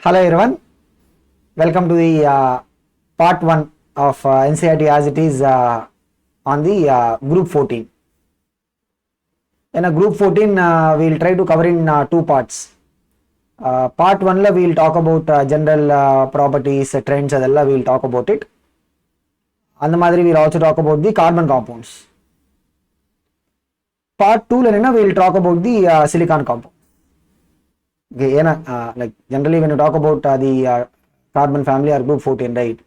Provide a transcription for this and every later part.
Hello everyone, welcome to the part 1 of NCERT as it is on the group 14. In a group 14 we will try to cover in two parts. Part 1 la we will talk about general properties, trends adella we will talk about it. And the madri we will also talk about the carbon compounds. Part 2 la we will talk about the silicon compound. Okay, like generally when you talk about the carbon family or group 14, right?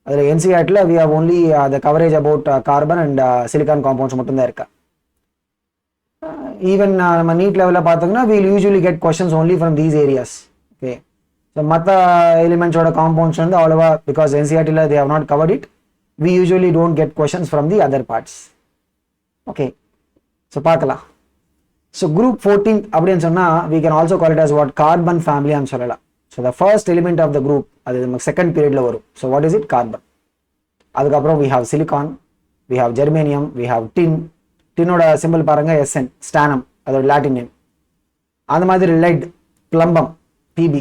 NCERT we have only the coverage about carbon and silicon compounds மட்டும் தான் இருக்கு. Even நம்ம NEET level பார்த்தீங்கன்னா we will usually get questions only from these areas. Okay, so மற்ற elements ஓட compounds வந்து அவ்வளவா because NCERT they have not covered it, we usually don't get questions from the other parts. Okay, so பார்க்கலாம். So group 14 அப்படினு சொன்னா we can also call it as what carbon family னு சொல்லலாம். So the first element of the group அது நமக்கு second periodல வரும். So what is it? Carbon. அதுக்கு அப்புறம் we have silicon, we have germanium, we have tin. Tin ஓட symbol பாருங்க Sn, stannum அதோட லாட்டின் நேம். அந்த மாதிரி lead, plumbum, Pb.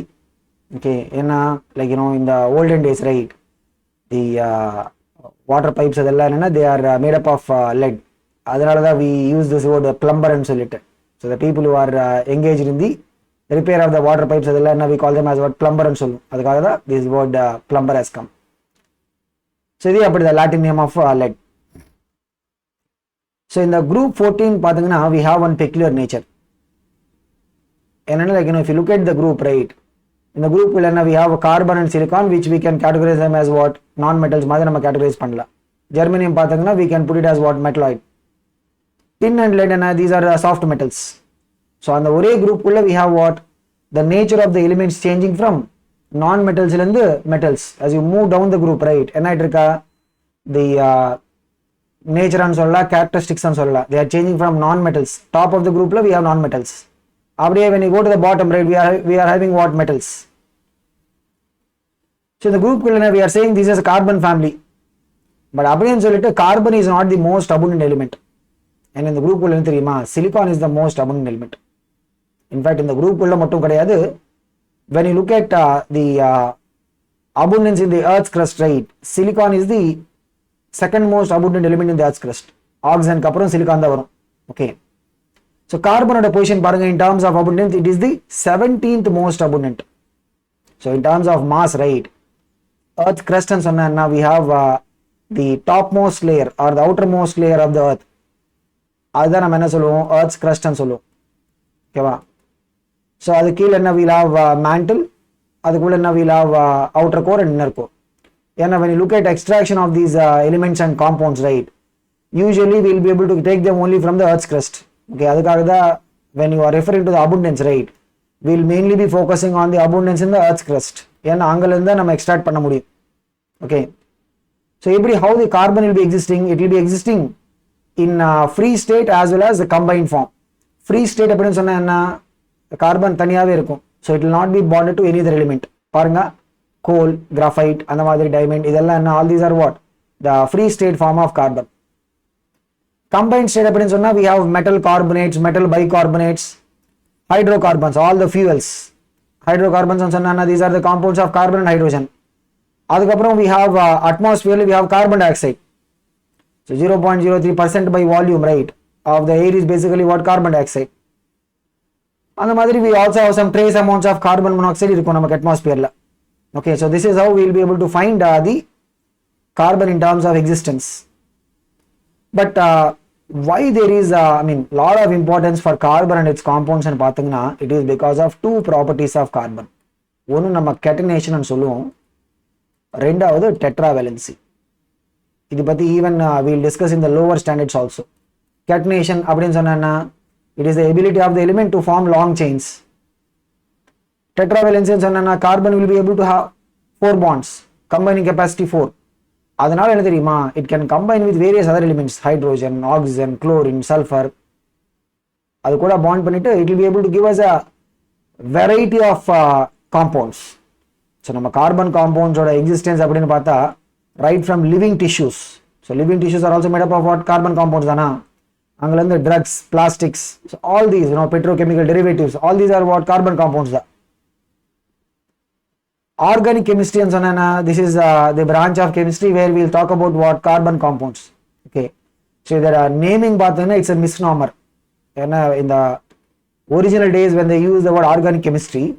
Okay, ஏன்னா like you know in the olden days, right, the water pipes அதெல்லாம் என்னன்னா they are made up of lead. அதனால தான் we use this word plumber னு சொல்லிட்டு. So the people who are engaged in the repair of the water pipes adella we call them as what plumber and sollu adukkaga da this word plumber has come. So this is the Latin name of lead. So in the group 14 pathina we have one peculiar nature, and like you know if you look at the group, right, in the group we have carbon and silicon which we can categorize them as what non-metals madhi nama categorize pannalam. Germanium pathina we can put it as what metalloid. Tin and lead and these are soft metals. So on the ஒரே group we have what the nature of the elements changing from non-metals and the metals as you move down the group, right? And the nature and solla characteristics and solla they are changing from non-metals. Top of the group we have non-metals. Abdiye when you go to the bottom, right, we are having what metals. So in the group we are saying this is a carbon family, but abdiye sollittu carbon is not the most abundant element. And in the group silicon is the most abundant element. In fact, in the group when you look at the abundance in the earth's crust, right, silicon is the second most abundant element in the earth's crust. Oxygen kappuram silicon da varum. Okay, so carbon oda position parunga in terms of abundance it is the 17th most abundant. So in terms of mass, right, earth's crust and sonna we have the topmost layer or the outermost layer of the earth. அதுதான் நம்ம என்ன சொல்லுவோம் earth's crust ன்னு சொல்லுவோம். ஓகேவா? So அது கீழே என்ன we'll have mantle, அதுக்குள்ள என்ன we'll have outer core and inner core. ஏன்னா when you look at extraction of these elements and compounds, right, usually we'll be able to take them only from the earth's crust. Okay, அதுக்காக தான் when you are referring to the abundance, right, we'll mainly be focusing on the abundance in the earth's crust. ஏன்னா அங்கலேருந்து தான் நம்ம extract பண்ண முடியும். Okay, so எப்படி how the carbon will be existing? It will be existing in free state as well as the combined form. Free state அப்படினு சொன்னா என்ன, carbon தனியாவே இருக்கும். So it will not be bonded to any other element. பாருங்க coal, graphite அந்த மாதிரி diamond இதெல்லாம் என்ன, all these are what the free state form of carbon. Combined state அப்படினு சொன்னா we have metal carbonates, metal bicarbonates, hydrocarbons, all the fuels. Hydrocarbons சொன்னா these are the compounds of carbon and hydrogen. அதுக்கப்புறம் we have atmosphere we have carbon dioxide. So 0.03% by volume, right, of the air is basically what carbon dioxide. And the madri we also have some trace amounts of carbon monoxide irukkum namak atmosphere la. Okay, so this is how we will be able to find the carbon in terms of existence. But why there is lot of importance for carbon and its compounds and pathina, it is because of two properties of carbon. One nama catenation and சொல்லுவோம், ரெண்டாவது tetravalency. இது பத்தி even we will discuss in the lower standards also. Catenation அப்படினு சொன்னா it is the ability of the element to form long chains. Tetravalency சொன்னா carbon will be able to have 4 bonds, combining capacity 4. அதனால என்ன தெரியுமா, it can combine with various other elements, hydrogen, oxygen, chlorine, sulfur. அது கூட bond பண்ணிட்டு it will be able to give us a variety of compounds. So நம்ம carbon compounds ஓட existence அப்படினு பார்த்தா right from living tissues. So living tissues are also made up of what carbon compounds dana. Angalanda drugs, plastics, so all these, you know, petrochemical derivatives, all these are what carbon compounds da. Organic chemistry and sonana, this is the branch of chemistry where we will talk about what carbon compounds. Okay, so there are naming pathana, it's a misnomer. In the original days when they used the word organic chemistry,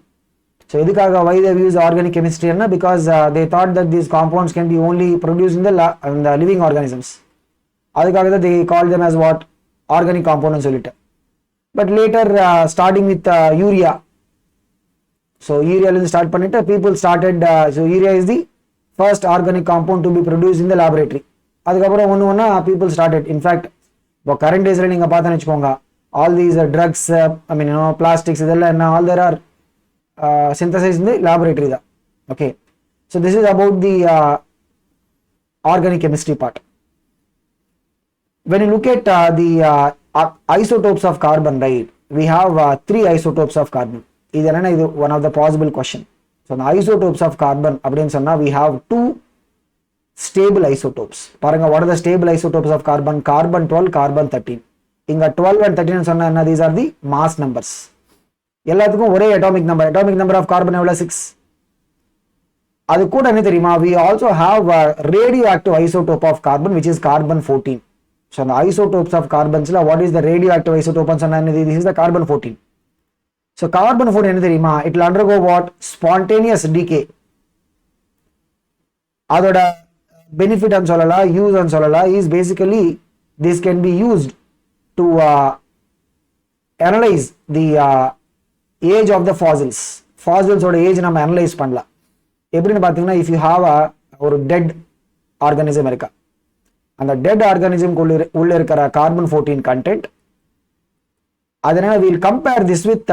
so why they use organic chemistry, because they thought that these compounds can be only produced in the living organisms. Adukkaga they called them as what, organic compounds. But later starting with urea, so urea will start pannita, people started so urea is the first organic compound to be produced in the laboratory. Adukapra one people started. In fact, current days neenga paatha vechukonga, all these drugs, I mean plastics idella all there are synthesized in the laboratory da. Okay, so this is about the organic chemistry part. When you look at the isotopes of carbon, right, we have 3 isotopes of carbon. This is one of the possible question. So the isotopes of carbon, we have 2 stable isotopes. Paranga, what are the stable isotopes of carbon? Carbon 12, carbon 13. Inga 12 and 13 these are the mass numbers. Elladhukkum ore atomic number of carbon evla 6. Adu kuda enna theriyuma, we also have a radioactive isotope of carbon, which is carbon 14. So the isotopes of carbons, what is the radioactive isotope and sonna, this is the carbon 14. So carbon 14 enna theriyuma, it will undergo what, spontaneous decay. Adoda benefit and solala, use and solala is basically this can be used to analyze the age of the fossils. Fossils oda age nama analyze panla. Eppadi pathina, if you have a dead organism irukka, and the dead organism ulla irukra carbon 14 content, adana we will compare this with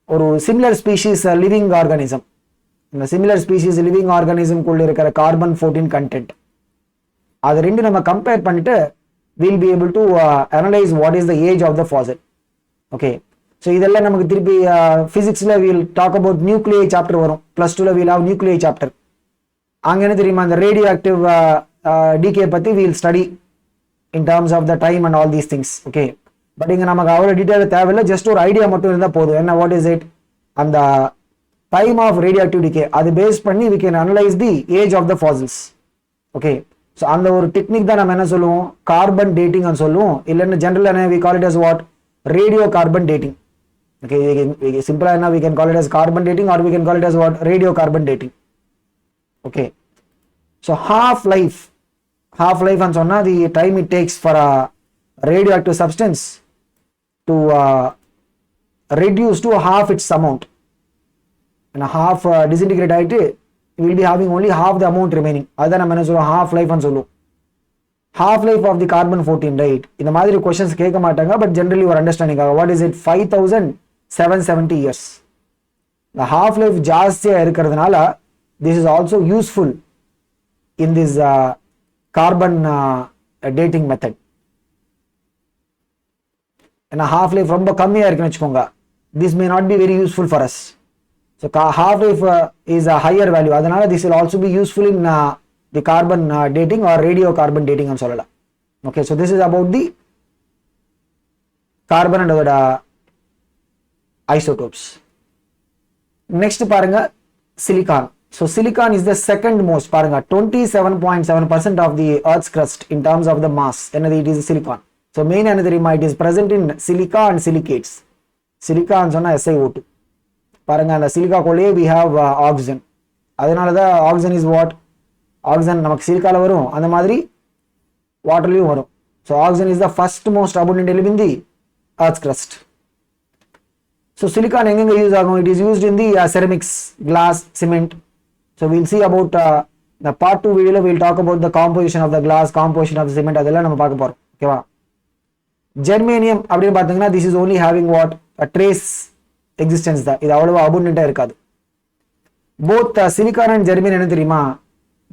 or similar species living organism. In the similar species living organism kulla irukra carbon 14 content, adu rendu nama compare pannite we will be able to analyze what is the age of the fossil. Okay, so idella namakku thirupi physics la we will talk about nuclei chapter varum, plus 2 la we will have nuclei chapter. Anga enna theriyuma, the radioactive decay pathi we will study in terms of the time and all these things. Okay, but inga namakku avlo detail thevilla, just or idea mattum irundha podum, enna what is it, and the time of radioactive decay, adu base panni we can analyze the age of the fossils. Okay, so அந்த ஒரு technique தான் நம்ம என்ன சொல்லுவோம், carbon dating னு சொல்லுவோம். இல்லன்னா ஜெனரலா we call it as what, radio carbon dating. Okay, simple enough we can call it as carbon dating, or we can call it as what, radio carbon dating. Okay, so half life and sonna the time it takes for a radioactive substance to reduce to half its amount, and a half disintegrate ஆயிட்டு we will be having only half the amount remaining. Adha நம்ம என்ன சொல்லுவோம், half life னு சொல்லுவோம். Half life of the carbon 14, right? இந்த மாதிரி questions கேட்க மாட்டாங்க, but generally your understanding what is it, 5770 years. The half life ஜாஸ்தியா இருக்கிறதுனால this is also useful in this carbon dating method. And a half life ரொம்ப கம்மியா இருக்குன்னு வெச்சுக்கோங்க, this may not be very useful for us. So half life is a higher value, adanal this will also be useful in the carbon dating or radio carbon dating and solala. Okay, so this is about the carbon and isotopes. Next paranga, silicon. So silicon is the second most, paranga 27.7% of the earth's crust in terms of the mass, and it is silicon. So main it is present in silica and silicates. Silica and SiO2. பாருங்க, அந்த சிலிக்காக்குள்ளே we have oxygen. அதனால தான் oxygen is what, oxygen நமக்கு சிலிக்கால வரும், அந்த மாதிரி வாட்டர்லயும் வரும். So oxygen is the first most abundant element in the earth's crust. So silicon எங்கெங்க யூஸ் ஆகும், it is used in the ceramics, glass, cement. So we'll see about the part 2 video, we'll talk about the composition of the glass, composition of the cement, அதெல்லாம் நம்ம பார்க்க போறோம். ஓகேவா? Germanium அப்படின்னு பார்த்தீங்கன்னா this is only having what, a trace existence தான், இது அவ்வளவு abundant இருக்காது. Both silicon and germanium என்ன தெரியுமா,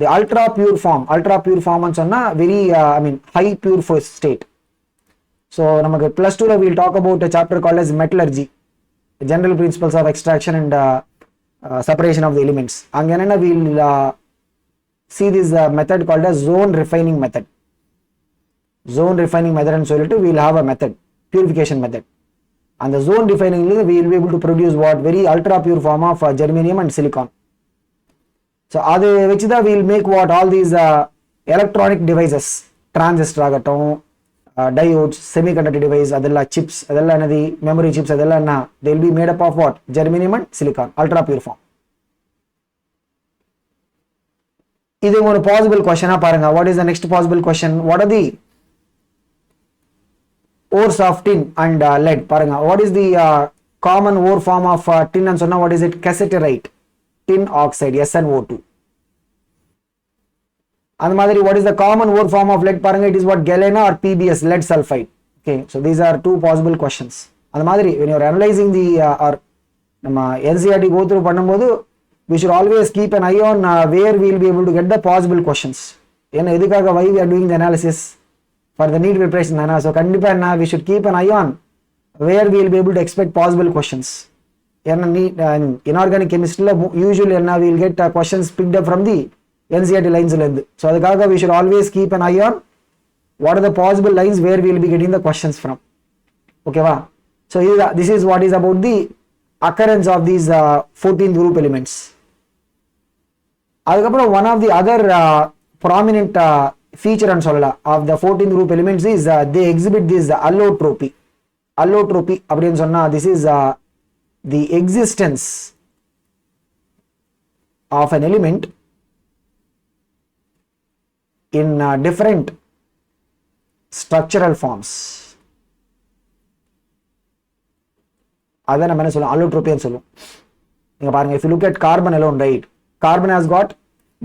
the ultra pure form னு சொன்னா very I mean high pure state. So நமக்கு plus 2 ல we'll talk about a chapter called as metallurgy, general principles of extraction and separation of the elements. அங்க என்னன்னா we'll see this method called as zone refining method னு சொல்லிட்டு we'll have a method, purification method. அந்த zone defining we will be able to produce what very ultra pure form of germanium and silicon. So அது வச்சு தான் we will make what all these electronic devices, transistor ஆகட்டும், diodes, semiconductor device, அதெல்லாம் chips, அதெல்லாம் என்னது memory chips, அதெல்லாம் என்ன, they will be made up of what, germanium and silicon, ultra pure form. இது ஒரு possible question பாருங்க. What is the next possible question? What are the ores of tin and lead? பாருங்க. What is the common ore form of tin and சொன்னா what is it? Cassiterite, tin oxide, SnO2. அந்த மாதிரி what is the common ore form of lead? பாருங்க, it is what, galena or PbS, lead sulfide. Okay, so these are two possible questions. அந்த மாதிரி when you are analyzing the or நம்ம NCERT go through பண்ணும்போது we should always keep an eye on where we will be able to get the possible questions. ஏன்னா எதுக்காக why we are doing the analysis for the NEET preparation. So கண்டிப்பா என்ன, we should keep an eye on where we will be able to expect possible questions. ஏன்னா inorganic chemistry usually என்ன we will get questions picked up from the NCERT lines ல இருந்து. So அதுக்காக we should always keep an eye on what are the possible lines where we will be getting the questions from. Okay va? So this is what is about the occurrence of these 14th group elements. அதுக்கப்புறம் one of the other prominent feature and சொல்லலாம் of the 14th group elements is they exhibit this allotropy. Allotropy அப்படின்னு சொன்னா this is the existence of an element in different structural forms. அத நம்ம என்ன சொல்லுவோம், allotropy ன்னு சொல்லுவோம். நீங்க பாருங்க, if you look at carbon alone, right, carbon has got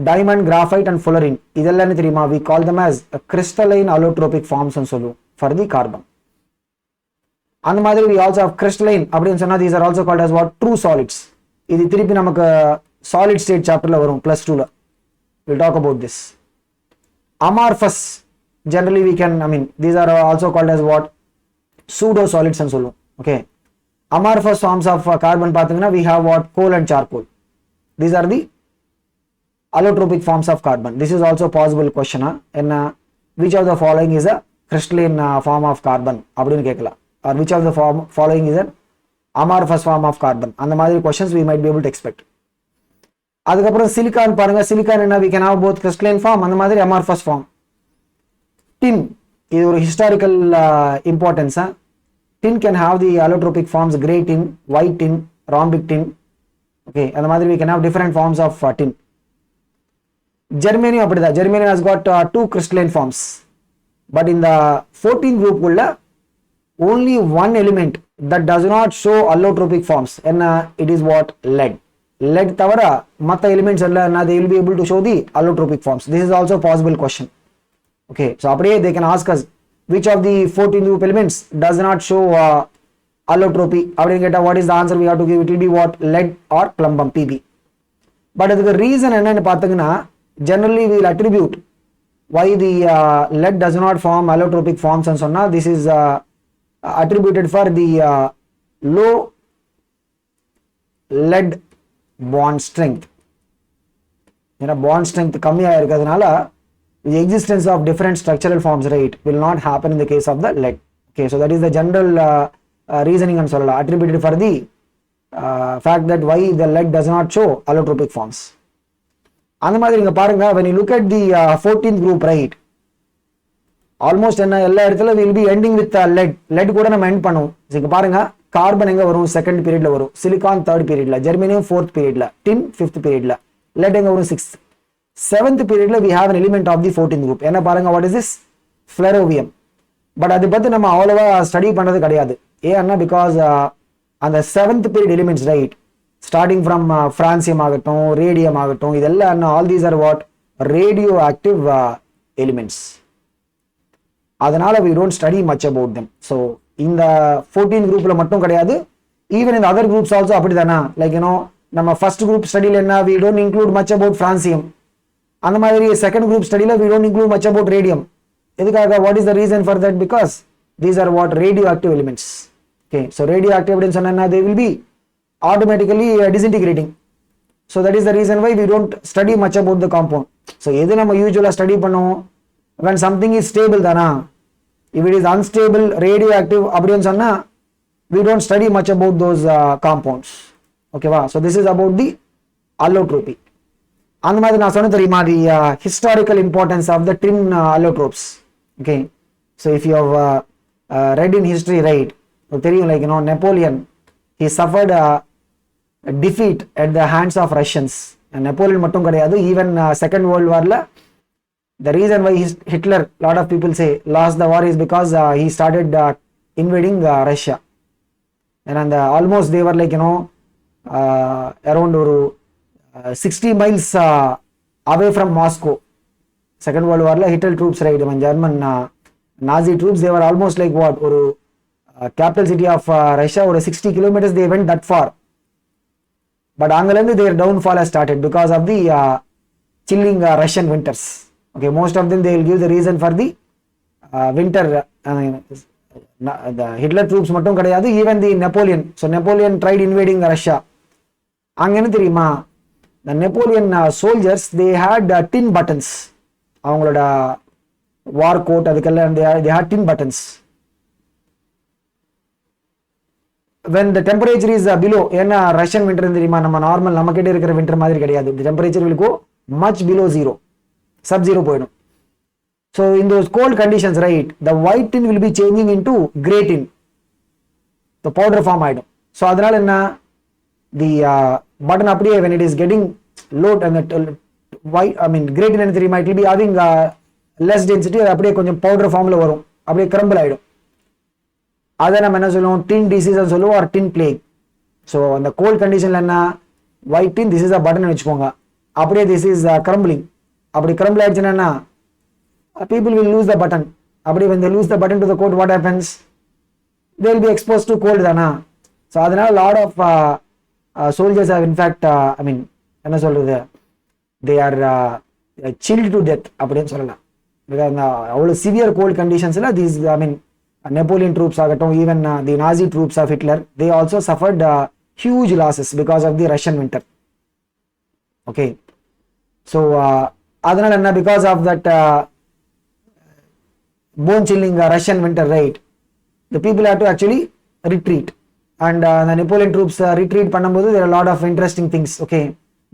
diamond, graphite and fullerene. இதெல்லாம் என்ன தெரியுமா, we call them as crystalline allotropic forms ன்னு சொல்லுவோம் for the carbon. அந்த மாதிரி we also have crystalline அப்படின்னு சொன்னா these are also called as what, true solids. இது திருப்பி நமக்கு solid state chapterல வரும் +2 ல. We'll talk about this. Amorphous, generally we can, I mean these are also called as what, pseudo solids ன்னு சொல்லுவோம். Okay, amorphous forms of carbon பாத்தீங்கன்னா we have what, coal and charcoal. These are the allotropic forms of carbon. This is also possible question. And which of the following is a crystalline form of carbon அப்படினு கேட்கலாம், or which of the following is an amorphous form of carbon. அந்த மாதிரி questions we might be able to expect. அதுக்கப்புறம் silicon பாருங்க, silicon என்ன, we can have both crystalline form அந்த மாதிரி amorphous form. Tin, இது ஒரு historical importance. Tin can have the allotropic forms gray tin, white tin, rhombic tin. Okay, அந்த மாதிரி we can have different forms of tin. Germanium அப்படிதான், germanium has got two crystalline forms, but in the 14th group உள்ள only one element that does not show allotropic forms, and it is what, lead. Lead தவிர மத்த elements எல்லாம் they will be able to show the allotropic forms. This is also a possible question. Okay, so அப்படியே they can ask us which of the 14 group elements does not show allotropy அப்படின்னு கேட்டா what is the answer we have to give? It will be what, lead or plumbum, Pb. But அதுக்கு reason என்னன்னு பார்த்தீங்கன்னா generally we will attribute why the lead does not form allotropic forms and சொன்னா this is attributed for the low lead bond strength. ஏன்னா bond strength கம்மியா இருக்கிறதுனால the existence of different structural forms, right, will not happen in the case of the lead. Okay, so that is the general reasoning and சொல்லலாம், attributed for the fact that why the lead does not show allotropic forms. அந்த மாதிரி நீங்க பாருங்க, when you look at the 14th group, right, almost என்ன எல்லா இடத்துல will be ending with lead. lead கூட நம்ம end பண்ணுவோம். இங்க பாருங்க, கார்பன் எங்க வரும், செகண்ட் பீரியட்ல வரும், சிலிகான் தேர்ட் பீரியட்ல, ஜெர்மேனியம் ஃபோர்த் பீரியட்ல, டின் ஃபிஃப்த் பீரியட்ல, lead எங்க வரும், சிக்ஸ்த். செவன்த் பீரியட்ல we have an element of the 14th group. என்ன பாருங்க, what is this, flerovium. But அதை பத்தி நம்ம அவ்வளவா ஸ்டடி பண்றது கிடையாது. ஏன்னா பிகாஸ் அந்த seventh period elements, right, starting from francium ஆகட்டும், radium ஆகட்டும், இதெல்லாம் all these are what, radioactive elements. அதனால we don't study much about them. So இந்த 14 குரூப்ல மட்டும் கிடையாது, even in other groups also அப்படிதானா, like you know நம்ம first group studyல என்ன, we don't include much about francium. அந்த மாதிரி second group studyல we don't include much about radium. எதுக்காக, what is the reason for that? Because these are what, radioactive elements. Okay, so radioactive அப்படின்னு சொன்னா they will be automatically disintegrating. So that is the reason why we don't study much about the compound. So எது நம்ம யூசுவலா study பண்ணுவோம், when something is stable தானா, if it is unstable radioactive அப்படின்னு சொன்னா we don't study much about those compounds. Okay va, so this is about the allotropy. அந்த மாதிரி நான் சொன்ன தெரியுமா the historical importance of the twin allotropes. Okay, so if you have read in history, right, தெரியும், like Napoleon, he suffered a defeat at the hands of Russians. And Napoleon மட்டும் கிடையாது, even second world warல the reason why Hitler, lot of people say, lost the war is because he started invading Russia. And almost they were like around 60 miles away from Moscow. Second world war la Hitler troops, right, when German Nazi troops, they were almost like what, capital city of Russia, or 60 kilometers they went that far. But angalendu their downfall has started because of the chilling Russian winters. Okay, most of them they will give the reason for the winter. The Hitler troops mattum kadayadu, even the Napoleon. So Napoleon tried invading Russia. Angenu theriyuma, the Napoleon soldiers, they had tin buttons. Avangaloda war coat adukalla they had tin buttons. When the temperature is below, ena Russian winter theriyuma, நம்ம normal நமக்கிட்ட இருக்கிற winter மாதிரி கிடையாது. The temperature will go much below zero, sub zero போயிடும். So in those cold conditions, right, the white tin will be changing into grey tin, the powder form ஆயிடும். So அதனால என்ன, the button அப்படியே when it is getting low and white, I mean grey tin என்ன தெரியுமா, it will be having less density, அது அப்படியே கொஞ்சம் powder formல வரும், அப்படியே crumble ஆயிடும். அதை நம்ம என்ன சொல்லுவோம், tin disease சொல்லுவோம், or tin plague. So அந்த cold conditionல என்ன, white tin, this is a button வச்சுக்கோங்க, அப்படியே this is crumbling, அப்படி crumble ஆயிடுச்சுன்னா people will lose the button. அப்படி when they lose the button to the coat, what happens, they will be exposed to cold தானா. So அதனால lot of soldiers have in fact I mean என்ன சொல்றது, they are chilled to death அப்படின்னு சொல்லலாம். because அவ்வளவு severe cold conditionsல these, I mean Napoleon troops ஆகட்டும், even the Nazi troops of Hitler, they also suffered huge losses because of the Russian winter. Okay, so அதனால என்ன, because of that bone chilling Russian winter, right, the people have to actually retreat. And the Napoleon troops retreat பண்ணும்போது there are a lot of interesting things. Okay,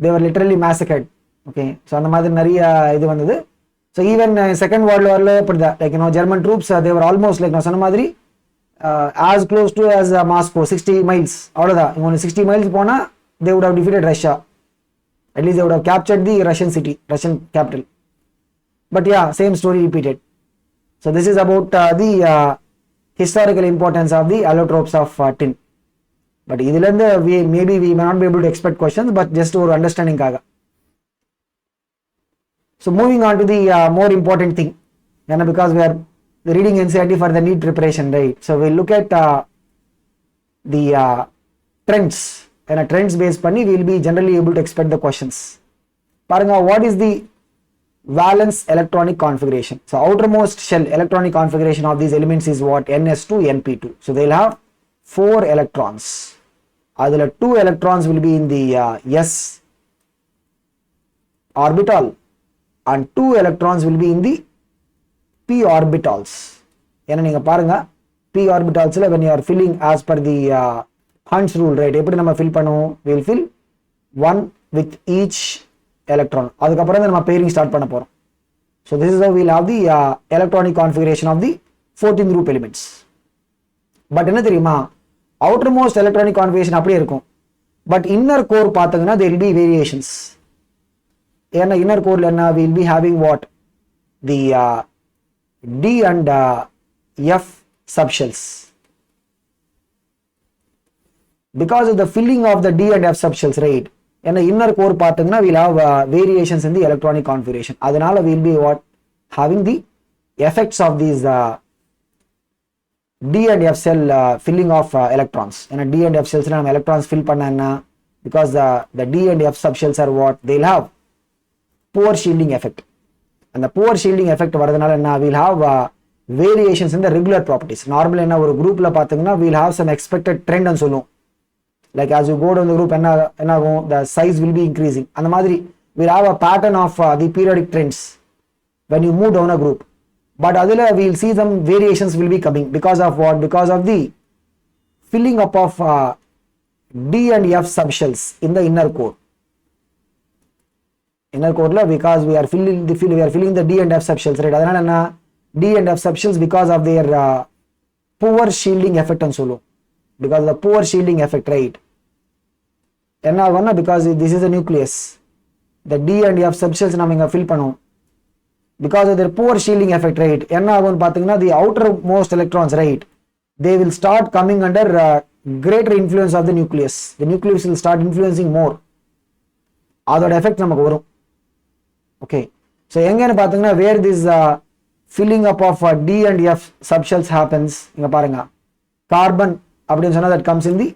they were literally massacred. Okay, so அந்த மாதிரி நிறைய இது வந்தது. So even second world war la like German troops, they were almost like சொன்ன மாதிரி as close to as Moscow, 60 miles, அவ்வளவுதான். இவங்க 60 miles போனா they would have defeated Russia. At least they would have captured the Russian city, Russian capital. But yeah, same story repeated. So this is about the historical importance of the allotropes of tin. But இதுல இருந்து maybe we may not be able to expect questions, but just ஒரு understanding காக. So moving on to the more important thing, because we are reading NCERT for the NEET preparation, right? So we'll look at the trends, and a trends based panni we will be generally able to expect the questions. Paranga, what is the valence electronic configuration? So outermost shell electronic configuration of these elements is what? ns2 np2. So they'll have 4 electrons. Adula 2 electrons will be in the s orbital, and 2 electrons will be in the p orbitals. ஏன்னா நீங்க பாருங்க, p orbitals when you are filling as per the Hund's rule, right, எப்படி நம்ம fill பண்ணுவோம், we will fill one with each electron. அதுக்கப்புறம் தான் நம்ம pairing start பண்ண போறோம். So this is how we will have the electronic configuration of the 14th group elements. But என்ன தெரியுமா, outermost electronic configuration அப்படியே இருக்கும், but inner core பார்த்தீங்கன்னா there will be variations. ஏன்னா inner core என்ன, we will be having what, the d and f subshells. Because of the filling of the d and f subshells, right, ஏன்னா inner core பார்த்தீங்கன்னா we will have variations in the electronic configuration. அதனால we will be what, having the effects of these d and f cell filling of electrons. ஏன்னா d and f cells நம்ம electrons fill பண்ணா, because the d and f subshells are what, they will have poor shielding effect. And the poor shielding effect வரதுனால என்ன, we will have variations in the regular properties. Normally என்ன, ஒரு groupல பார்த்தீங்கன்னா we will have some expected trend ன்னு சொல்லுவோம். Like as you go down the group, என்ன ஆகும், the size will be increasing. அந்த மாதிரி we will have a pattern of the periodic trends when you move down a group. But அதுல we will see some variations will be coming because of what, because of the filling up of D and F subshells in the inner core. Inner core la, because we are filling the D and F subshells, right? அதனால என்ன, D and F subshells because of their poor shielding effect and solo, because of the poor shielding effect, right? என்ன ஆகும்னா, because this is a nucleus, the D and F subshells நாம இங்க fill பண்ணுவோம், because of their poor shielding effect, right? என்ன ஆகும்னு பாத்தீங்கன்னா, the outermost electrons, right, they will start coming under greater influence of the nucleus. The nucleus will start influencing more. அதோட effect நமக்கு வரும். Okay, so எங்கன்னு பார்த்தீங்கன்னா, where this filling up of D and F subshells happens, இங்க பாருங்க, carbon அப்படின்னு சொன்னா that comes in the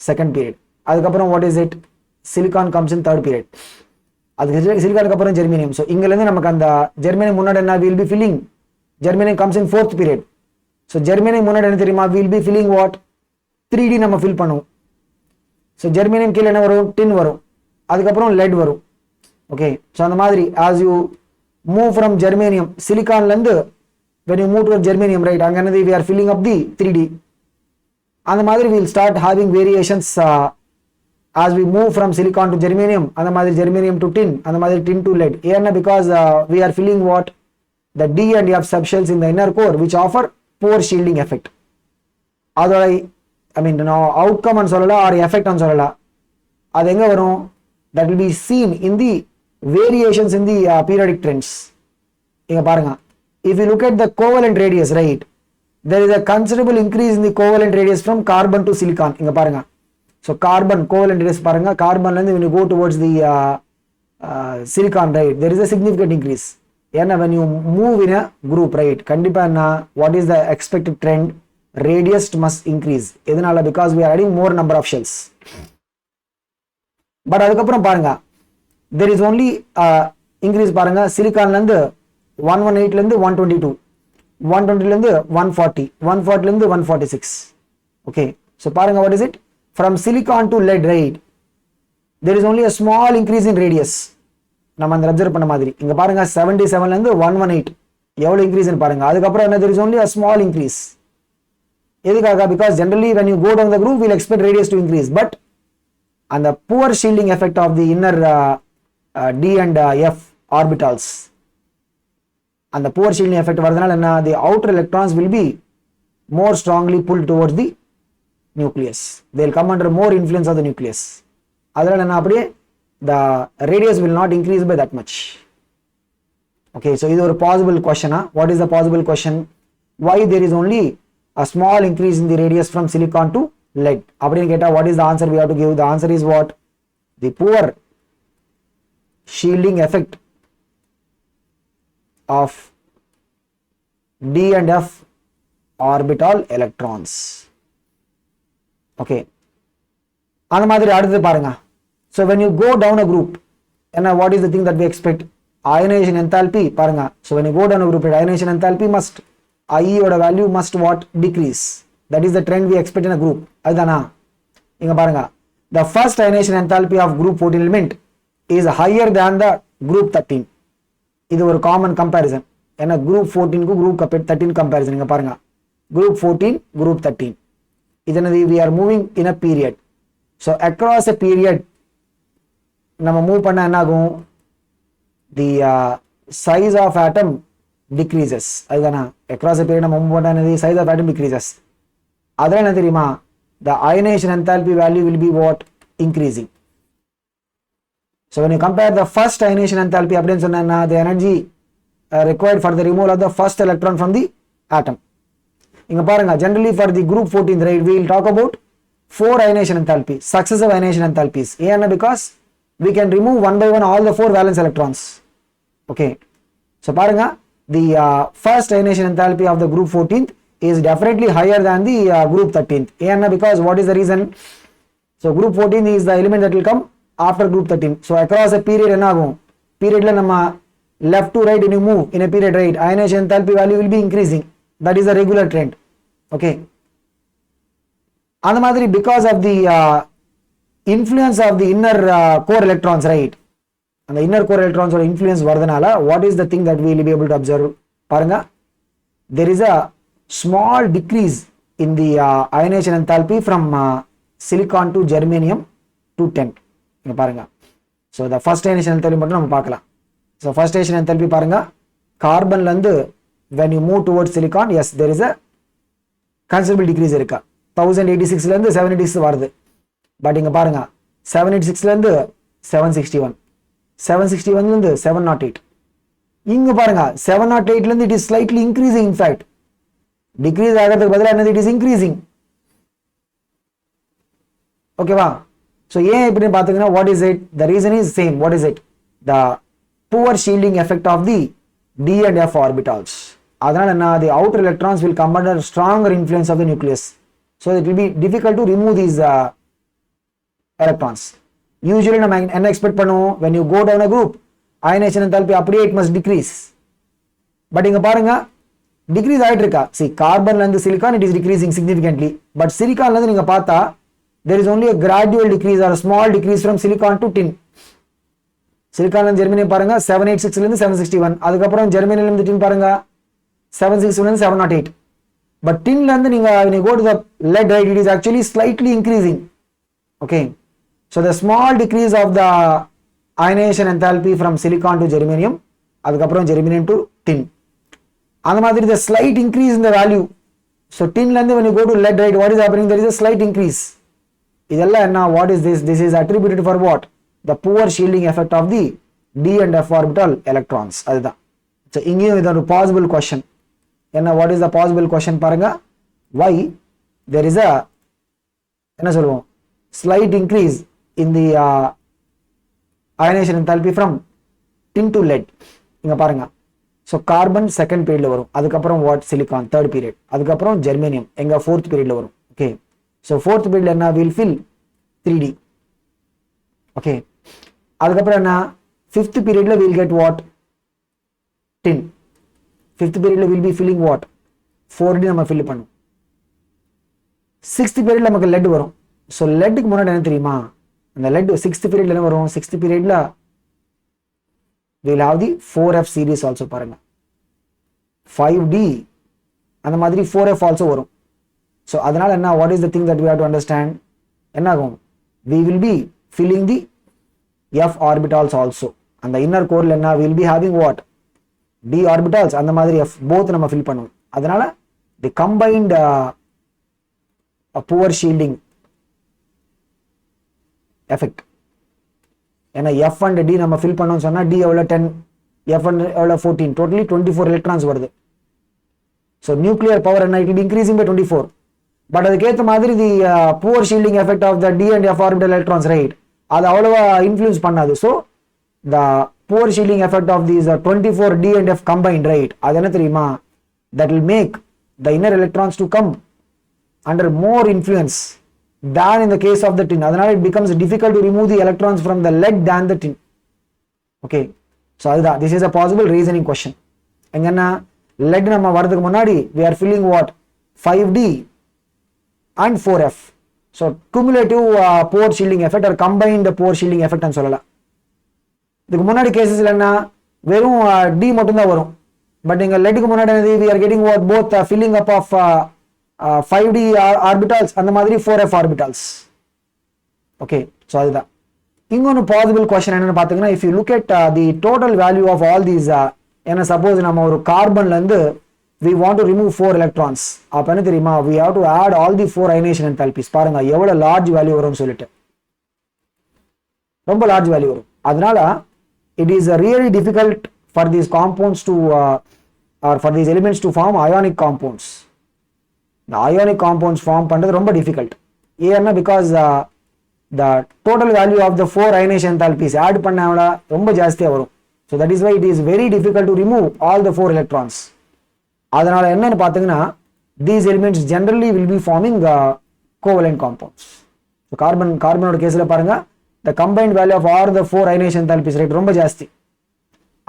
second period. அதுக்கப்புறம் what is it, silicon comes in third period. அது சிலிக்கானுக்கு அப்புறம் ஜெர்மேனியம். ஸோ இங்கிருந்து நமக்கு அந்த ஜெர்மேனியம் முன்னாடி என்ன, will be filling, germanium comes in fourth period. So germanium முன்னாடி என்ன தெரியுமா, will be filling what, 3D நம்ம ஃபில் பண்ணுவோம். ஸோ ஜெர்மேனியம் கீழே என்ன வரும், டின் வரும், அதுக்கப்புறம் லெட் வரும். ஓகே, ஸோ அந்த மாதிரி as you move from germanium, சிலிக்கான்ல இருந்து when you move to germanium, right, அங்க என்னது, we are filling up the 3D. அந்த மாதிரி we'll start having variations as we move from silicon to germanium, அந்த மாதிரி germanium to tin, அந்த மாதிரி tin to lead. ஏன்னா because we are filling what, the D and F subshells in the inner core which offer poor shielding effect. அதோட I mean outcome and சொல்லலாம், or effect and சொல்லலாம். அது எங்க வரும், that will be seen in the variations in the periodic trends. இங்க பாருங்க, if you look at the covalent radius, right, there is a considerable increase in the covalent radius from carbon to silicon. இங்க பாருங்க, so carbon covalent radius பாருங்க, carbonல இருந்து when you go towards the silicon, right, there is a significant increase. ஏன்னா when you move in a group, right, கண்டிப்பா என்ன, what is the expected trend, radius must increase. எதனால, because we are adding more number of shells. But அதுக்கப்புறம் பாருங்க, there is only increase பாருங்க, சிலிக்கான்ல இருந்து 118 ல இருந்து 122, 120 ல இருந்து 140, 140 ல இருந்து 146. ஓகே, so பாருங்க, what is it, from silicon to lead, right, there is only a small increase in radius. நம்ம அந்த அப்சர்வ் பண்ண மாதிரி இங்க பாருங்க, 77 ல இருந்து 118 எவ்வளவு இன்க்ரீஸ் பாருங்க. அதுக்கப்புறம் என்ன, there is only a small increase. எதுக்காக, because generally when you go down the group we'll expect radius to increase, but and the poor shielding effect of the inner D and F orbitals, and the poor shielding effect varudhanal enna, the outer electrons will be more strongly pulled towards the nucleus. They will come under more influence of the nucleus. Adala enna, apdiye the radius will not increase by that much. Okay, so this is a possible question. What is the possible question, why there is only a small increase in the radius from silicon to lead? அப்படின்னு கேட்டா, what is the answer we have to give? The answer is what, the poor shielding effect of D and F orbital electrons. Okay, அந்த மாதிரி அடுத்து பாருங்க, so when you go down a group, and what is the thing that we expect, ionization enthalpy பாருங்க. So when you go down a group, ionization enthalpy must, IE oda value must what, decrease. That is the trend we expect in a group. அதுதானா, இங்க பாருங்க, the first ionization enthalpy of group 14 element is higher than the group 13. இது ஒரு common comparison. ஏன்னா group 14 க்கு group 13 comparison. இங்க பாருங்க, group 14 group 13. இது என்னது, we are moving in a period. So across a period நம்ம மூவ் பண்ண என்ன ஆகும், the size of atom decreases. அதுதானா, across a period நம்ம மூவ் பண்ண என்னது, size of atom decreases. அதனால என்ன தெரியுமா, the ionization enthalpy value will be what, increasing. So when you compare the first ionization enthalpy அப்படின்னு சொன்னா, the energy required for the removal of the first electron from the atom. இங்க பாருங்க, generally for the group 14, right, we will talk about 4 ionization enthalpy, successive ionization enthalpies. ஏன்னா because we can remove one by one all the 4 valence electrons. Okay, so பாருங்க, the first ionization enthalpy of the group 14th is definitely higher than the group 13th. ஏன்னா because what is the reason, so group 14 is the element that will come after group 13. So across a period என்ன ஆகும், periodல நம்ம left to right when you move in a period, right, ionization enthalpy value will be increasing. That is a regular trend. Okay, அந்த மாதிரி because of the influence of the inner core electrons, right, and the inner core electrons or influence வரதுனால, what is the thing that we will be able to observe, பாருங்க, there is a small decrease in the ionization enthalpy from silicon to germanium to 10. இங்க பாருங்க. So the first ionization enthalpy மட்டும் நம்ம பார்க்கலாம். So first ionization enthalpy பாருங்க, கார்பன்ல இருந்து when you move towards silicon, yes there is a considerable decrease இருக்கா. 1086 ல இருந்து 786 வருது. பட் இங்க பாருங்க 786 ல இருந்து 761, 761 ல இருந்து 708. இங்க பாருங்க 708 ல இருந்து it is slightly increasing, in fact decrease ஆகிறதுக்கு பதிலா என்னது, it is increasing. ஓகேவா? so ஏன் இப்படி பாத்தீங்கன்னா what is it, the reason is same. what is it, the poor shielding effect of the d and f orbitals. அதனால என்ன, the outer electrons will come under stronger influence of the nucleus, so it will be difficult to remove these electrons. usually நம்ம என்ன expect பண்ணுவோம், when you go down a group ionization enthalpy அப்படியே it must decrease. But இங்க பாருங்க decrease ஆயிட்டு இருக்கா. see கார்பன்ல இருந்து silicon it is decreasing significantly, but சிலிகான்ல இருந்து நீங்க பார்த்தா there is only a gradual decrease or a small decrease from silicon to tin. சிலிகான்ல இருந்து ஜெர்மனியம் பாருங்க 786 ல இருந்து 761, அதுக்கப்புறம் ஜெர்மனியில இருந்து tin பாருங்க 761 ல இருந்து 708. but tinல இருந்து நீங்க when you go to the lead, right, it is actually slightly increasing. okay, so the small decrease of the ionization enthalpy from silicon to germanium, அதுக்கப்புறம் germanium to tin, அந்த மாதிரி the slight increase in the value. so tin ல இருந்து when you go to lead, right, what is happening, there is a slight increase. இதெல்லாம் என்ன, what is this, this is attributed for what, the poor shielding effect of the d and f orbital electrons. அதுதான். so இங்கேயும் இது ஒரு possible question. என்ன, what is the possible question பாருங்க, why there is a என்ன சொல்லுவோம் slight increase in the ionization enthalpy from tin to lead. இங்க பாருங்க, so carbon second periodல வரும், அதுக்கப்புறம் what, silicon third period, அதுக்கப்புறம் germanium எங்க fourth periodல வரும். okay, so fourth periodல என்ன, will fill 3d. okay, அதுக்கப்புறம் என்ன, fifth periodல will get what, tin. fifth periodல will be filling what, 4d நம்ம fill பண்ணும். sixth periodல நமக்கு lead வரும். so leadக்கு முன்னாடி என்ன தெரியுமா, அந்த lead sixth periodல என்ன வரும், sixth periodல we will have the 4f series also பாருங்க, 5d அந்த மாதிரி 4f also வரும். so அதனால என்ன, what is the thing that we have to understand, என்ன ஆகும், we will be filling the f orbitals also. அந்த inner coreல என்ன, we will be having what, d orbitals, அந்த மாதிரி f both நம்ம fill பண்ணுவோம். அதனால the combined poor shielding effect, ஏன்னா f and d நம்ம fill பண்ணோம் சொன்னா d எவ்வளவு 10, f and எவ்வளவு 14, totally 24 electrons வருது. so nuclear power என்ன, it will be increasing by 24. but அதுக்கேற்ற மாதிரி the poor shielding effect of the d and f orbital electrons, right, அது அவ்வளவா இன்ஃப்ளூயன்ஸ் பண்ணாது. so the poor shielding effect of these 24 d and f combined, right, அது என்ன தெரியுமா, that will make the inner electrons to come under more influence than in the case of the tin. அதனால it becomes difficult to remove the electrons from the lead than the tin. okay, so அதுதான், this is a possible reasoning question. எங்கன்னா lead நம்ம வரதுக்கு முன்னாடி we are filling what, 5d and 4f. so cumulative poor shielding effect or combined poor shielding effect ன்னு சொல்லலாம். இதுக்கு முன்னாடி கேसेसல என்ன, வெறும் d மட்டும் தான் வரும். பட் இங்க leadக்கு முன்னாடி we are getting what, both filling up of 5d orbitals அந்த மாதிரி 4f orbitals. okay, so அதுதான். இன்னொரு possible question என்னன்னு பாத்தீங்கன்னா, if you look at the total value of all these, என்ன suppose நம்ம ஒரு கார்பன்ல இருந்து we want to remove 4 electrons, அப்ப என்ன தெரியுமா, we have to add all the 4 ionization enthalpies. பாருங்க எவ்வளவு large value வரும்னு சொல்லிட்டு, ரொம்ப large value வரும். அதனால it is really difficult for these compounds to or for these elements to form ionic compounds. the ionic compounds form பண்றது ரொம்ப difficult. ஏன்னா because the total value of the 4 ionization enthalpies add பண்ணாவல ரொம்ப ஜாஸ்தியா வரும். so that is why it is very difficult to remove all the 4 electrons. அதனால என்னன்னு பாத்தீங்கன்னா, these elements generally will be forming covalent compounds. so கார்பனோட கேஸ்ல பாருங்க, the combined value of all the 4 ionization enthalpies, right, ரொம்ப ஜாஸ்தி.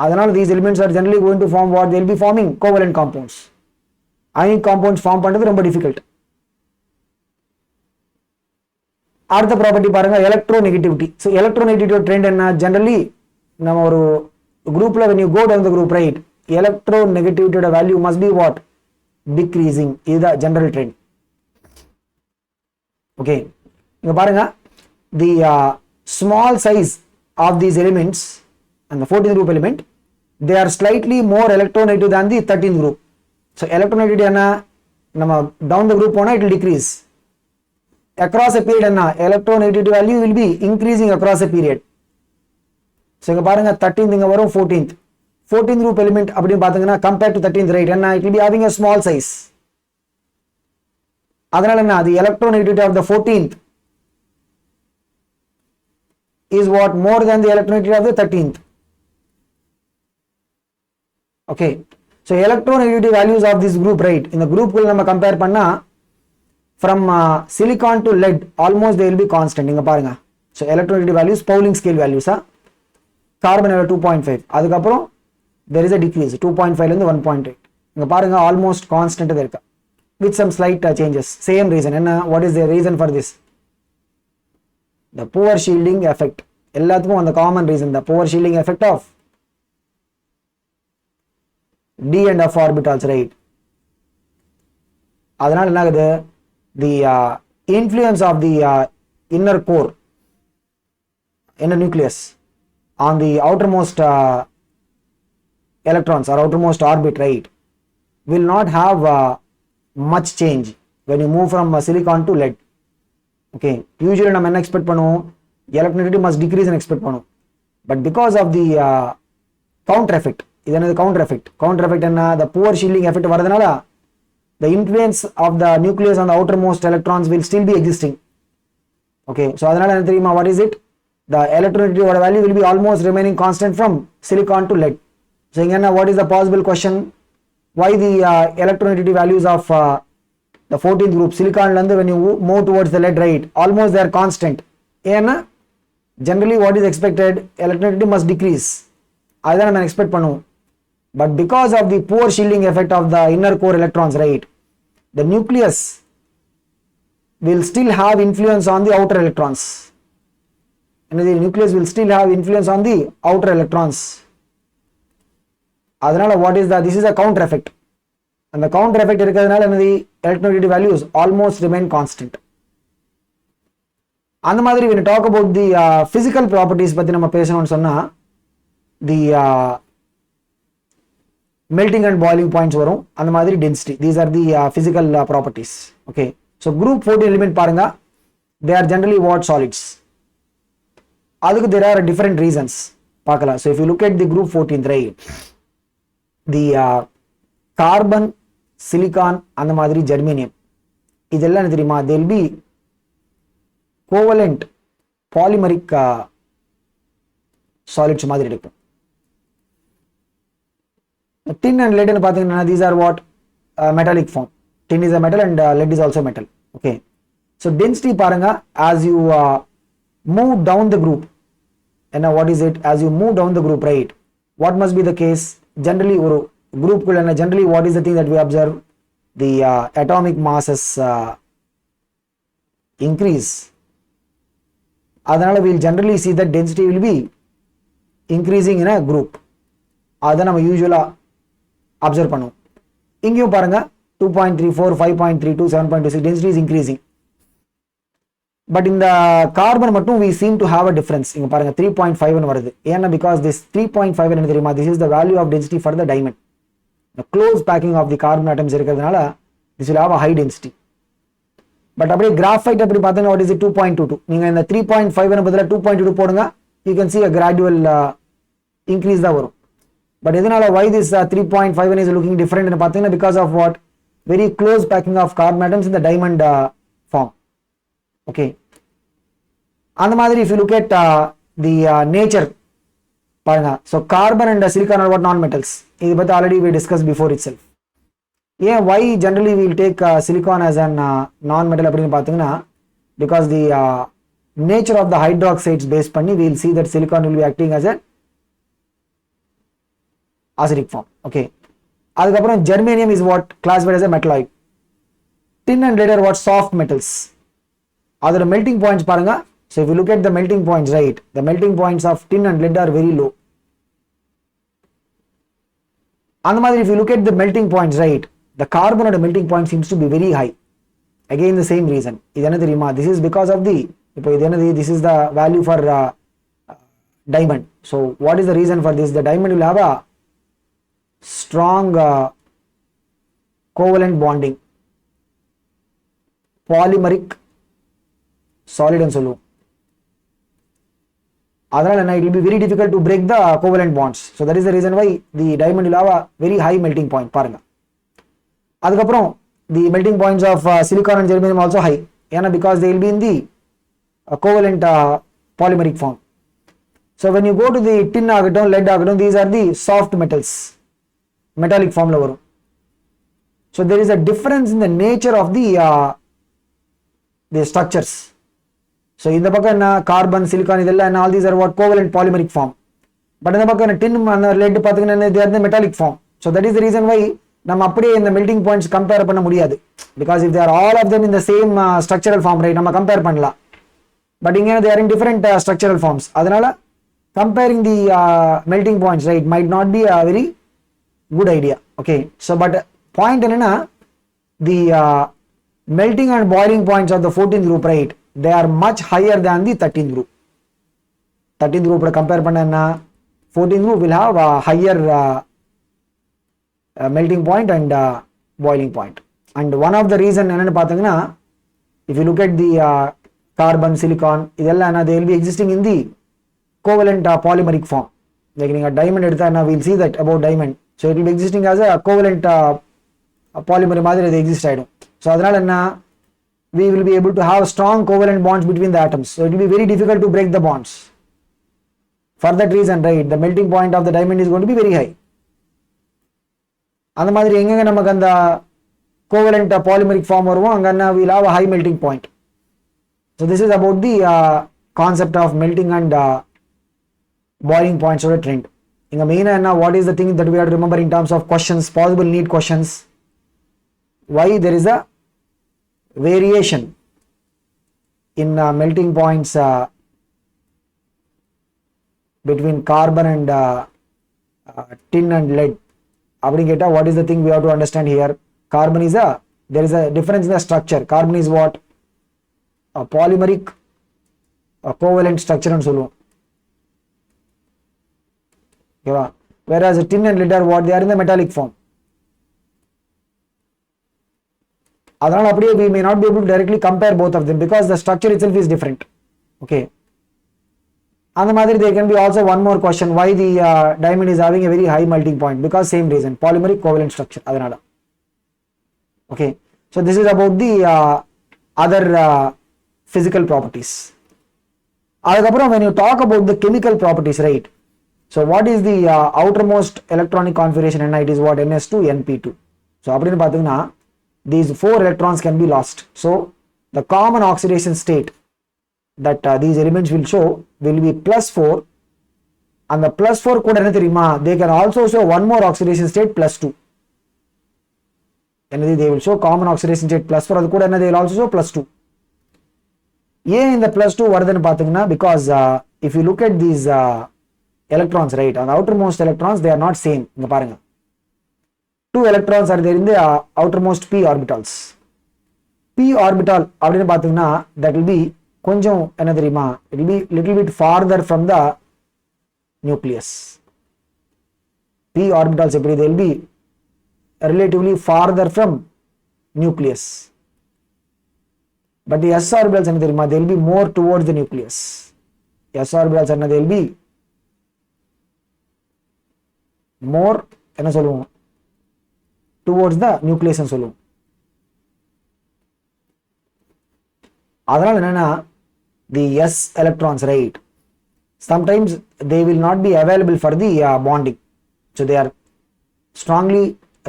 அதனால these elements are generally going to form what, they will be forming covalent compounds. ionic compounds form பண்றது ரொம்ப difficult. அடுத்த property பாருங்க, electronegativity. so electronegativity trend என்ன, generally நம்ம ஒரு குரூப்ல when you go down the group, right, electronegativity value must be what, decreasing. இதுதான் general trend. Okay, இங்க பாருங்க, the small size of these elements and the 14th group element, they are slightly more electronegative than the 13th group. So electronegativity என்ன, நம்ம down the group போனா it will decrease. Across a period என்ன, electronegativity value will be increasing across a period. So இங்க பாருங்க 13th இங்க வரும் 14th group element அப்படின்னு பாத்தீங்கன்னா compared to 13th, right, என்ன, it will be having a small size. அதனால என்ன, the electronegativity of the 14th is what, more than the electronegativity of the 13th. Okay, so electronegativity values of this group, right, in the group குள்ள நம்ம compare பண்ணா from silicon to lead almost they will be constant. இங்க பாருங்க, so electronegativity values Pauling scale values, carbon 2.5, அதுக்கப்புறம் there is a decrease 2.5 ல இருந்து 1.8. இங்க பாருங்க almost constant இருக்கு with some slight changes. Same reason என்ன, what is the reason for this? The poor shielding effect. எல்லாத்துக்கும் அந்த common reason, the poor shielding effect of d and f orbitals, right. அதனால என்ன ஆகுது, the influence of the inner core, inner nucleus on the outermost electrons or outermost orbit, right, will not have much change when you move from silicon to lead. Okay, usually நம்ம என்ன expect பண்ணுவோம், electronegativity must decrease and expect பண்ணுவோம். But because of the counter effect, இது என்னது counter effect என்ன, the poor shielding effect வரதுனால the influence of the nucleus on the outermost electrons will still be existing. Okay, so அதனால என்ன தெரியுமா, what is it, the electronegativity value will be almost remaining constant from silicon to lead. So இங்க என்ன, what is the possible question, why the electronegativity values of the 14th group silicon la when you move towards the lead, right, almost they are constant. ஏன்னா generally what is expected, electronegativity must decrease, அதுதான் நம்ம expect பண்ணுவோம். But because of the poor shielding effect of the inner core electrons, right, the nucleus will still have influence on the outer electrons, and the nucleus will still have influence on the outer electrons. அதனால what is the, this is a counter effect, and the counter effect இருக்கிறதுனால என்னது, electronegativity values almost remain constant. அந்த மாதிரி when you talk about the physical properties பத்தி நம்ம பேசணும்னு சொன்னா, the melting and boiling points வரும், அந்த மாதிரி density, these are the physical properties. Okay, so group 14 element பாருங்க, they are generally what, solids. அதுக்கு there are different reasons பார்க்கலாம். So if you look at the group 14, right, the carbon, silicon, அந்த மாதிரி germanium, இதெல்லாம் என்ன தெரியுமா, they will be covalent polymeric solids மாதிரி இருக்கும். Tin and lead ன்னு பாத்தீங்கன்னா, these are what, metallic form. Tin is a metal and lead is also metal. Okay, so density பாருங்க, as you move down the group, and what is it, as you move down the group, right, what must be the case, generally ஒரு group குள்ள generally what is the thing that we observe, the atomic masses increase. அதனால we will generally see that density will be increasing in a group. அத நம்ம யூசுவலா observe பண்ணுவோம். இங்கேயும் பாருங்க 2.34, 5.32, 7.26 density is increasing. But in the carbon மட்டும் we seem to have a difference. இங்க பாருங்க 3.5 ன்னு வருது. ஏன்னா because this 3.5 என்ன தெரியுமா, this is the value of density for the diamond. The close packing of the carbon atoms இருக்கிறதுனால this will have a high density. But அப்படியே graphite அப்படி பார்த்தீங்கன்னா what is it, 2.22. நீங்க இந்த 3.5 ன்னு பதிலா 2.22 போடுங்க, you can see a gradual increase தான் வரும். But எதனால why this 3.5 is looking different ன்னு பார்த்தீங்கன்னா because of what, very close packing of carbon atoms in the diamond form. Okay, அந்த மாதிரி if you look at the nature பாருங்க, so carbon and silicon are what, non metals. இது பத்தி already we discussed before itself. Yeah, why generally we will take silicon as an non metal அப்படின்னு பார்த்தீங்கன்னா, because the nature of the hydroxides base பண்ணி we will see that silicon will be acting as an acidic form. Okay, அதுக்கப்புறம் germanium is what, classified as a metalloid. Tin and lead are what, soft metals. அதோட melting points பாருங்க, so if you look at the melting points, right, the melting points of tin and lead are very low. அந்த மாதிரி if you look at the melting points, right, the carbon at the melting point seems to be very high. again the same reason. இது என்ன தெரியுமா, this is because of the, இப்போ இது என்னது, this is the value for diamond. So what is the reason for this? The diamond will have a strong covalent bonding, polymeric solid ன்னு சொல்லுவோம். அதனால என்ன, it will be very difficult to break the covalent bonds. So that is the reason why the diamond will have a very high melting point. பாருங்க, அதுக்கப்புறம் the melting points of silicon and germanium also high, ஏன்னா because they will be in the covalent polymeric form. So when you go to the tin ஆகட்டும், lead ஆகட்டும், these are the soft metals, metallic formல வரும். So there is a difference in the nature of the structures. So இந்த பக்கம் என்ன, carbon, silicon இதெல்லாம் என்ன, all these are what, covalent polymeric form. But இந்த பக்கம் tin and lead பாத்தீங்கன்னா they are the metallic form. So that is the reason why நம்ம அப்படியே இந்த melting points compare பண்ண முடியாது, because if they are all of them in the same structural form, right, நம்ம compare பண்ணலாம். But இங்க they are in different structural forms. அதனால comparing the melting points, right, might not be a very good idea. Okay, so but point என்னன்னா, the melting and boiling points of the 14th group, right, they are much higher than the 13th group. 13th group compare பண்ணா 14th group will have a higher melting point and boiling point. And one of the reason என்னன்னு பாத்தீங்கன்னா, if you look at the carbon, silicon இதெல்லாம் they will be existing in the covalent polymeric form. Like நீங்க diamond எடுத்தா we'll see that about diamond. So it will be existing as a covalent polymer மாதிரி அது exist ஆயிடும். So அதனால என்ன, we will be able to have strong covalent bonds between the atoms. So it will be very difficult to break the bonds. For that reason, right, the melting point of the diamond is going to be very high. அந்த மாதிரி எங்கங்க நமக்கு அந்த covalent polymeric form வருவோம், அங்க we'll have a high melting point. So this is about the concept of melting and boiling points or a trend. இங்க மெயினா என்ன, what is the thing that we have to remember in terms of questions, possible need questions? Why there is a variation in melting points between carbon and tin and lead. அப்படி கேட்டா, what is the thing we have to understand here? Carbon is there is a difference in the structure. Carbon is what, a polymeric covalent structure ன்னு சொல்லுவோம். Okay, whereas tin and lead are what, they are in the metallic form. அதனால அப்படியே we may not be able to directly compare both of them because the structure itself is different. Okay, அந்த மாதிரி there can be also one more question, why the diamond is having a very high melting point? Because same reason, polymeric covalent structure, அதனால. Okay, so this is about the other physical properties. அதுக்கப்புறம் when you talk about the chemical properties, right, so what is the outermost electronic configuration? And it is what, ns2 np2. So அப்படின்னு பாத்தீங்கன்னா, these 4 electrons can be lost. So the common oxidation state that these elements will show will be +4, and the +4 கூட என்ன தெரியுமா, they can also show one more oxidation state +2. and they will show common oxidation state +4, அது கூட என்ன, they will also show +2. ஏன் இந்த +2 வருதுன்னு பாத்தீங்கன்னா, because if you look at these electrons, right, on the outermost electrons, they are not same. இங்க பாருங்க, 2 electrons are there in the outermost p orbitals. p orbital அப்படின்னு பாத்தீங்கன்னா, that will be கொஞ்சம் என்ன தெரியுமா, it will be little bit farther from the nucleus. p orbitals எப்படி, they will be relatively farther from nucleus. But the s orbitals என்ன தெரியுமா, they will be more towards the nucleus. s orbitals என்ன, they will be more என்ன சொல்லுவோம், towards the nucleus ன்னு சொல்லுவோம். அதனால என்னன்னா, the s electrons, right, sometimes they will not be available for the bonding. So they are strongly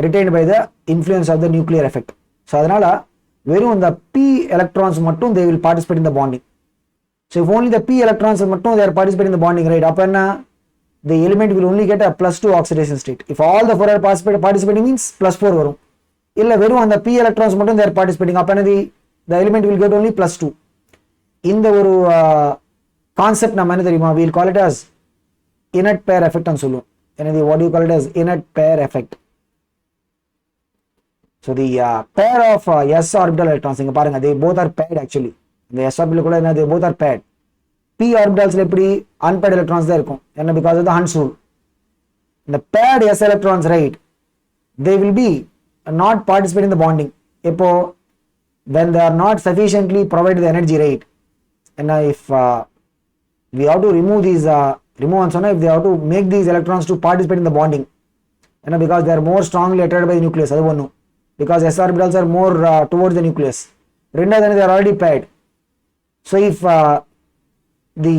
retained by the influence of the nuclear effect. So அதனால வெறும் இந்த p electrons மட்டும் they will participate in the bonding. So if only the p electrons மட்டும் they are participating in the bonding, right, அப்ப என்ன, the element will only get a +2 oxidation state. If all the 4 are participating means +4 வரும். இல்ல வெறும் அந்த p electrons மட்டும் they are participating, அப்ப என்ன, the element will get only +2. இந்த ஒரு கான்செப்ட் நம்ம என்ன தெரியுமா, we will call it as inert pair effect ன்னு சொல்லுவோம். என்னது, what do you call it as inert pair effect? So the pair of s orbital electrons இங்க பாருங்க, they both are paired actually. இந்த s orbital கூட என்ன, they both are paired. p orbitals எப்படி unpaired electrons தான் இருக்கும், என்ன because of the Hund's rule. The paired s electrons, right, they will be not participating in the bonding. இப்போ when they are not sufficiently provided the energy, right, and if we have to remove these remove and so on, if they have to make these electrons to participate in the bonding, and because they are more strongly attracted by the nucleus, adu one, because s orbitals are more towards the nucleus. Rendu then they are already paired. So if the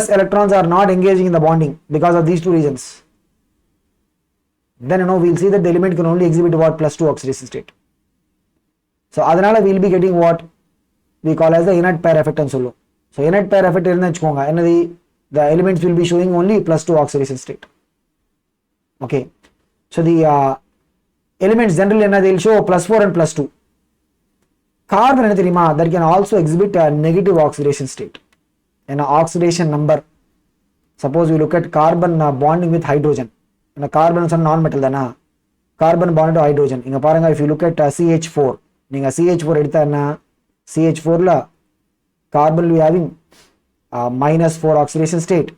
s electrons are not engaging in the bonding because of these two reasons, then we'll see that the element can only exhibit what, +2 oxidation state. So adanal we'll be getting what we call as the inert pair effect and sollu. So inert pair effect irundha vechukonga, enadhi the elements will be showing only +2 oxidation state. Okay, so the elements generally they'll show +4 and +2. Carbon enna theriyuma, that can also exhibit a negative oxidation state and oxidation number. Suppose we look at carbon bonding with hydrogen, and carbon is a non-metal dana, carbon bonded to hydrogen. Inga paranga, if you look at CH4, ninga CH4 edutha enna, CH4 la carbon will be having -4 oxidation state.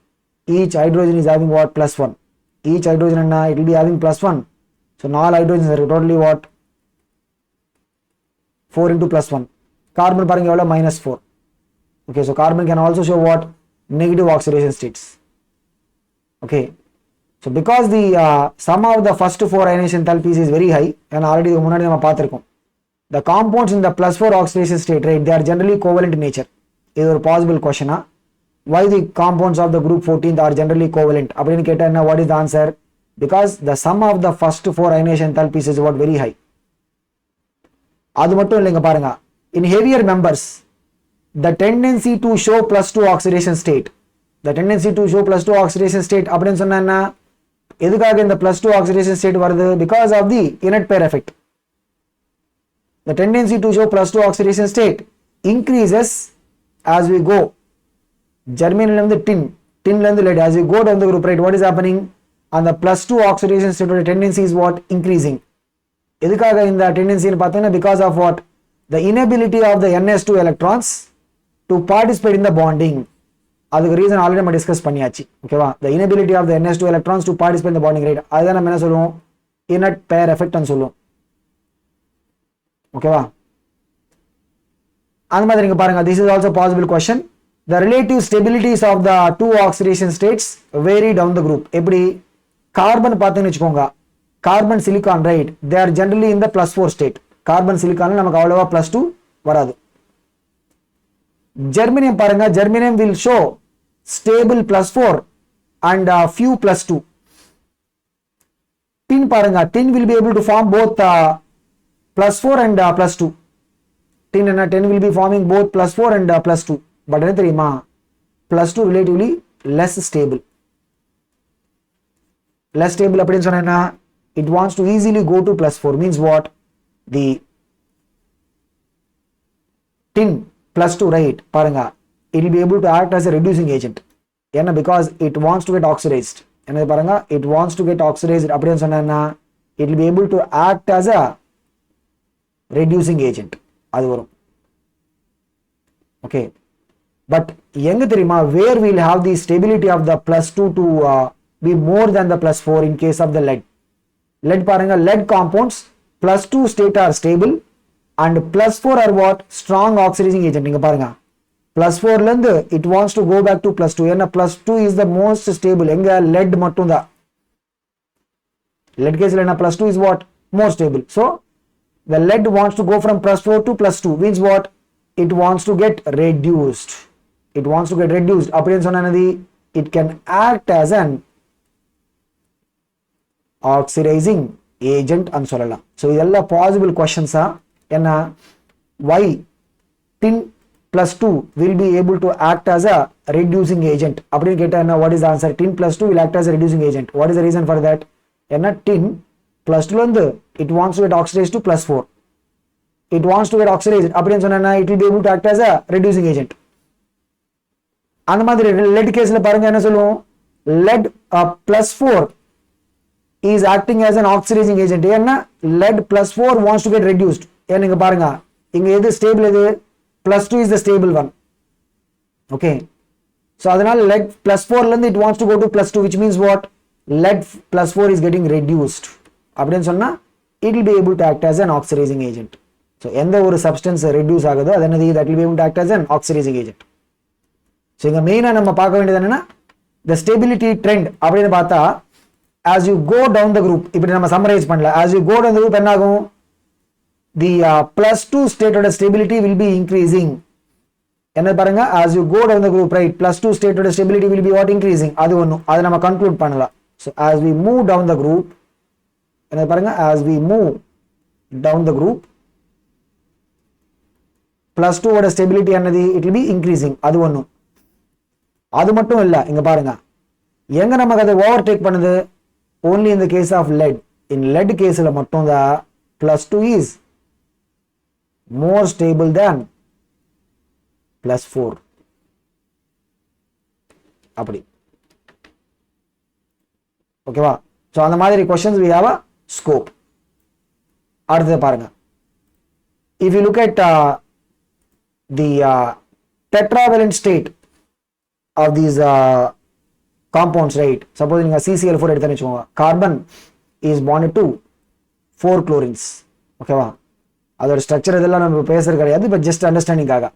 Each hydrogen is having what, +1. Each hydrogen enna, it will be having +1. So all hydrogens are totally what, 4 into +1. Carbon paranga evlo, -4. Okay, so carbon can also show what, negative oxidation states. Okay, so because the sum of the first 4 ionization enthalpies is very high, and already munadi nama paathirukom, the compounds in the +4 oxidation state, right, they are generally covalent in nature. This is a possible question. Why the compounds of the group 14th are generally covalent? Appadinu ketta, what is the answer? Because the sum of the first 4 ionization enthalpies is what, very high. Adu mattum illenga parunga, in heavier members, the tendency to show +2 oxidation state, the tendency to show +2 oxidation state appadinu sonna edukaga இந்த +2 oxidation state varudhu, because of the inert pair effect. The tendency to show +2 oxidation state increases as we go. Germanium and the tin and the lead, as we go down the group, right, what is happening? And the +2 oxidation state tendency is what, increasing. Edukaga in the tendency in pathana, because of what, the inability of the ns2 electrons to participate in the bonding. That's the reason already we discuss panniyachi. Okay va, the inability of the ns2 electrons to participate in the bonding, right, adha nam enna solluvom, inert pair effect nu solluvom. Okay va, and madri inga parunga, this is also a possible question. The relative stabilities of the 2 oxidation states vary down the group. Eppadi, carbon pathinu vechukonga, carbon silicon, right, they are generally in the +4 state. Carbon silicon la namakku avlava +2 varadu. Germanium parunga, germanium will show stable +4 and few +2. Tin parunga, tin will be able to form both +4 and +2. Tin will be forming both +4 and +2. But enna theriyuma, +2 relatively less stable. Less stable appadinu sonna, it wants to easily go to +4, means what, the tin +2, right, paranga, it will be able to act as a reducing agent. Enna, because it wants to get oxidized. Enna paranga, it wants to get oxidized appadinu sonna, it will be able to act as a reducing agent. Adu varum. Okay, but enga theriyuma, where we will have the stability of the +2 to be more than the +4 in case of the lead. Lead paranga, lead compounds +2 state are stable and +4 are what, strong oxidizing agent. Inga paranga, +4 lende it wants to go back to +2. Enna +2 is the most stable. Enga lead mattum da, lead case la +2 is what, more stable. So the lead wants to go from +4 to +2, means what, it wants to get reduced. It wants to get reduced. Appearance on another, it can act as an oxidizing agent and solala. So idella possible questions are, enna, why tin +2 will be able to act as a reducing agent. Appadinu ketta, enna, what is the answer? Tin +2 will act as a reducing agent. What is the reason for that? Enna, tin +2 lende it wants to get oxidized to +4. It wants to get oxidized. Appadinu sonna, it will be able to act as a reducing agent. அந்த மாதிரி lead case la paranga enna solluvom, lead +4 is acting as an oxidizing agent. ஏன்னா lead plus 4 wants to get reduced. ஏன்னா இங்க பாருங்க இங்க எது stable எது plus 2 is the stable one. Okay, so அதனால lead plus 4 ல இருந்து it wants to go to plus 2, which means what, lead plus 4 is getting reduced. அப்படின்னு சொன்னா it will be able to act as an oxidizing agent. So எந்த ஒரு substance reduce ஆகுதோ அது என்னது, that will be able to act as an oxidizing agent. So இங்க மெயினா நம்ம பார்க்க வேண்டியது என்னன்னா the stability trend அப்படின்னு பார்த்தா as you go down the group, இப்படி நம்ம summarize பண்ணல, as you go down the group என்ன ஆகும், the plus 2 state oda stability will be increasing. என்ன பாருங்க, as you go down the group, right, plus 2 state oda stability will be what, increasing. அது ஒண்ணும் அது நம்ம conclude பண்ணலாம். So as we move down the group, என்ன பாருங்க, as we move down the group, plus 2 oda stability என்னது, it will be increasing. அது ஒண்ணும் அது மட்டும் இல்ல, இங்க பாருங்க எங்க நமக்கு அது ஓவர்டேக் பண்ணுது, only in the case of lead. in lead case la mattum da plus 2 is more stable than plus 4. அப்படி ஓகேவா. சோ அந்த மாதிரி questions we have a scope. அடுத்து பாருங்க, if you look at the tetravalent state of these compounds, right, suppose நீங்க CCl4 எடுத்தேன்னு வெச்சுக்கோங்க, carbon is bonded to 4 chlorines. ஓகேவா, அதோட ஸ்ட்ரக்சர் இதெல்லாம் நம்ம பேசுறது கிடையாது, but just understanding ஆக.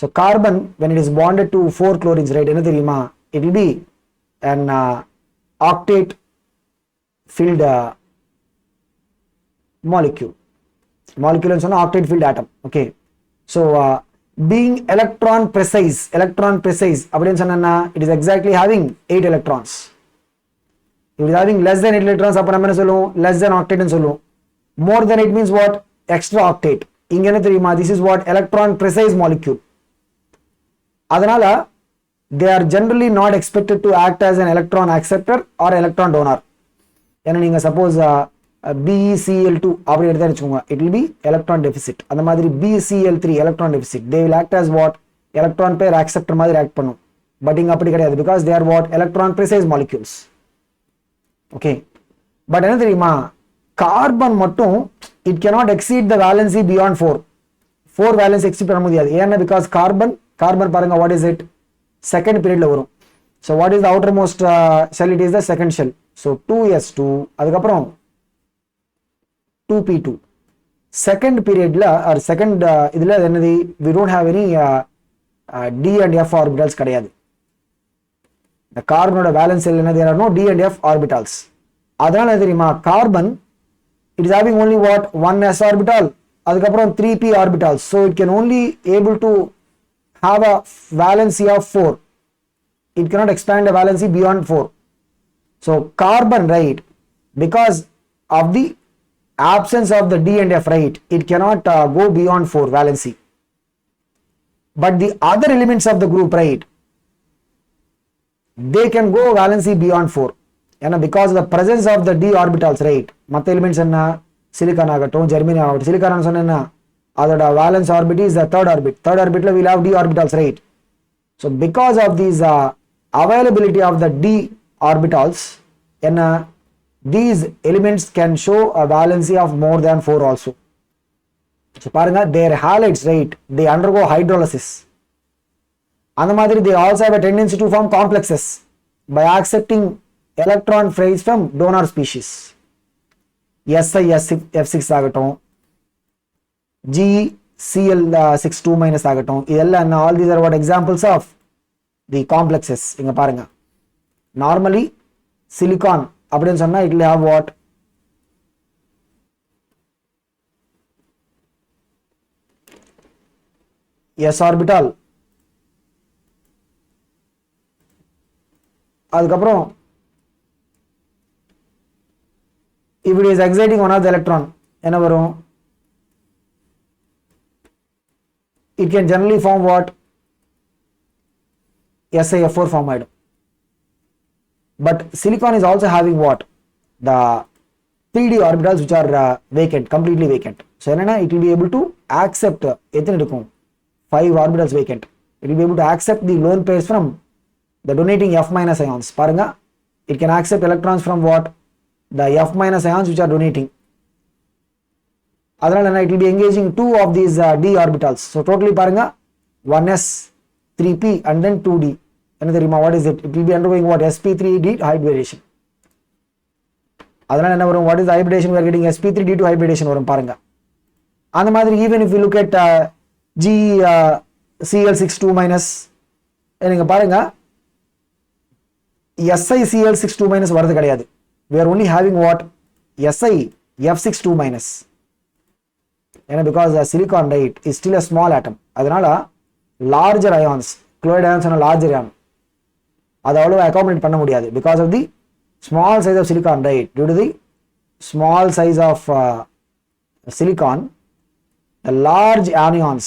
so carbon when it is bonded to 4 chlorines, right, என்ன தெரியுமா, it will be an octate filled molecule ன்னு சொன்னா octate filled atom. okay, so being electron precise அப்படின்னு சொன்னா it is exactly having 8 electrons. if it is having less than 8 electrons அப்ப நம்ம என்ன சொல்லுவோம், less than octate ன்னு சொல்லுவோம். more than 8 means what, extra octate. இங்க என்ன தெரியுமா, this is what, electron precise molecule. அதனால they are generally not expected to act as an electron acceptor or electron donor. ஏன்னா நீங்க suppose BeCl2 அப்படி எடுத்து வெச்சுக்கோங்க, it will be electron deficit. அந்த மாதிரி BeCl3 electron deficit, they will act as what, electron pair acceptor மாதிரி act பண்ணும். But இங்க அப்படி கிடையாது, because they are what, electron precise molecules. okay, but என்ன தெரியுமா, கார்பன் மட்டும் it cannot exceed the valency beyond 4 valency exceed பண்ண முடியாது. ஏன்னா because கார்பன் பாருங்க, what is it, second periodல வரும். so what is the outermost shell, it is the second shell. so 2s2 அதுக்கப்புறம் 2p2 second periodல or second இதுல என்னது, we don't have any d and f orbitals கிடையாது. இந்த கார்பனோட valence செல் என்ன, there are no d and f orbitals. அதனால என்ன தெரியுமா, carbon it is having only what, 1s orbital அதுக்கப்புறம் 3p orbitals. so it can only able to have a valency of 4. it cannot expand a valency beyond 4. so carbon, right, because of the absence of the d and f, right, it cannot go beyond 4 valency. but the other elements of the group, right, they can go valency beyond 4. and because of the presence of the d orbitals, right, மத்த elements என்ன, silicon ஆகட்டும் germanium ஆகட்டும், silicon னு சொன்னா அதோட valence orbit is the third orbitல we'll have d orbitals, right. so because of these availability of the d orbitals, என்ன, these elements can show a valency of more than 4 also. so பாருங்க, their halides, right, they undergo hydrolysis. அந்த மாதிரி they also have a tendency to form complexes by accepting electron phrase from donor species. SiF6 ஆகட்டும், GCl62- ஆகட்டும், இதெல்லாம் all these are what examples of the complexes. இங்க பாருங்க, normally silicon அப்படின்னு சொன்னா it will have what, s orbital அதுக்கப்புறம் if it is exciting one of the electron என்ன வரும், it can generally form what, SiF4 form ஆயிடும். but silicon is also having what, the 3d orbitals which are vacant, completely vacant. so என்னன்னா it will be able to accept எத்தனை இருக்கும், 5 orbitals vacant. it will be able to accept the lone pairs from the donating F- ions. பாருங்க, it can accept electrons from what, the F minus ions which are donating. அதனால என்ன, it will be engaging 2 of these d orbitals. So totally பாருங்க 1s 3p and then 2d. என்ன தெரியுமா, what is it? It will be undergoing what? sp3d hybridization. அதனால என்ன வரும், what is the hybridization? We are getting sp3d2 hybridization வரும் பாருங்க. அந்த மாதிரி even if you look at GCl62 minus, நீங்க பாருங்க SiCl62 minus வரது கிடையாது. We are only having what? SiF62 minus. Because the silicon, right, is still a small atom. அதனால larger ions, chloride ions are larger ion. அது அவ்வளவு accommodate பண்ண முடியாது because of the small size of silicon, right? Due to the small size of silicon, the large anions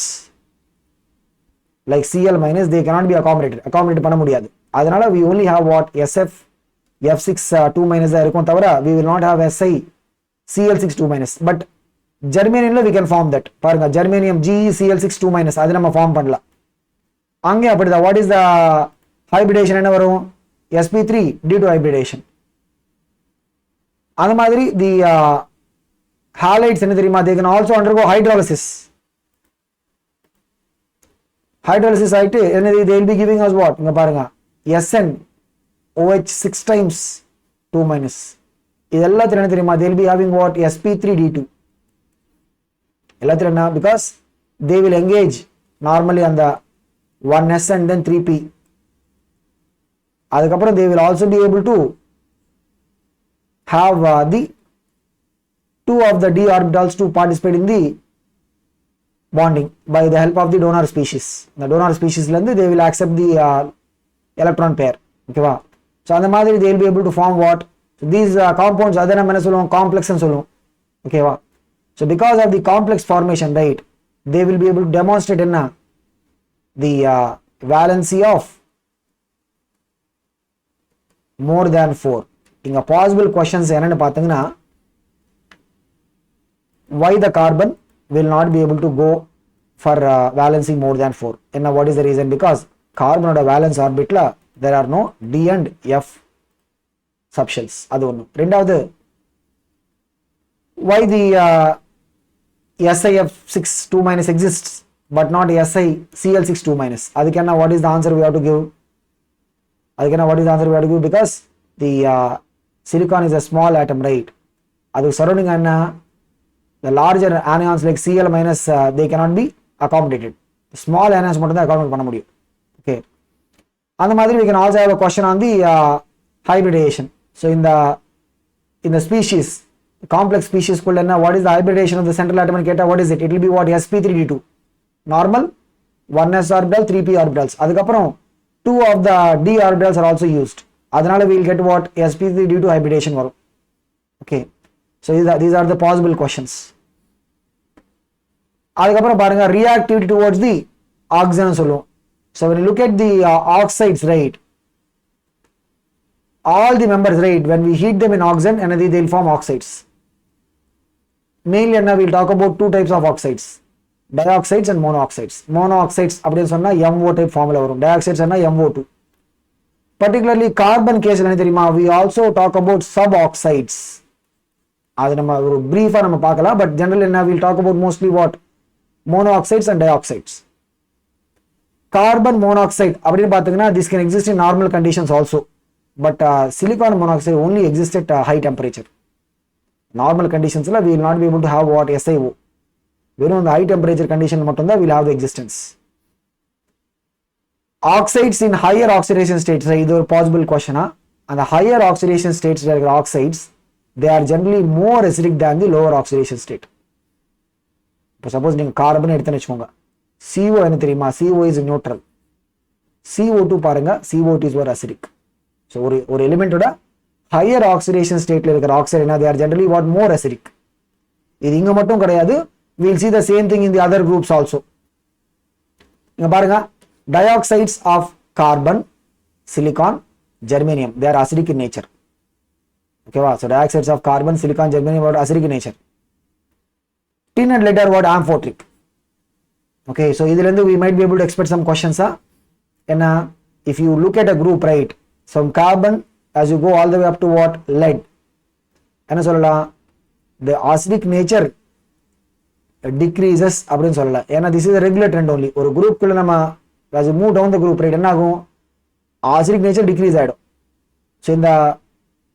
like Cl minus, they cannot be accommodate பண்ண முடியாது. அதனால we only have what? SF2 minus தான் இருக்கும் தவிர we will not have SiCl62 minus. But ஜெர்மேனியம்ல we can form that. பாருங்க germanium GeCl62 minus அது நம்ம form பண்ணலாம். அங்கே அப்படிதான். what is the hybridization என்ன வரும்? sp3 due to hybridization. அந்த மாதிரி the halides என்ன தெரியுமா, they can also undergo hydrolysis. Hydrolysis ஆயிட்டு என்னது, they will be giving us what? இங்க பாருங்க SN OH 6 times 2 minus. இதெல்லாத்துல என்ன தெரியுமா, they will be having what? sp3d2. எல்லாத்துல என்ன, because they will engage normally on the 1s and then 3p. அதுக்கப்புறம் they will also be able to have the 2 of the d orbitals to participate in the bonding by the help of the donor species. The donor species ல இருந்து they will accept the electron pair. ஓகேவா? so அந்த மாதிரி they will be able to form what? so these compounds அதை நம்ம என்ன சொல்லுவோம், complex ன்னு சொல்லுவோம். ஓகேவா? so because of the complex formation, right, they will be able to demonstrate என்ன, the valency of more than 4. இங்க possible questions என்னன்னு பார்த்தீங்கன்னா, why the carbon will not be able to go for valency more than 4. என்ன, what is the reason? because carbon ஓட valence orbitல there are no d and f subshells. அது ஒண்ணு. ரெண்டாவது, why the SiF62 minus exists but not SiCl62 minus. அதுக்கு என்ன, what is the answer we have to give? அதுக்கு என்ன, what is the answer we have to give? because the silicon is a small atom, right? அது surrounding என்ன, the larger anions like Cl minus they cannot be accommodated. Small anions மட்டும் தான் accommodate பண்ண முடியும். okay, அந்த மாதிரி we can also have a question on the hybridization. so in the species, complex species குள்ள என்ன, what is the hybridization of the central atom ன்னு கேட்டா what is it? it will be what? sp3d2 normal 1s orbital 3p orbitals. அதுக்கப்புறம் 2 of the d orbitals are also used. அதனால we will get what? sp3d2 hybridization வரும். okay, so these are the possible questions. அதுக்கப்புறம் பாருங்க reactivity towards the oxygen சொல்லுவோம். so when you look at the oxides, right, all the members, right, when we heat them in oxygen and they will form oxides. mainly என்ன, we will talk about 2 types of oxides, dioxides and monoxides. monoxides அப்படினு சொன்னா MO type formula வரும். dioxides என்ன, MO2. particularly carbon case என்ன தெரியுமா, we also talk about suboxides. அது நம்ம ஒரு பிரீஃபா நம்ம பார்க்கலாம். but generally என்ன, we will talk about mostly what? monoxides and dioxides. carbon monoxide அப்படினு பார்த்தீங்கன்னா this can exist in normal conditions also, but silicon monoxide only exists at high temperature. normal conditions la we will not be able to have what? SiO. வெறும் the high temperature condition மட்டும் தான் we will have the existence. oxides in higher oxidation states, இது ஒரு possible question. and the higher oxidation states like oxides, they are generally more acidic than the lower oxidation state. இப்போ suppose நீங்க carbon எடுத்துன்னு வெச்சுக்கோங்க, CO என்ன தெரியுமா, CO is neutral. CO2 பாருங்க, CO2 is more acidic. so ஒரு எலிமெண்டோட higher oxidation stateல இருக்கிற oxide என்ன, they are generally what? more acidic. இது இங்க மட்டும் கிடையாது, we will see the same thing in the other groups also. இங்க பாருங்க, dioxides of carbon, silicon, germanium, they are acidic in nature. okay va? so dioxides of carbon, silicon, germanium are acidic in nature. tin and lead are what? amphoteric. okay, so இதுல இருந்து we might be able to expect some questions. என்ன, if you look at a group, right, from carbon as you go all the way up to what? lead. என்ன சொல்லலாம், the acidic nature decreases அப்படின்னு சொல்லலாம். ஏன்னா this is a regular trend only. ஒரு குரூப்புக்குள்ள நம்ம as we move down the group, right, என்ன ஆகும், acidic nature decrease ஆயிடும். So இந்த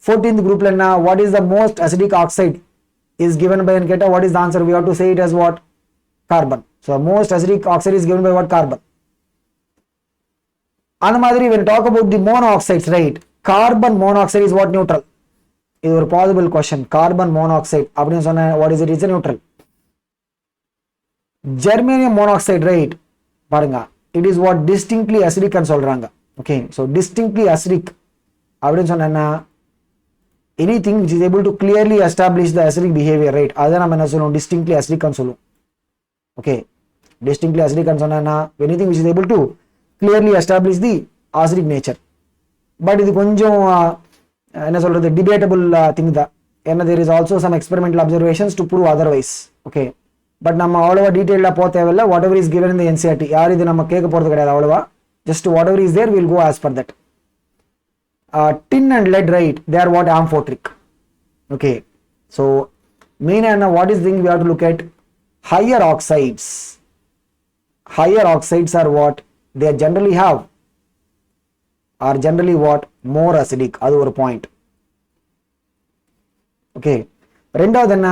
14th groupல என்ன, what is the most acidic oxide is given by and கேட்டா what is the answer, we have to say it as what, carbon. So most acidic oxide is given by what, carbon. அந்த மாதிரி when talk about the monoxides, right, carbon monoxide is what, neutral. இது ஒரு possible question. carbon monoxide அப்படின்னு சொன்ன what is it, it's a neutral. germanium monoxide, right, பாருங்க, it is what, distinctly acidic ன்னு சொல்றாங்க. okay, so distinctly acidic அப்படின்னு சொன்னா anything which is able to clearly establish the acidic behavior, right, அதான் நம்ம என்ன சொல்லுவோம், distinctly acidic ன்னு சொல்லுவோம். okay, distinctly acidic ன்னு சொன்னா anything which is able to clearly establish the acidic nature. but இது கொஞ்சம் என்ன சொல்றது, debatable thing தான். ஏன்னா there is also some experimental observations to prove otherwise. okay, but நம்ம அவ்வளவா டீடைலா போக தேவையில்லை. whatever is given in the NCERT, யார் இது நம்ம கேட்க போறது கிடையாது அவ்வளவா. just whatever is there we'll go as per that. tin and lead, right, they are what, amphoteric. okay, so main and what is the thing we have to look at, higher oxides. higher oxides are what, they generally have are generally what, more acidic. அது ஒரு point. okay, ரெண்டாவது என்ன,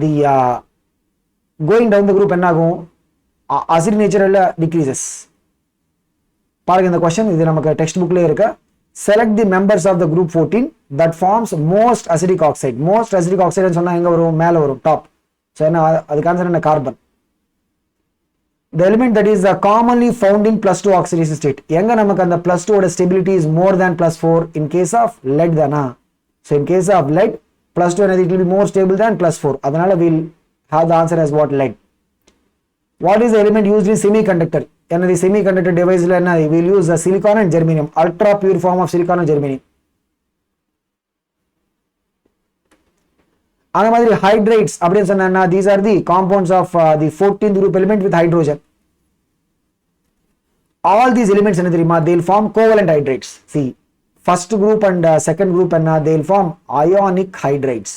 the going down the group என்ன ஆகும், acidic nature decreases. பாருங்க இந்த question, இது நமக்கு டெக்ஸ்ட் புக்லயே இருக்கு. select the members of the group 14 that forms most acidic oxide. most acidic oxide ன்னு சொன்னா எங்க வரும், மேல வரும், top. so என்ன அதுக்கு ஆன்சர் என்ன, carbon. the element that is commonly found in +2 oxidation state, எங்க நமக்கு அந்த +2 ஓட stability is more than +4 in case of lead தானா. so in case of lead +2 and it will be more stable than +4, அதனால we'll have the answer as what, lead. what is the element used in semiconductor, என்னது semiconductor device ல என்ன, we'll use silicon and germanium, ultra pure form of silicon and germanium. அதே மாதிரி hydrates அப்படின்னு சொன்னா these are the compounds of the 14th group element with hydrogen. all these elements என்ன தெரியுமா, they'll form covalent hydrates. see, first group and second group என்ன, they'll form ionic hydrates.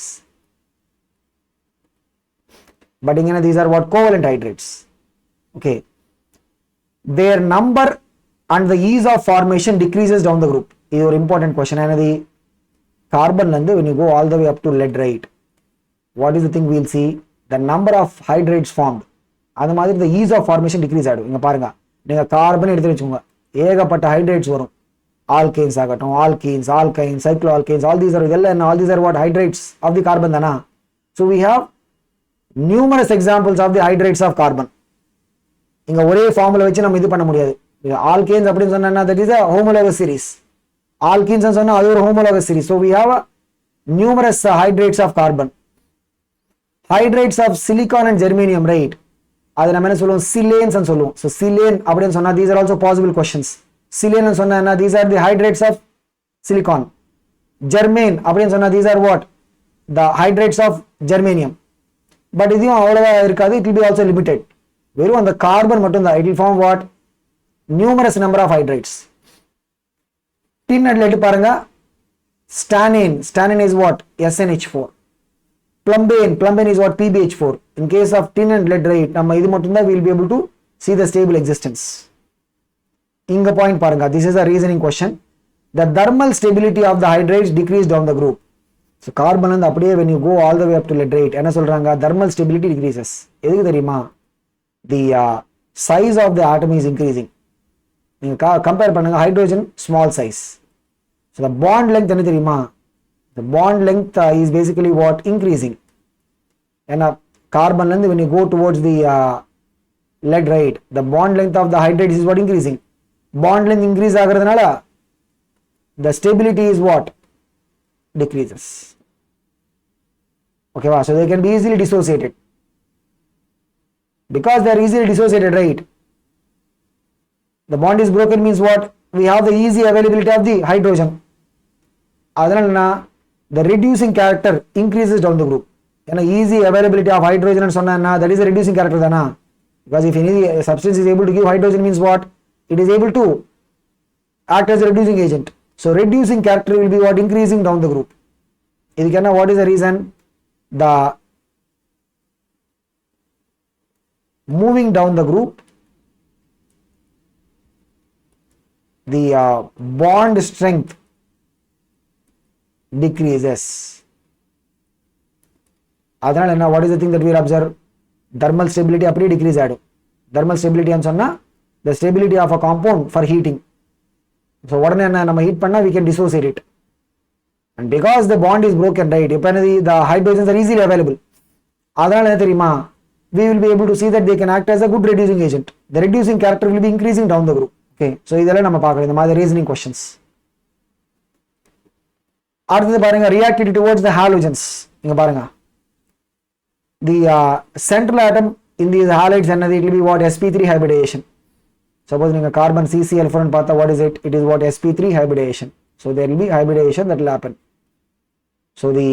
but இங்க these are what, covalent hydrates. okay, their number and the ease of formation decreases down the group. இது ஒரு important question. என்னது, கார்பன்ல இருந்து when you go all the way up to lead, right, what is the thing we'll see, the number of hydrates formed. அது மாதிரி the ease of formation decrease ஆயிடும். இங்க பாருங்க, நீங்க கார்பன் எடுத்து வச்சுக்கோங்க, ஏகப்பட்ட ஹைட்ரேட்ஸ் வரும். alkanes ஆகட்டும், alkenes, alkynes, cycloalkanes, all these are இதெல்லாம், all these are what, hydrates of the carbon தானா. so we have numerous examples of the hydrates of carbon. இங்க ஒரே ஃபார்முலா வச்சு நம்ம இது பண்ண முடியாது. alkanes அப்படின்னு சொன்னா that is a homologous series. alkenes ன்னு சொன்னா அது ஒரு homologous series. so we have numerous hydrates of carbon. hydrates of silicon and germanium, right, அது நம்ம என்ன சொல்லுவோம், silanes ன்னு சொல்லுவோம். so silane அப்படின்னு சொன்னா these are also possible questions. silane ன்னு சொன்னா these are the hydrates of silicon. germane அப்படின்னு சொன்னா these are what, the hydrates of germanium. but இதுவும் அவ்வளவா இருக்காது, it will be also limited. வெறும் அந்த கார்பன் மட்டும் தான், it will form what, numerous number of hydrates. tin and lead பாருங்க, stannane is what, SNH4. plumbane is what, PbH4. in case of tin and lead, right, நம்ம இது மட்டும் தான் we'll be able to see the stable existence. இங்க point பாருங்க, this is a reasoning question. the thermal stability of the hydrates decrease down the group. so carbon and அப்படியே when you go all the way up to lead, right, என்ன சொல்றாங்க, thermal stability decreases. எதுக்கு தெரியுமா, the size of the atom is increasing. நீங்க compare பண்ணுங்க, hydrogen small size. so the bond length என்ன தெரியுமா, the bond length is basically what, increasing. and carbon length when you go towards the lead, right, the bond length of the hydrates is what, increasing. bond length increase ஆகிறதுனால the stability is what, decreases. okay wow, so they can be easily dissociated. because they are easily dissociated, right, the bond is broken means what, we have the easy availability of the hydrogen. அதனால the reducing character increases down the group. ஏன்னா easy availability of hydrogen ன்னு சொன்னா that is a reducing character தானா. because if any substance is able to give hydrogen means what, it is able to act as a reducing agent. so reducing character will be what, increasing down the group. இதுக்கு என்ன, what is the reason? The moving down the group, the bond strength decreases. அதனால என்ன, what is the thing that we will observe? Thermal stability அப்படியே decrease ஆயிடும். Thermal stability ன்னு சொன்னா the stability of a compound for heating. So உடனே என்ன, நம்ம heat பண்ணா we can dissociate it. And because the bond is broken, right, இப்போ என்னது, the hydrogens are easily available. அதனால என்ன தெரியுமா, we will be able to see that they can act as a good reducing agent. The reducing character will be increasing down the group. Okay, so இதெல்லாம் நம்ம பார்க்கலாம் இந்த மாதிரி reasoning questions. அடுத்தது பாருங்க, reactivity towards the halogens. இங்க பாருங்க, the central atom in these halides என்னது, it will be what, sp3 hybridization. Suppose நீங்க carbon CCl4 ன்னு பார்த்தா, what is it? It is what, sp3 hybridization. So there will be hybridization that will happen. So the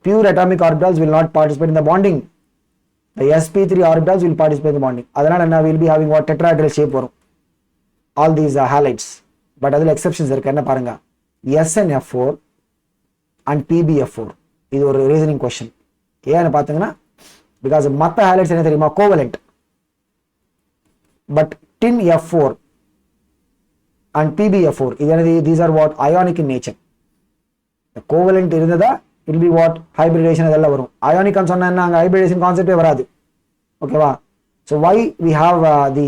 pure atomic orbitals will not participate in the bonding. The sp3 orbitals will participate in the bonding. அதனால என்ன, we will be having what, tetrahedral shape வரும் all these halides. But அதில் exceptions இருக்கு, என்ன பாருங்க, SnF4 and PbF4. இது ஒரு reasoning question. ஏன்னு பார்த்தீங்கன்னா, because மற்ற halides என்ன தெரியுமா, covalent. But tin F4 and PbF4, these are what, ionic in nature. The covalent இருந்ததா, it will be what, hybridization அதெல்லாம் வரும். Ionic ன்னு சொன்னா என்ன, அங்க hybridization concept வராது. ஓகேவா? So why we have the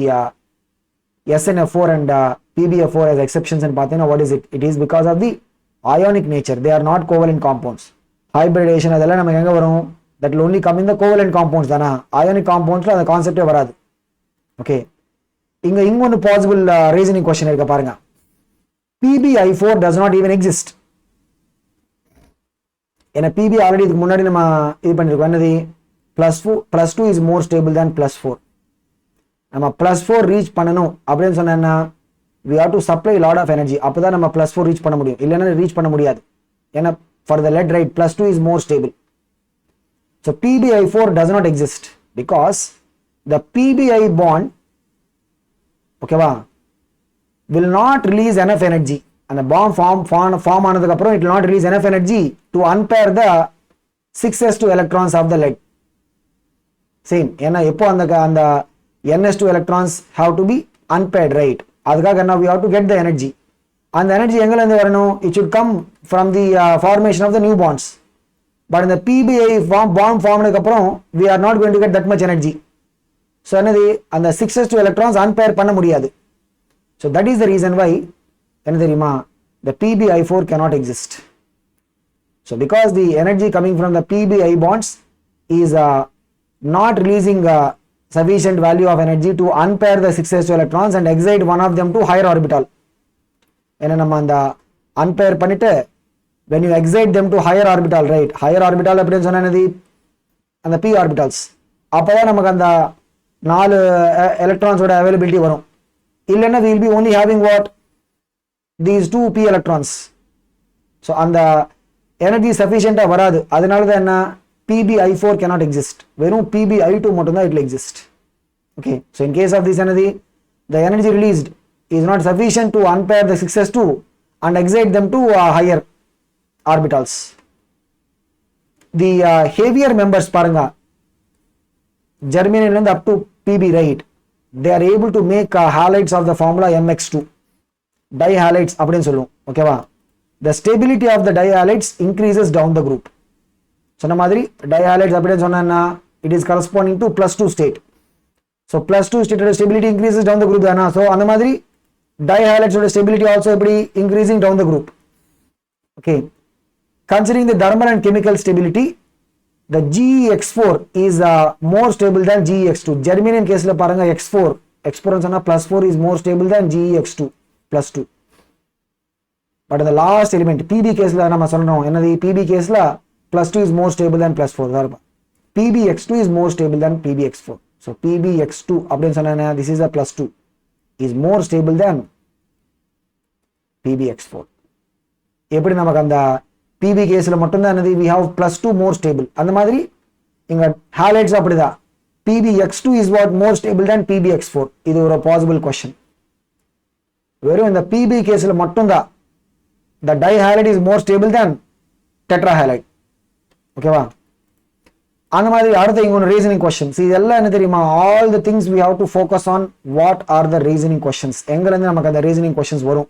SnF4 and PbF4 as exceptions and பார்த்தீங்கன்னா, what is it? It is because of the ionic nature. They are not covalent compounds. Hybridization அதெல்லாம் நமக்கு எங்க வரும்? That will only come in the covalent compounds தானா. Ionic compoundsல அந்த கான்செப்டே வராது. Okay, இங்க இன்னொரு பாசிபிள் ரீசனிங் क्वेश्चन இருக்க பாருங்க. PbI4 does not even exist. ஏன்னா PB ஆல்ரெடி இதுக்கு முன்னாடி நம்ம இது பண்ணிருக்கோம், என்னது, +2 is more stable than +4. நம்ம +4 ரீச் பண்ணணும் அப்படின்னு சொன்னா, we have to supply lot of energy. அப்பதான் நம்ம +4 ரீச் பண்ண முடியும், இல்லைன்னா ரீச் பண்ண முடியாது. ஏன்னா for the lead, right, +2 is more stable. So PbI4 does not exist because the PbI bond, ஓகேவா, will not release enough energy. அந்த பாண்ட் ஃபார்ம் ஆனதுக்கு அப்புறம் it will not release enough energy to unpair the 6s2 electrons of the lead. Same, ஏன்னா எப்போ அந்த ns2 electrons have to be unpaired, right? அதுக்காக என்ன, we have to get the energy. அந்த energy எங்கல இருந்து வரணும்? It should come from the formation of the new bonds. But இந்த PbI bond ஃபார்ம்னதுக்கு அப்புறம் we are not going to get that much energy. So என்னது, அந்த 6s2 electrons unpair பண்ண முடியாது. So that is the reason why, என்ன தெரியுமா, the PbI4 cannot exist. So because the energy coming from the PbI bonds is not releasing sufficient value of energy to unpair the 6s2 electrons and excite one of them to higher orbital. ஏன்னா நம்ம அந்த unpair பண்ணிட்டு when you excite them to higher orbital, right, higher orbital அப்படின்னு சொன்னா என்னது, அந்த p orbitals, அப்பதான் நமக்கு அந்த 4 electrons-ஓட availability வரும். இல்லைன்னா we will be only having what, these 2 p electrons. So அந்த energy sufficient வராது. அதனால தான் என்ன, PbI4 cannot exist. வெறும் PbI2 மட்டும் தான் it will exist. Okay, so in case of this energy, the energy released is not sufficient to unpair the 6s2 and excite them to higher orbitals. The heavier members பாருங்க, germanium and up to Pb, right, they are able to make halides of the formula mx2, dihalides அப்படின்னு சொல்லுவோம். ஓகேவா, the stability of the dihalides increases down the group. சொன்ன மாதிரி dihalides அப்படின்னு சொன்னா it is corresponding to +2 state. So +2 state stability increases down the group தானா. So அந்த மாதிரி dihalides ஓட stability also எப்படி increasing down the group. Okay, considering the thermal and chemical stability, the GeX4 is more stable than GeX2. Germanium case la paranga X4 exponents ana +4 is more stable than GeX2 +2. But in the last element PB case la nama solrom enadhi, PB case la +2 is more stable than +4. PbX2 is more stable than PbX4. So PbX2 அப்படினு சொன்னா this is a +2 is more stable than PbX4. எப்படி நமக்கு அந்த PB கேஸ்ல மட்டும் தான் என்னது, we have +2 more stable. அந்த மாதிரி இங்க ஹாலைட்ஸ் அப்படிதான், PbX2 is what more stable than PbX4. இது ஒரு பாசிபிள் क्वेश्चन. வெறும் இந்த PB கேஸ்ல மட்டும் தான் the dihalide is more stable than tetrahalide. ஓகேவா? அந்த மாதிரி அடுத்த இங்க ஒன்று ரீசனிங் கொஸ்டின்ஸ். இதெல்லாம் என்ன தெரியுமா? All the things we have to focus on what are the reasoning questions. எங்கேருந்து நமக்கு அந்த ரீசனிங் கொஸ்டின்ஸ் வரும்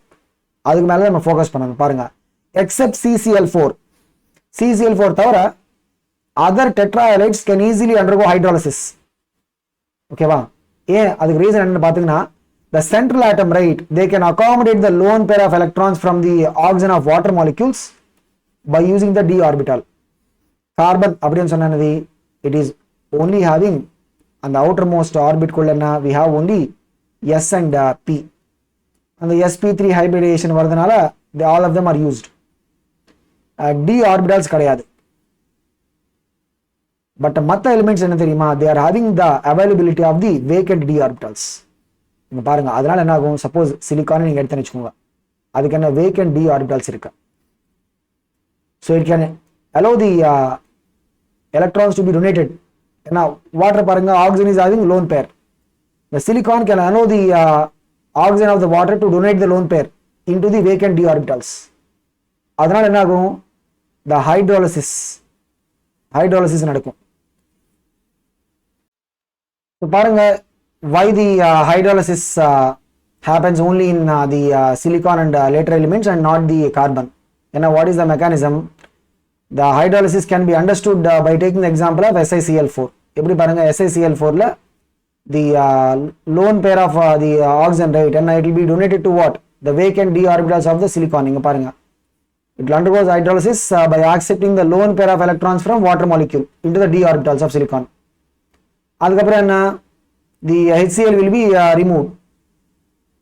அதுக்கு மேலே நம்ம ஃபோக்கஸ் பண்ணணும். பாருங்க, எக்ஸப்ட் CCl4, CCl4 தவிர other tetrahydrides can easily undergo hydrolysis. ஓகேவா? ஏன் அதுக்கு ரீசன் என்னன்னு பார்த்தீங்கன்னா, the central atom, right, they can accommodate the lone pair of electrons from the oxygen of water molecules by using the d orbital. Carbon அப்படின்னு சொன்னது, it is only having on the outermost orbit குள்ளனா we have only s and p. அந்த sp3 hybridization வரதுனால all of them are used. d orbitals கிடையாது. But மற்ற elements என்ன தெரியுமா? they are having the availability of the vacant d orbitals. இங்க பாருங்க, அதனால என்ன ஆகும்? சப்போஸ் சிலிக்கான் நீங்க எடுத்து வச்சுக்கோங்க, அதுக்கு என்ன வேக்கன்ட் டி ஆர்பிட்டால்ஸ் இருக்கு. So it can allow the electrons to be donated. ஏன்னா வாட்டர் பாருங்க, oxygen is having lone pair. The silicon can allow the oxygen of the water to donate the lone pair into the vacant d orbitals. அதனால என்ன ஆகும்? த hydrolysis நடக்கும். பாருங்க, why the hydrolysis happens only in the silicon and later elements and not the carbon. And what is the mechanism? The hydrolysis can be understood by taking the example of SiCl4. எப்படி பாருங்க, SiCl4 ல the lone pair of the oxygen, right, and it will be donated to what? The vacant d orbitals of the silicon. இங்க பாருங்க, it will undergoes hydrolysis by accepting the lone pair of electrons from water molecule into the d orbitals of silicon. அதுக்கப்புறம் என்ன? The HCl will be removed.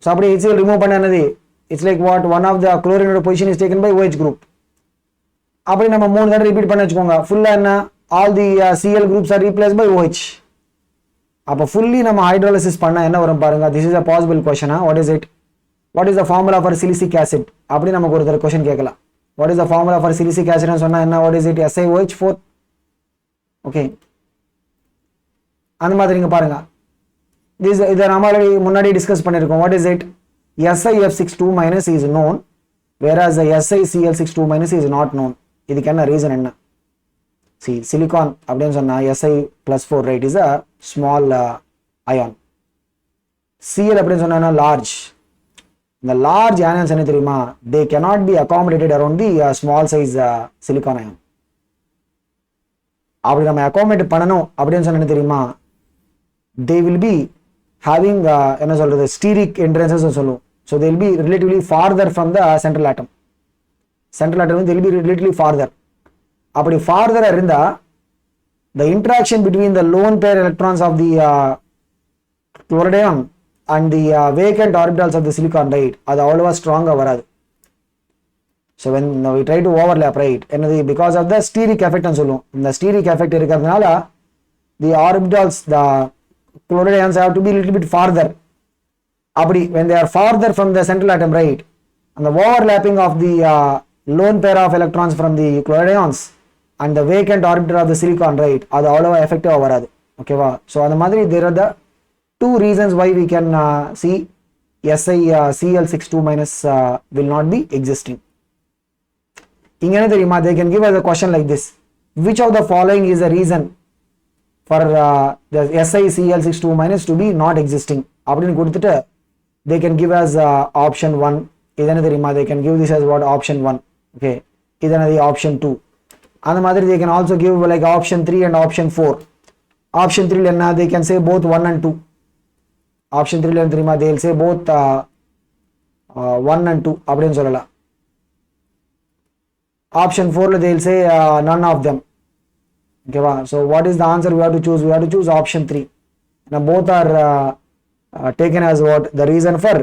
So அப்படி HCl remove பண்ண என்னது? It's like what? One of the chlorine position is taken by OH group. அப்படி நம்ம 3 தடவை repeat பண்ண வச்சுக்கோங்க. ஃபுல்லா என்ன? All the Cl groups are replaced by OH. அப்ப fully நம்ம ஹைட்ரோலிசிஸ் பண்ணா என்ன வரும் பாருங்க. This is a possible question. What is it? What is the formula for silicic acid? அப்படி நமக்கு ஒரு தடவை क्वेश्चन கேட்கலாம். What is the formula for silicic acid னு சொன்னா என்ன? What is it? SiOH4. Okay. அந்த மாதிரி இங்க பாருங்க, இதை நம்ம முன்னாடி டிஸ்கஸ் பண்ணியிருக்கோம். What is it? SiF62 minus is known, whereas the SiCl62 minus is not known. இதுக்கு என்ன ரீசன் என்ன? See, சிலிகான் அப்படின்னு சொன்னா Si+4, right, is a small ion. Cl அப்படின்னு சொன்னா large. இந்த large ions என்ன தெரியுமா? They cannot be accommodated around the small size silicon ion. அப்படி நம்ம accommodate பண்ணணும் அப்படின்னு சொன்னா என்ன தெரியுமா? They will be having என்ன சொல்றது, steric entrances சொல்லுவோம். So they will be relatively farther from the central atom. Central atom they will be relatively farther. அப்படி farther இருந்தா the interaction between the lone pair electrons of the chloride and the vacant orbitals of the silicon, right, அது அவ்வளவா ஸ்ட்ராங்கா வராது. So when we try to overlap, right, என்னது, because of the steric effect னு சொல்லுவோம். இந்த steric effect இருக்கிறதுனால the orbitals, the chloride ions have to be a little bit farther. Abdi, when they are farther from the central atom, right, and the overlapping of the lone pair of electrons from the chloride ions and the vacant orbital of the silicon, right, அது அவ்வளவா effective வராது. ஓகேவா? So அந்த மாதிரி there are the two reasons why we can see SiCl62 minus will not be existing. இங்க என்ன தெரியுமா? They can give us a question like this: which of the following is the reason for the SiCl62 minus to be not existing? அப்படின்னு கொடுத்துட்டு they can give us option 1. இது என்ன தெரியுமா? They can give this as what? Option 1. Okay, இது என்னது? Option 2. அந்த மாதிரி they can also give like option 3 and option 4. Option 3 ல என்ன? They can say both 1 and 2. Option 3 ல என்ன தெரியுமா? They will say both 1 and 2 அப்படின்னு சொல்லலாம். Option 4 ல they will say none of them. Okay, so what is the answer we have to choose? We have to choose option 3. Now both are taken as what? The reason for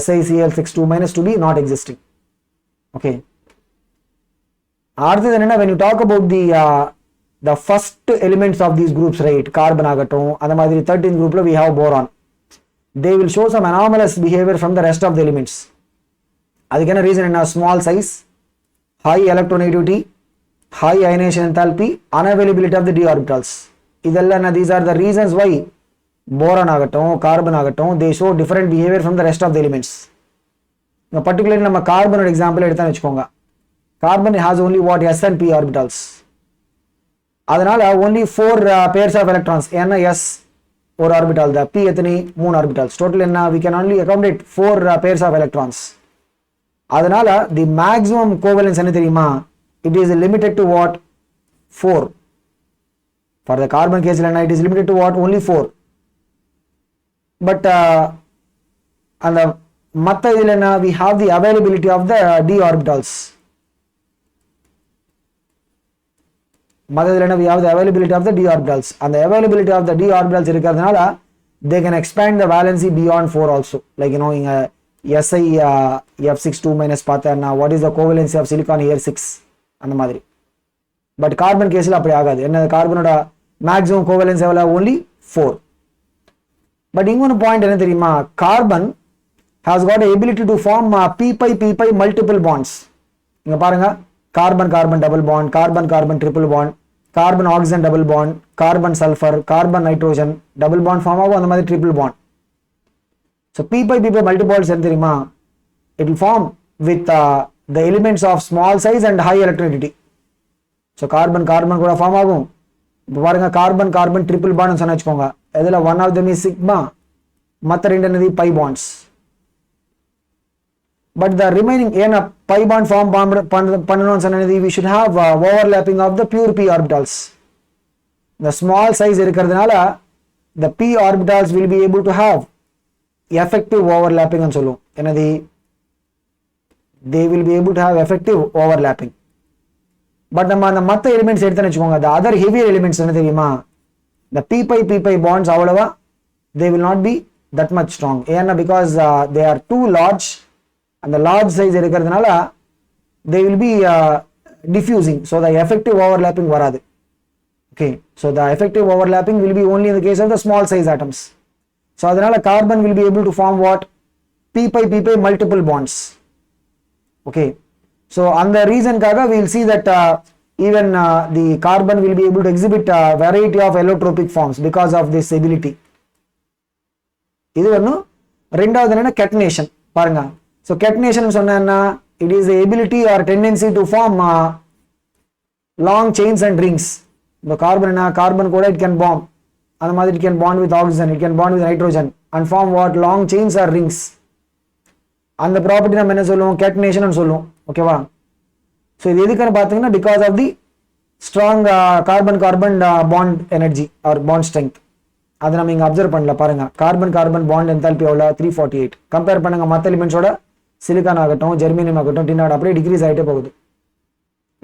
SiCl62 minus to be not existing. Okay. அடுத்தது என்னன்னா, when you talk about the first elements of these groups, right, carbon ஆகட்டும், அந்த மாதிரி 13th groupல we have boron. They will show some anomalous behavior from the rest of the elements. அதுக்கு என்ன reason என்ன? small size, high electronegativity, high ionization enthalpy, unavailability of the d orbitals. இதெல்லாம் these are the reasons why boron ஆகட்டும், carbon ஆகட்டும், they show different behavior from the rest of the elements. particularly நம்ம கார்பனோட example எடுத்தா வெச்சுக்கோங்க. Carbon has only what? S and p orbitals. அதனால only 4 pairs of electrons ஏன்னா s ஒரு orbital தான், p எத்தனை 3 ஆர்பிட்டால்ஸ், டோட்டல் என்ன we can only accommodate 4 pairs of electrons. அதனால the maximum covalence என்ன தெரியுமா, it is limited to what, 4. for the carbon case என்ன it is limited to what, only 4. but அந்த மத்த இதில் என்ன we have the availability of the d orbitals. மத்த இதில் என்ன we have the availability of the d orbitals. அந்த availability of the d orbitals இருக்கிறதுனால they can expand the valency beyond 4 also. like இங்க si f62 minus பார்த்தா what is the covalency of silicon here 6 அந்த மாதிரி. But carbon கேஸ்ல அப்படி ஆகாது. என்ன கார்பனோட மேக்ஸிமம் கோவேலன்ஸ் எவ்வளவு, only 4. பட் இன்னொரு பாயிண்ட் என்ன தெரியுமா, carbon has got a ability to form p pi multiple bonds. இங்க பாருங்க, carbon carbon double bond, carbon carbon triple bond, carbon oxygen double bond, carbon sulphur, carbon nitrogen double bond form ஆகும், அந்த மாதிரி triple bond. so p pi multiple bonds என்ன தெரியுமா, it will form with the elements of small size and high electronegativity. so carbon carbon கூட form ஆகும். இப்போ பாருங்க, carbon carbon triple bond சொன்ன வச்சுக்கோங்க, இதுல one of them is sigma, மற்ற ரெண்டு என்னது pi bonds. but the remaining ஏன்னா pi bond form பண்ணணும்னு சொன்னது we should have overlapping of the pure p orbitals. the small size இருக்கிறதுனால the p orbitals will be able to have effective overlapping ன்னு சொல்லுவோம். என்னது, they will be able to have effective overlapping. but நம்ம அந்த மற்ற elements எடுத்துன்னு வச்சுக்கோங்க, the other heavier elements என்ன தெரியுமா, the p pi bonds அவ்வளவா they will not be that much strong. ஏன்னா because they are too large, அந்த large size இருக்கிறதுனால they will be diffusing, so the effective overlapping வராது. okay, so the effective overlapping will be only in the case of the small size atoms. so அதனால carbon will be able to form what, p pi multiple bonds. okay, so அந்த ரீசன்காக we will see that even the carbon will be able to exhibit a variety of allotropic forms because of this ability. இது ஒன்று. ரெண்டாவது என்ன, catenation பாருங்க. so catenation சொன்னா it is the ability or tendency to form long chains and rings. இந்த carbon என்ன, carbon கூட it can bond, அந்த மாதிரி it can bond with oxygen, it can bond with nitrogen and form what, long chains or rings. அந்த property நம்ம என்ன சொல்லுவோம், catenation சொல்லுவோம். ஓகேவா. ஸோ இது எதுக்குன்னு பார்த்தீங்கன்னா because of the strong carbon carbon bond energy or bond strength. அதை நம்ம இங்கே அப்சர்வ் பண்ணல பாருங்க. கார்பன் கார்பன் பாண்ட் என்தால்பி எவ்வளோ, 348. கம்பேர் பண்ணுங்க மற்ற எலிமெண்ட்ஸோட, சிலிக்கான் ஆகட்டும், ஜெர்மேனியம் ஆகட்டும், டின் அப்படியே டிக்ரீஸ் ஆகிட்டே போகுது.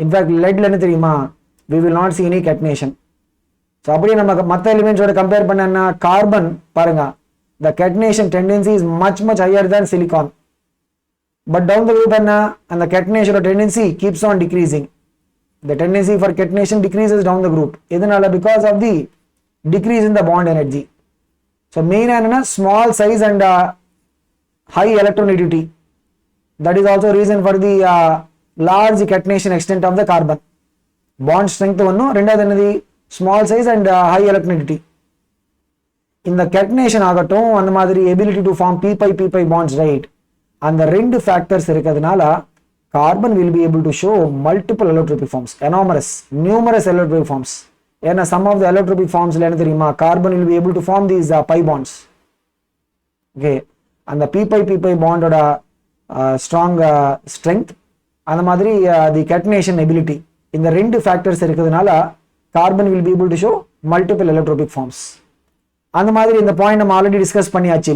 இன்ஃபேக்ட் லெட்ல என்ன தெரியுமா, we will not see any catenation. So அப்படியே நம்ம மற்ற எலிமெண்ட்ஸோட கம்பேர் பண்ணா கார்பன் பாருங்க, the catenation tendency is much higher than silicon. But down the road and the catenation tendency keeps on decreasing. The tendency for catenation decreases down the group. Idhanala because of the decrease in the bond energy. So main and small size and high electronegativity. That is also reason for the large catenation extent of the carbon. Bond strength one, rendavathu small size and high electronegativity. In the catenation agatum and madri ability to form p pi bonds, right? And the ரெண்டு factors இருக்கிறதுனால carbon will be able to show multiple allotropic forms, numerous allotropic forms. ஏன்னா some of the allotropic forms என்ன தெரியுமா, carbon will be able to form these pi bonds. okay, அந்த p pi bond ஓட strong strength, அந்த மாதிரி the catenation ability, இந்த ரெண்டு factors இருக்கிறதுனால carbon will be able to show multiple allotropic forms. அந்த மாதிரி இந்த பாயிண்ட் நம்ம ஆல்ரெடி டிஸ்கஸ் பண்ணியாச்சு.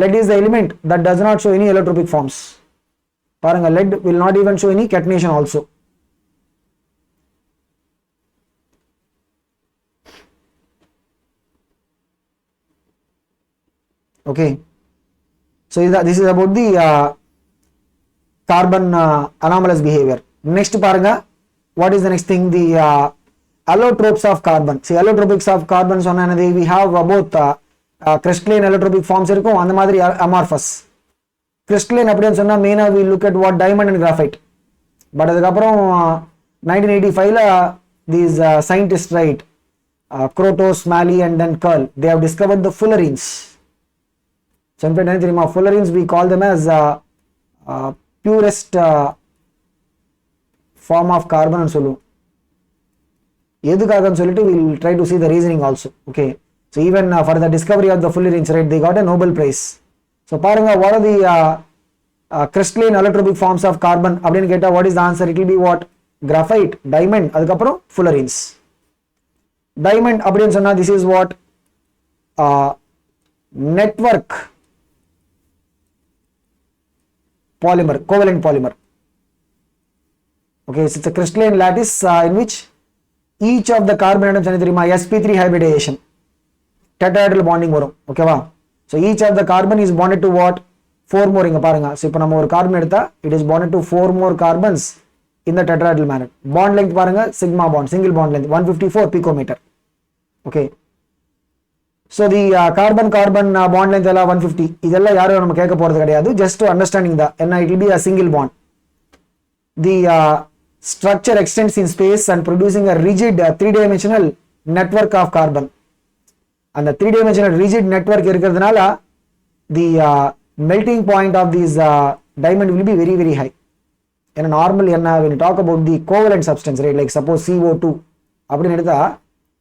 lead is the element that does not show any allotropic forms. பாருங்க, lead will not even show any catenation also. okay, so this is about the carbon anomalous behavior. next பாருங்க, what is the next thing, the allotropes of carbon. see, allotropics of carbon சொன்னா we have both crystalline allotropic forms இருக்கும், அந்த மாதிரி amorphous. crystalline அப்படின்னு சொன்னா மெயினா we look at what, diamond and graphite. But அதுக்கப்புறம் 1985ல these scientists, right, Krotos, Smalley and then Curl, they have discovered the fullerenes. so in fact என்ன தெரியுமா, fullerenes we call them as purest form of carbon னு சொல்லுவோம். எதுக்காகன்னு சொல்லிட்டு we will try to see the reasoning also. Okay, so even for the discovery of the fully rings, right, they got a Nobel Prize. So பாருங்க, what are the crystalline allotropic forms of carbon அப்படின்னு கேட்டா what is the answer? It will be what? Graphite, diamond, அதுக்கப்புறம் fullerenes. Diamond அப்படின்னு சொன்னா this is what? Network polymer, covalent polymer. Okay, so it's a crystalline lattice in which each of the carbon atoms என்ன தெரியுமா? sp3 hybridization, tetrahedral bonding வரும். ஓகேவா? So each of the carbon is bonded to what? 4 more. இங்க பாருங்க, so இப்போ நம்ம ஒரு carbon எடுத்தா it is bonded to 4 more carbons in the tetrahedral manner. Bond length பாருங்க, sigma bond, single bond length 154 picometer. Okay, so the carbon bond length எல்லாம் 150. இதெல்லாம் யாரும் நம்ம கேட்க போறது கிடையாது, just to understanding the என்ன, it will be a single bond. The structure extends in space and producing a rigid 3-dimensional network of carbon. And the 3-dimensional rigid network இருக்கிறதுனால the melting point of this diamond will be very very high. And normal when you talk about the covalent substance, right, like suppose CO2 அப்படின்னு எடுத்தா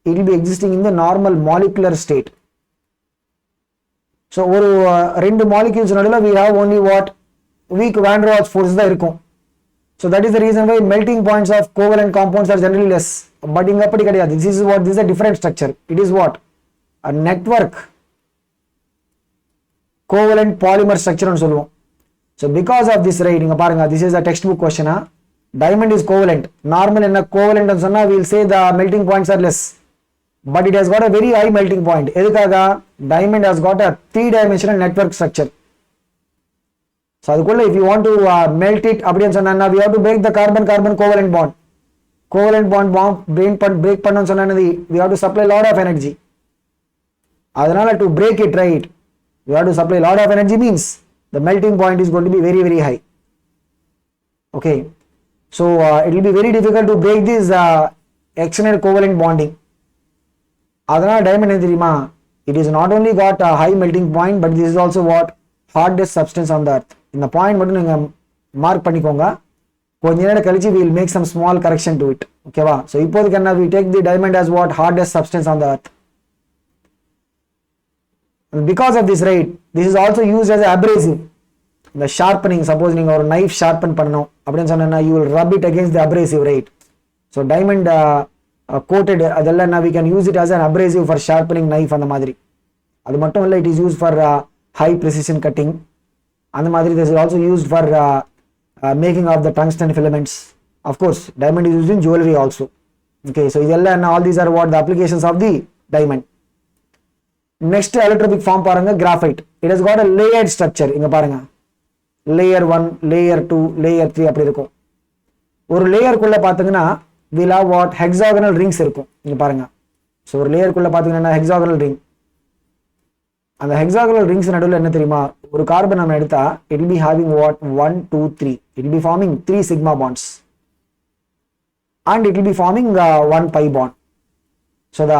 it will be existing in the normal molecular state. So ஒரு ரெண்டு molecules நடுவுல we have only what? Weak van der Waals force தான் இருக்கும். So that is the reason why melting points of covalent compounds are generally less. But இங்க அப்படி கிடையாது. This is a different structure. It is what? A network covalent polymer structure னு சொல்லுவோம். So because of this, right, இங்க பாருங்க, this is a textbook question. Diamond is covalent. Normal என்ன covalent னு சொன்னா we will say the melting points are less. But it has got a very high melting point. எதுக்காக? Diamond has got a 3-dimensional network structure. So அதுக்குள்ள if you want to melt it அப்படின்னு சொன்னா we have to break the carbon covalent bond. Covalent bond break பண்ணனும் சொன்னா we have to supply lot of energy. அதனால to break it, right, we have to supply lot of energy, means the melting point is going to be very very high. Okay, so it will be very difficult to break this external covalent bonding. அதனால diamond என்ன தெரியுமா? It is not only got a high melting point, but this is also what? Hardest substance on the earth. இந்த point மட்டும் நீங்க mark பண்ணிக்கோங்க. கொஞ்ச நேரம் கழிச்சு we will make some small correction to it. ஓகேவா? So இப்போதைக்கு என்ன, we take the diamond as what? Hardest substance on the earth. And because of this, right, this is also used as an abrasive. The sharpening, suppose நீங்க ஒரு knife sharpen பண்ணனும் அப்படின்னு சொன்னா you will rub it against the abrasive, right? So diamond coated அதெல்லாம் we can use it as an abrasive for sharpening knife அந்த மாதிரி. அது மட்டும் இல்ல, it is used for high precision cutting. And the this is also used for making of the tungsten filaments. Of course, diamond is used in jewelry also. Okay, so all these are what the applications of the diamond. Next allotropic form பாருங்க, graphite. It has got a layered structure. இங்க பாருங்க, layer 1, layer 2, layer 3 அப்படி இருக்கும். ஒரு layer குள்ள பாத்தீங்கன்னா we'll have what? Hexagonal rings இருக்கும். இங்க பாருங்க, so ஒரு layer குள்ள பாத்தீங்கன்னா hexagonal ring. அந்த hexagonal rings நடுவுல என்ன தெரியுமா? ஒரு கார்பன் நம்ம எடுத்தா it will be having what? 1 2 3. It will be forming 3 sigma bonds and it will be forming 1 pi bond. So the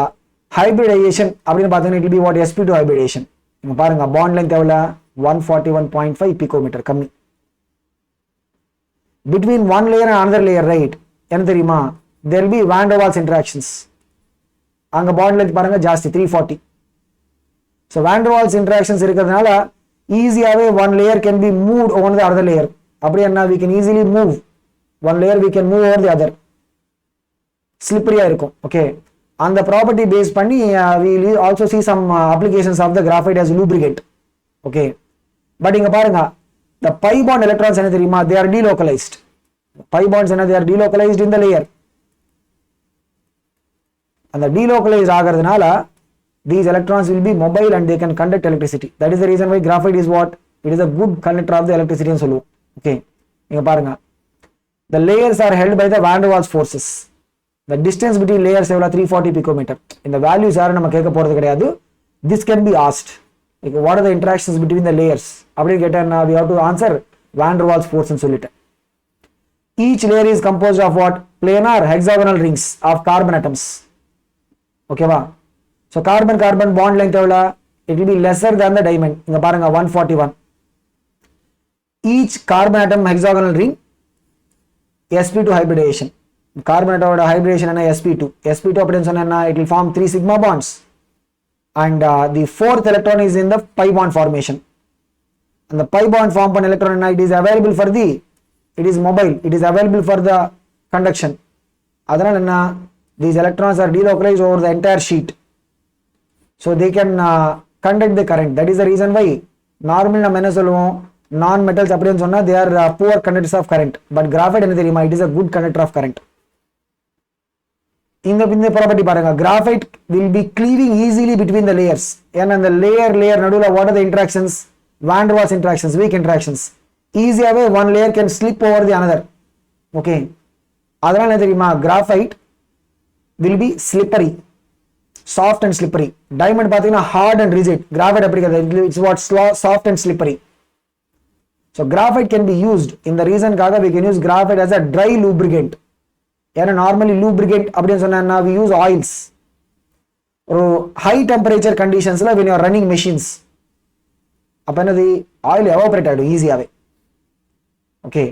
hybridization அப்படின்னு பாத்தீங்கன்னா it will be what? sp2 hybridization. இங்க பாருங்க, bond length எவ்வளவு? 141.5 picometer, கம்மி. Between one layer and another layer, right, என்ன தெரியுமா? There will be van der Waals interactions. அங்க bond length பாருங்க ஜாஸ்தி, 340. So van der Waals interactions இருக்கிறதுனால ஈஸியாவே one layer can be moved over the other layer. அப்படி என்ன, we can easily move one layer, we can move over the other. Slippery-ஆ இருக்கும். Okay, அந்த property base பண்ணி we will also see some applications of the graphite as lubricant. Okay, but இங்க பாருங்க, the pi bond electrons என்ன தெரியுமா? They are delocalized. Pi bonds என்ன? They are delocalized in the layer. அந்த delocalized ஆகிறதுனால these electrons will be mobile and they can conduct electricity. That is the reason why graphite is what? It is a good conductor of the electricity னு சொல்லுவோம். Okay, இங்க பாருங்க, the layers are held by the van der Waals forces. The distance between layers எவ்வளவு? 340 picometer. இந்த values யாரும் நம்ம கேட்க போறது கிடையாது. This can be asked, like what are the interactions between the layers அப்படின்னு கேட்டா we have to answer van der Waals force னு சொல்லிட்டேன். Each layer is composed of what? Planar hexagonal rings of carbon atoms. ஓகேவா? So carbon bond length எவ்வளவு? It will be lesser than the diamond. இங்க பாருங்க, 141. Each carbon atom hexagonal ring, sp2 hybridization. கார்பனேட்டோட hydration என்ன sp2 sp2 அப்படின்னு சொன்னா it will form 3 sigma bonds and the fourth electron is in the pi bond formation and the pi bond form பண்ண electron என்ன it is available for the it is mobile it is available for the conduction அதனால என்ன these electrons are delocalized over the entire sheet so they can conduct the current that is the reason why normally நம்ம என்ன சொல்லுவோம் non metals அப்படினு சொன்னா they are poor conductors of current but graphite என்ன தெரியுமா it is a good conductor of current இந்த property பாருங்க graphite will be cleaving easily between the layers ஏன்னா அந்த layer நடுவுல what are the interactions van der Waals interactions weak interactions easily one layer can slip over the another okay அதனால என்ன தெரியுமா graphite will be slippery soft and slippery diamond பாத்தீங்கன்னா hard and rigid graphite அப்படி கிடையாது it's what soft and slippery so graphite can be used in the reason kaga we can use graphite as a dry lubricant ஏன்னா normally lubricate அப்படின்னு சொன்னா we use oils ஒரு high temperature conditionsல when you are running machines அப்ப என்னது oil evaporate ஆயிடும் ஈஸியாவே okay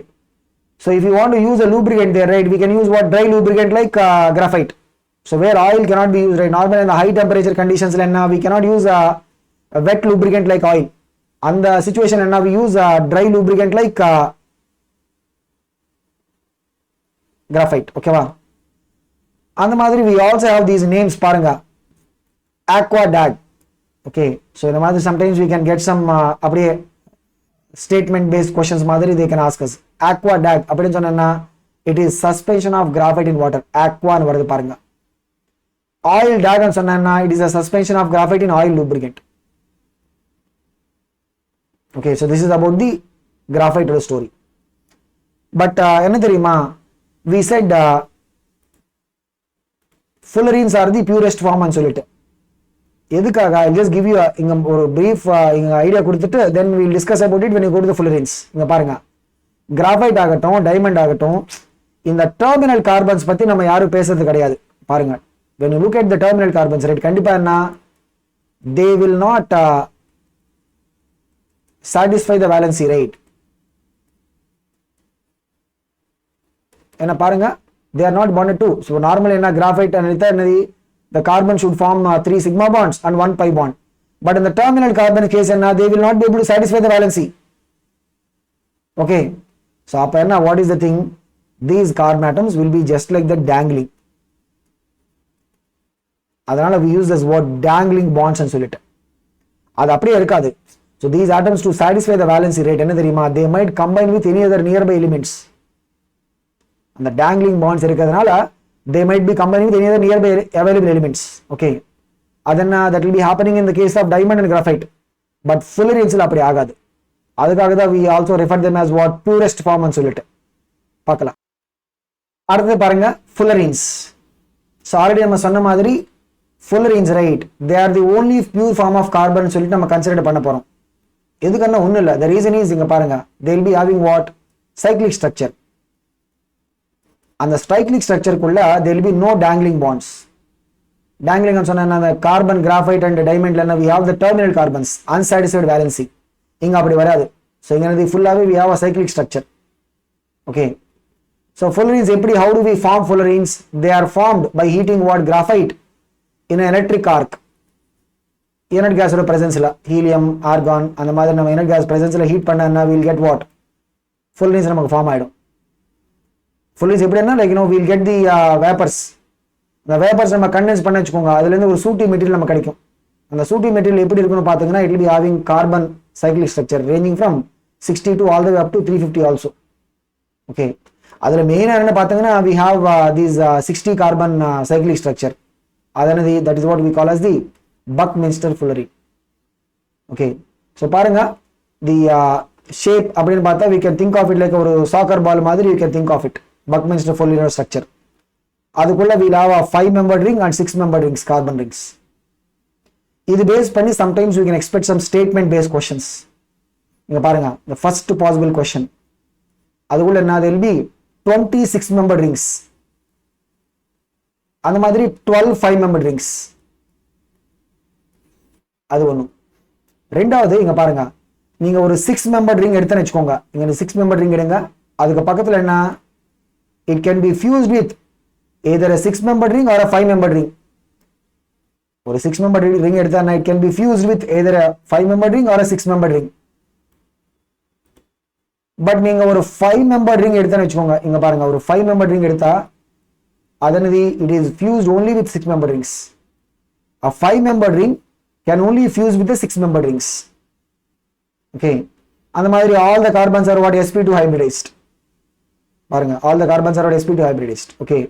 so if you want to use a lubricant there right we can use what dry lubricant like graphite so where oil cannot be used right normally in the high temperature conditions enna we cannot use a wet lubricant like oil and the situation enna we use a dry lubricant like graphite okay va and madri we also have these names paranga aqua dag okay so in the madri sometimes we can get some apdiye statement based questions madri they can ask us aqua dag appadinu sonna it is suspension of graphite in water aqua nu varudhu paranga oil dag nu sonna it is a suspension of graphite in oil lubricant okay so this is about the graphite story but enna theriyuma we said fullerenes are the purest form and solid எதுக்காக I'll just give you இங்க ஒரு brief இங்க idea கொடுத்துட்டு then we'll discuss about it when you go to the fullerenes இங்க பாருங்க graphite ஆகட்டும் diamond ஆகட்டும் இந்த terminal carbons பத்தி நம்ம யாரும் பேசுறது கிடையாது பாருங்க when you look at the terminal carbons right கண்டிப்பா என்ன they will not satisfy the valency rate என்ன பாருங்க they are not bonded to so normally என்ன graphite and the carbon should form 3 sigma bonds and 1 pi bond but in the terminal carbon case enna they will not be able to satisfy the valency okay so appa enna what is the thing these carbon atoms will be just like the dangling adanal we use this word dangling bonds and solid adu apdiye irukadu so these atoms to satisfy the valency rate enna theriyuma they might combine with any other nearby elements and the dangling bonds irukadanaala they might be combining with any other nearby available elements okay adanna that will be happening in the case of diamond and graphite but fullerenes la apdi agadu adukkaga da we also refer them as what purest form and solid paakalam adutha parunga fullerenes so already நம்ம சொன்ன மாதிரி fullerenes right they are the only pure form of carbon solid நம்ம consider பண்ண போறோம் எதுக்குன்னா ஒண்ணும் இல்ல the reason is இங்க பாருங்க they will be having what cyclic structure and the cyclic structure kulla there will be no dangling bonds dangling and sonna the carbon graphite and diamond la we have the terminal carbons unsatisfied valency inga apdi varadu so inga the full we have a cyclic structure okay so fullerenes eppadi how do we form fullerenes they are formed by heating what graphite in an electric arc inert gas presence la helium argon and the madra nama inert gas presence la heat panna we will get what fullerenes namakku form aidum fullerenes எப்படின்னா like we'll get the vapors the vapors நம்ம condense பண்ண வெச்சுக்கோங்க அதுல இருந்து ஒரு சூட்டி material நமக்கு கிடைக்கும் அந்த சூட்டி மெட்டீரியல் எப்படி இருக்குன்னு பாத்தீங்கன்னா it will be having carbon cyclic structure ranging from 62 all the way up to 350 also okay அதுல மெயினா என்ன பாத்தீங்கன்னா we have these 60 carbon cyclic structure அதானது that is what we call as the Buckminster fullerene okay so பாருங்க the shape அப்படினு பார்த்தா we can think of it like ஒரு soccer ball மாதிரி you can think of it Buckminster fullerene structure அதுக்குள்ள we have a 5 membered ring and 6 membered rings carbon rings இது base பண்ணி sometimes we can expect some statement based questions இங்க பாருங்க the first possible question அதுக்குள்ள என்ன there will be 26 membered rings அந்த மாதிரி 12 5 membered rings அது ஒண்ணு ரெண்டாவது இங்க பாருங்க நீங்க ஒரு 6 membered ring எடுத்துன்னு வெச்சுக்கோங்க இங்க 6 membered ring எடுங்க அதுக்கு பக்கத்துல என்ன it can be fused with either a 6-membered ring or a 5-membered ring. ஒரு 6-membered ring எடுத்தானா it can be fused with either a 5-membered ring or a 6-membered ring. But நீங்க ஒரு 5-membered ring எடுத்தான்னு வச்சுக்கோங்க, இங்க பாருங்க ஒரு 5-membered ring எடுத்தா அதனது it is fused only with 6-membered rings. A 5-membered ring can only fuse with the 6-membered rings. Okay, அந்த மாதிரி all the carbons are what sp2 hybridized. பாருங்க all the carbons are what sp2 hybridized. Okay,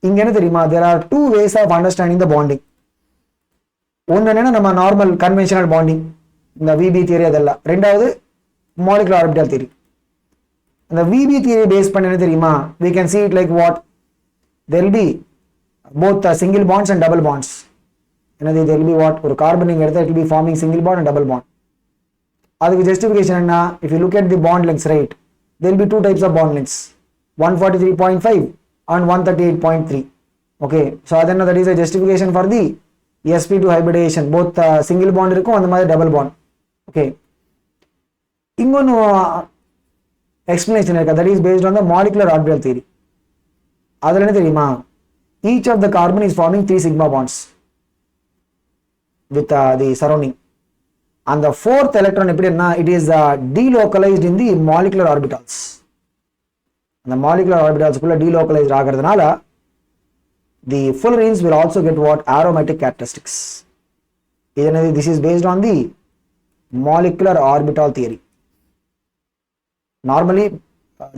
இங்க என்ன தெரியுமா, there are two ways of understanding the bonding. ஒன்னு என்னன்னா நம்ம normal conventional bonding, இந்த விபி தியரி அதெல்லாம். ரெண்டாவது மாலிகுலர் ஆர்பிட்டால் தியரி. அந்த விபி தியரி பேஸ் பண்ண என்ன தெரியுமா, we can see it like what, there will be both single bonds and double bonds. என்னது, there will be what, ஒரு கார்பன் நீங்க எடுத்தா it will be forming single bond and double bond. அதுக்கு justification என்ன, if you look at the bond lengths, right, there will be two types of bond lengths, 143.5 and 138.3. okay, so adana that is a justification for the sp2 hybridization, both single bond இருக்கும் அந்த மாதிரி double bond. okay, இன்னொன்னு explanation இருக்கு, that is based on the molecular orbital theory. அதுல என்ன தெரியுமா, each of the carbon is forming 3 sigma bonds with the surrounding, and the fourth electron எப்படின்னா it is delocalized in the molecular orbitals. அந்த molecular orbitals குள்ள delocalized ஆகிறதுனால the fullerenes will also get what, aromatic characteristics. This is based on the molecular orbital theory. Normally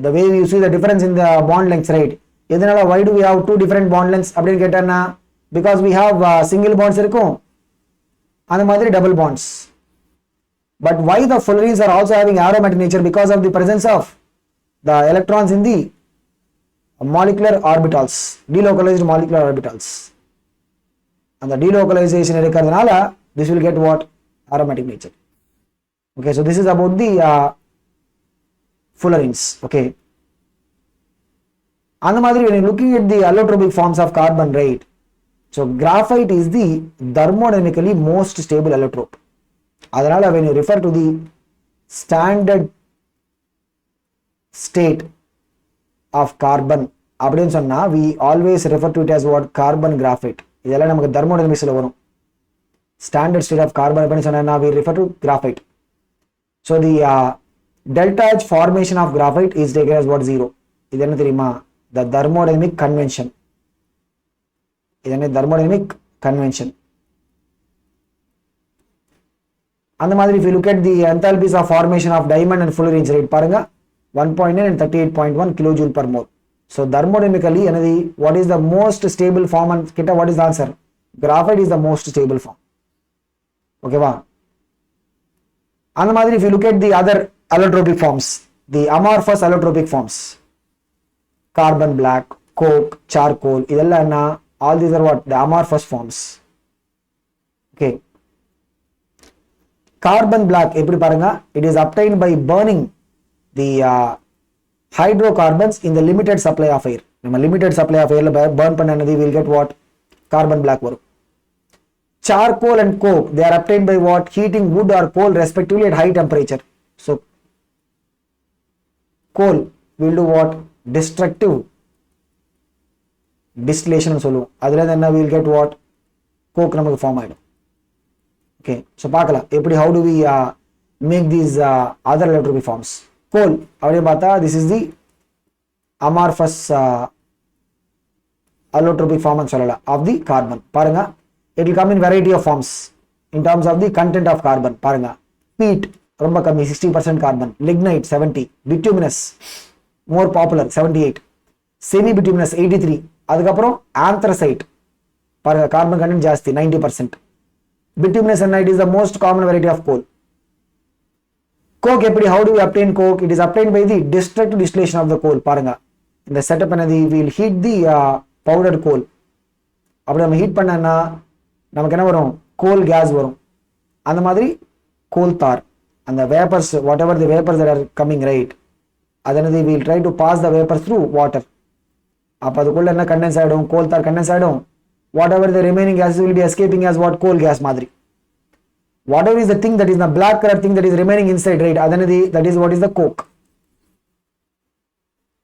the way you see the difference in the bond lengths, right, இதனால why do we have two different bond lengths அப்படின்னு கேட்டேன்னா, because we have single bonds இருக்கும் அந்த மாதிரி double bonds. But why the fullerenes are also having aromatic nature, because of the presence of the electrons in the molecular orbitals, delocalized molecular orbitals. And the delocalization இருக்கிறதுனால this will get what, aromatic nature. okay, so this is about the fullerenes. okay, அந்த மாதிரி when you looking at the allotropic forms of carbon, right, so graphite is the thermodynamically most stable allotrope. அதனால when you refer to the standard state of carbon அப்படின்னு சொன்னா we always refer to it as what, carbon graphite. இதெல்லாம் நமக்கு thermodynamicsல வரும். standard state of carbon அப்படின்னு சொன்னா we refer to graphite. so the delta H formation of graphite is taken as what, 0. இது என்ன தெரியுமா, the thermodynamic convention. இது என்ன, thermodynamic convention. அந்த மாதிரி if you look at the enthalpies of formation of diamond and fullerenes, right, பாருங்க 1.9 and 38.1 kilojoule per mole. so thermodynamically என்னது, what is the most stable form and கிட்ட what is the answer, graphite is the most stable form. ஓகேவா, அந்த மாதிரி if you look at the other allotropic forms, the amorphous allotropic forms, carbon black, coke, charcoal, இதெல்லாம் என்ன, all these are what, the amorphous forms. okay, carbon black எப்படி பாருங்க, it is obtained by burning the hydrocarbons in the limited supply of air. நம்ம limited supply of air burn பண்ணனது will get what, carbon black வரும். charcoal and coke, they are obtained by what, heating wood or coal respectively at high temperature. so coal will do what, destructive distillation சொல்லுவோம், அதுல என்ன will get what, coke நமக்கு form ஆயிடும். okay, so பார்க்கலாம் எப்படி how do we make these other allotropic forms. coal அப்படியே பார்த்தா this is the amorphous allotropic form னு சொல்லலாம் of the carbon. பாருங்க it will come in variety of forms in terms of the content of carbon. பாருங்க peat ரொம்ப கம்மி 60% carbon, lignite 70, bituminous more popular 78, semi bituminous 83, அதுக்கப்புறம் anthracite பாருங்க carbon content ஜாஸ்தி 90%. bituminous and it is the most common variety of coal. coke எப்படி, how do we obtain coke, it is obtained by the destructive distillation of the coal. பாருங்க இந்த setup என்னது, we will heat the powdered coal. அப்படி நம்ம heat பண்ணனா நமக்கு என்ன வரும், coal gas வரும். அந்த மாதிரி coal tar, அந்த vapors, whatever the vapors that are coming, right, அதனது we will try to pass the vapors through water. அப்ப அதுக்குள்ள என்ன condense ஆயிடும், coal tar condense ஆயிடும். whatever the remaining gases will be escaping as what, coal gas மாதிரி. whatever is the thing that is the black color thing that is remaining inside, right, that is what is the coke.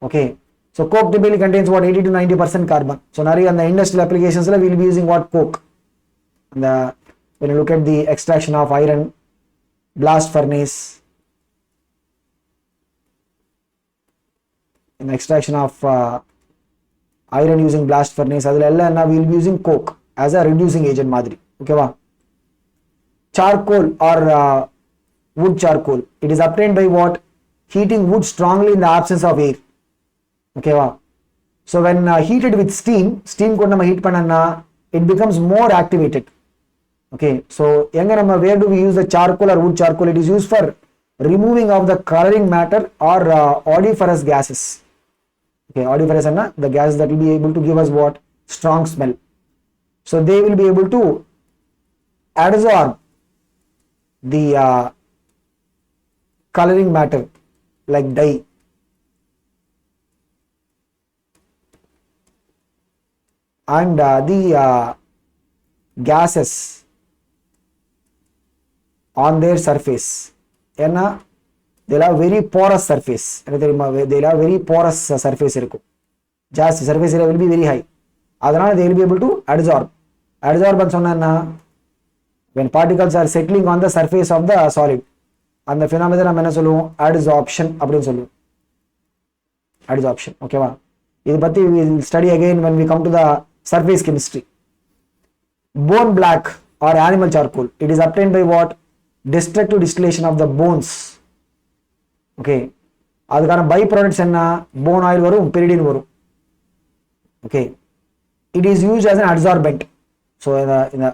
okay, So coke typically contains what 80 to 90% carbon. So நிறைய அந்த industrial applications we will be using what coke. And when you look at the extraction of iron, blast furnace, in the extraction of iron using blast furnace, அதுல எல்லாம் we will be using coke as a reducing agent மாதிரி. ஓகேவா? Charcoal or wood charcoal, it is obtained by what? Heating wood strongly in the absence of air. ஓகேவா? So when heated with steam கூட நம்ம heat பண்ணனா it becomes more activated. Okay, so எங்க நம்ம where do we use the charcoal or wood charcoal? It is used for removing of the coloring matter or odoriferous gases. Okay, odoriferous and the gases that will be able to give us what? Strong smell. So they will be able to absorb the coloring matter like dye. And the gases on their surface. ஏன்னா they'll have very porous surface. They'll have very porous surface இருக்கும். Just surface area will be very high. அதனால they will be able to absorb. Absorb சொன்னா when particles are settling on the surface of the solid, அந்த phenomenon நம்ம என்ன சொல்லுவோம்? Adsorption அப்படின்னு சொல்லுவோம். Adsorption. ஓகேவா? இது பத்தி we will study again when we come to the surface chemistry. Bone black or animal charcoal, it is obtained by what? Destructive distillation of the bones. Okay, அதுக்கான பை ப்ராடக்ட்ஸ் என்ன? bone oil வரும், pyridine வரும். Okay, it is used as an adsorbent. So in the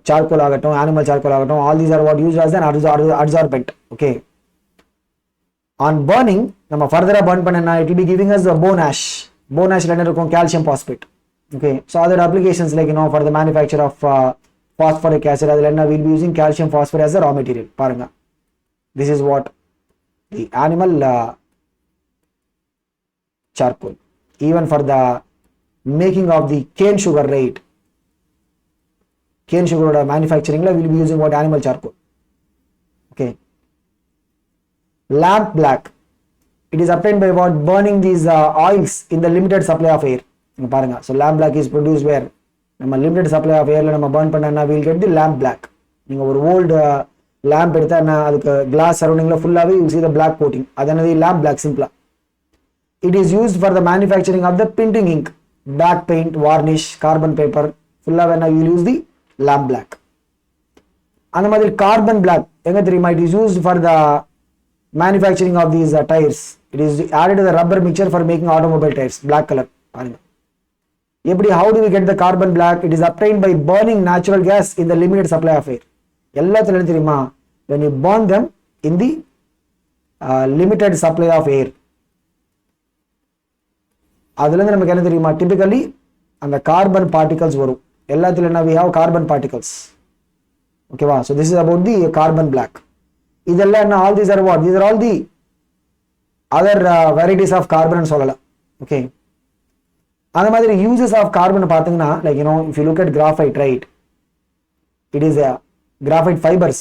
charcoal ஆகட்டும், animal charcoal ஆகட்டும், all these are what used as an adsorbent. Okay, on burning நம்ம further burn பண்ணனா it will be giving us the bone ash. Bone ash என்ன இருக்கும்? calcium phosphate. Okay, so other applications like for the manufacture of phosphoric acid, adula enna we'll be using calcium phosphate as a raw material. Paranga, this is what the animal charcoal. Even for the making of the cane sugar, right? Cane sugar manufacturing la we'll be using what? Animal charcoal. Okay, lamp black, it is obtained by what? Burning these oils in the limited supply of air. பாருங்க, so lamp black is produced where நம்ம limited supply of airல நம்ம burn பண்ணனா we'll get the lamp black. நீங்க ஒரு old lamp எடுத்தா அதுக்கு glass surroundingல ஃபுல்லாவே you see the black coating. அதனது lamp black simple. It is used for the manufacturing of the printing ink, black paint, varnish, carbon paper. ஃபுல்லாவே you will use the lamp black. அந்த மாதிரி carbon black எங்க தெரியுமா? It is used for the manufacturing of these tires. It is added to the rubber mixture for making automobile tires. Black color. பாருங்க. How do we get the carbon black? It is obtained by burning natural gas in the limited supply of air. எல்லாத்துலயும் தெரியுமா? When you burn them in the limited supply of air. அதுல நமக்கு என்ன தெரியுமா? Typically அந்த carbon particles வரும். எல்லாத்துலயும் we have carbon particles. Okay va? So this is about the carbon black. இதெல்லாம் all these are what? These are all the other varieties of carbon and சொல்லலாம். Okay. அந்த மாதிரி uses of carbon பாத்தீங்கன்னா like if you look at graphite, right? It is graphite fibers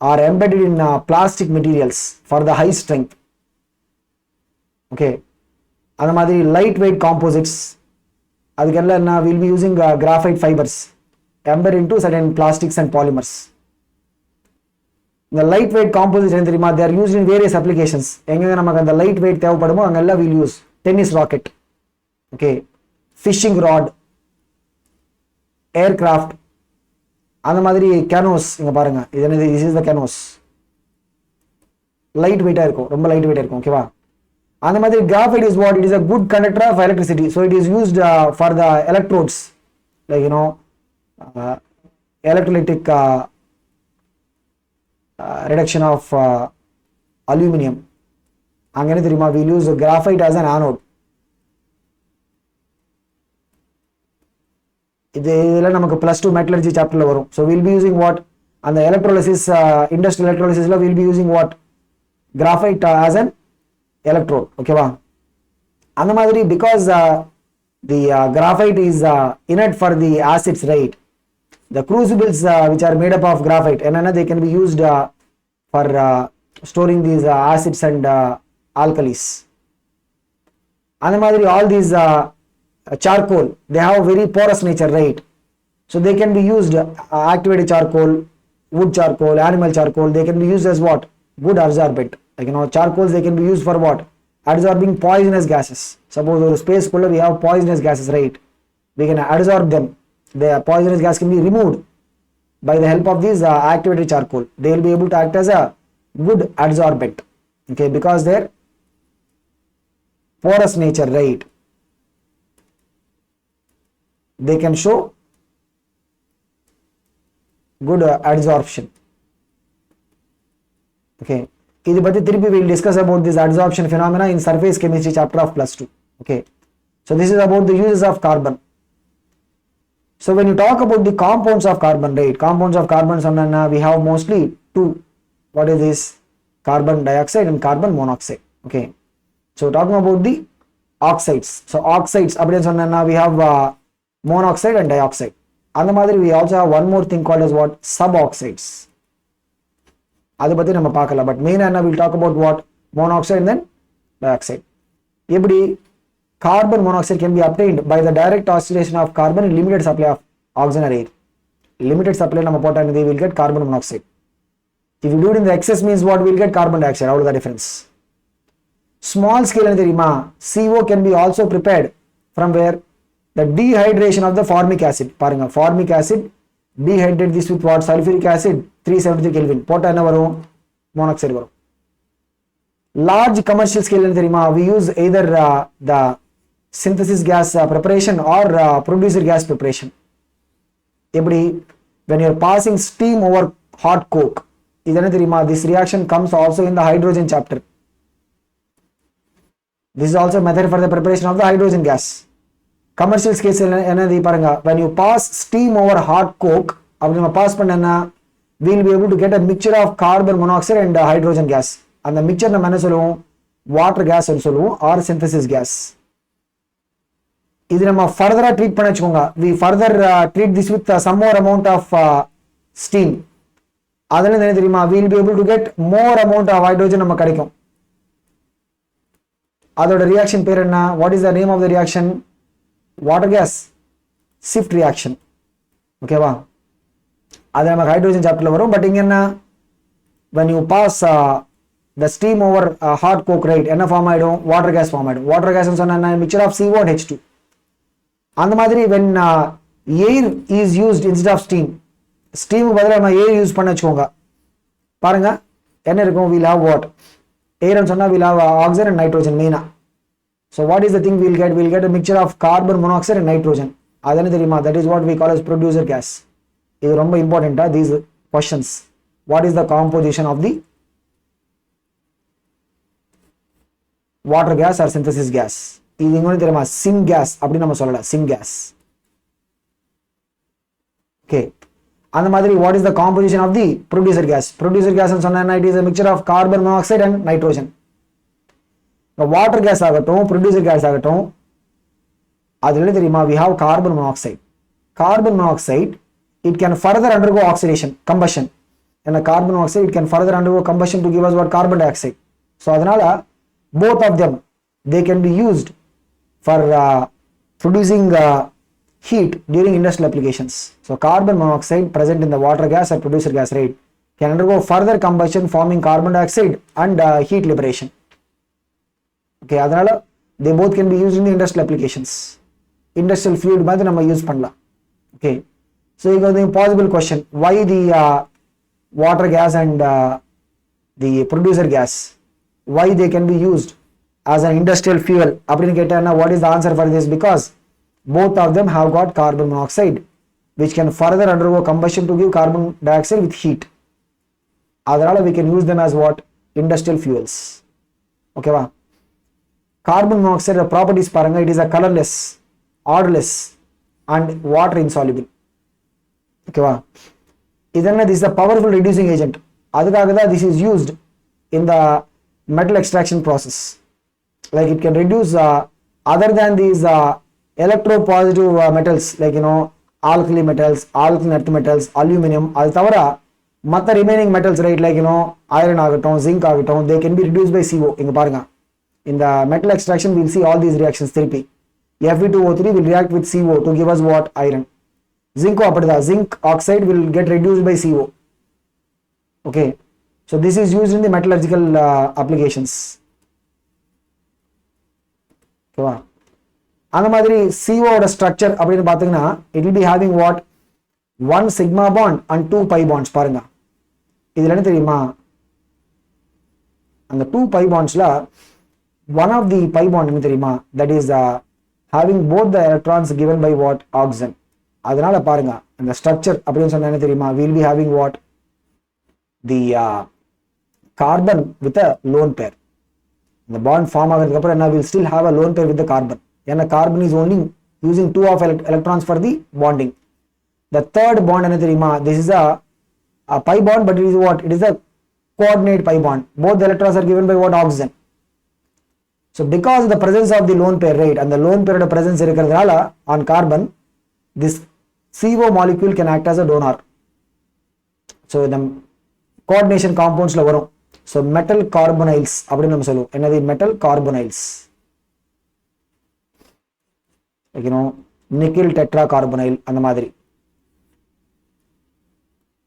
are embedded in plastic materials for the high strength. Okay, அந்த மாதிரி lightweight composites, அதுக்கெல்லாம் என்ன we'll be using graphite fibers embedded into certain plastics and polymers. The lightweight composites என்ன தெரியுமா? They are used in various applications. எங்க நமக்கு அந்த lightweight தேவைப்படுமோ அங்கெல்லாம் we'll use tennis racket. Okay, fishing rod, aircraft, அந்த மாதிரி canoes. இங்க பாருங்க, this is the canoes. Light வெயிட்டா இருக்கும், ரொம்ப லைட் வெயிட்டா இருக்கும். ஓகேவா? அந்த மாதிரி graphite is what? It is a good conductor of electricity. So it is used for the electrodes, like electrolytic reduction of aluminum. அங்க என்ன தெரியுமா? We use graphite as an anode. இதெல்லாம் நமக்கு +2 metallurgy chapterல வரும். So we'll be using what? And the electrolysis, industrial electrolysis la we'll be using what? Graphite as an electrode. Okay va? And the madri, because the graphite is inert for the acids, right? The crucibles which are made up of graphite and they can be used for storing these acids and alkalis. அந்த மாதிரி all these charcoal, they have very porous nature, right? So they can be used, activated charcoal, wood charcoal, animal charcoal, they can be used as what? Good absorbent. Like, charcoals, they can be used for what? Absorbing poisonous gases. Suppose in space cooler we have poisonous gases, right? We can absorb them. The poisonous gas can be removed by the help of these activated charcoal. They will be able to act as a good absorbent, okay, because their porous nature, right? They can show good absorption. Okay, இது பத்தி திருப்பி we'll discuss about this adsorption phenomena in surface chemistry chapter of +2. Okay, so this is about the uses of carbon. So when you talk about the compounds of carbon, right? Compounds of carbon, we have mostly two. What is this? Carbon dioxide and carbon monoxide. Okay, so talking about the oxides. So oxides, we have monoxide and dioxide. And we also have one more thing called as what? Suboxides. But main we'll talk about what? Monoxide and then dioxide. Carbon monoxide can be obtained by the direct oxidation of carbon in limited supply of oxygen or air. Limited supply we will get carbon monoxide. If you do it in the excess means what? We'll get carbon dioxide. Out of the difference. Small scale CO can be also prepared from where? The dehydration of the formic acid. Formic acid, dehydrate this with what? Sulfuric acid, 373 Kelvin. Monoxide. Large commercial scale we use either the synthesis gas preparation or producer gas preparation. When you are passing steam over hot coke, this reaction comes also in the hydrogen chapter. This is also a method for the preparation of the hydrogen gas. Commercial scale when you pass steam over hot coke, we will be able to get a mixture of carbon monoxide and hydrogen gas. And the mixture water gas or synthesis gas. This further treat we further treat this with some more amount of steam. We will be able to get more amount of hydrogen. That reaction what is the name of the reaction? Water gas shift reaction. Okay, that's hydrogen chapter. But when you pass the steam over hot coke, right? Form water gas form. Water gas is a mixture of CO and H2. And when air is used instead of steam, steam air use we'll have what? Air and we'll have oxygen and nitrogen main. So what is the thing we'll get? We'll get a mixture of carbon monoxide and nitrogen. That is what we call as producer gas. This is very important, these questions. What is the composition of the water gas or synthesis gas? This is syngas. Syngas. Okay. And what is the composition of the producer gas? Producer gas it is a mixture of carbon monoxide and nitrogen. The water gas producer gas we have carbon monoxide. Carbon monoxide, it can further undergo oxidation, combustion. And the carbon monoxide, it can further undergo combustion to give us what? Carbon dioxide. So both of them, they can be used for producing heat during industrial applications. So carbon monoxide present in the water gas or producer gas, right, can undergo further combustion forming carbon dioxide and heat liberation. Okay, they both can be used in the industrial applications. Industrial fluid use panla. Okay, so you got the impossible question: why the water gas and the producer gas, why they can be used as an industrial fuel? What is the answer for this? Because both of them have got carbon monoxide, which can further undergo combustion to give carbon dioxide with heat. We can use them as what? Industrial fuels. Okay, carbon monoxide, the properties it is a colorless, odorless and water insoluble. Okay, this is a powerful reducing agent. This is used in the metal extraction process. Like it can reduce other than these electropositive metals, like alkali metals, alkaline earth metals, aluminum, remaining metals, right, like iron, zinc, they can be reduced by CO. In the metal extraction, we'll see all these reactions திருப்பி. Fe2O3 will react with CO to give us what? Iron. Zinc அப்படிதான். Zinc oxide will get reduced by CO. Okay. So this is used in the metallurgical applications. Okay. அந்த மாதிரி CO ஓட structure அப்படின்னு பார்த்தீங்கன்னா it will be having what? 1 sigma bond and 2 pi bonds பாருங்க. இதுல என்ன தெரியுமா? அந்த 2 pi bondsல one of the pi bond என்ன தெரியுமா? That is having both the electrons given by what? Oxygen. அதனால பாருங்க அந்த ஸ்ட்ரக்சர் அப்படின்னு சொன்னா என்ன தெரியுமா? We will be having what? The carbon with a lone pair. The bond form ஆகிறதுக்கு அப்புறம் என்ன? We'll still have a lone pair with the carbon. ஏன்னா carbon is only using 2 of electrons for the bonding. The third bond என்ன தெரியுமா? This is a pi bond, but it is what? It is a coordinate pi bond. Both the electrons are given by what? Oxygen. So because of the presence of the lone pair, right, and the lone pair presence இருக்கிறதுனால on carbon, this CO molecule can act as a donor. So the coordination compounds ல வரும். So metal carbonyls அப்படின்னு நம்ம சொல்லுவோம். என்னது? metal carbonyls. Like nickel tetracarbonyl அந்த மாதிரி.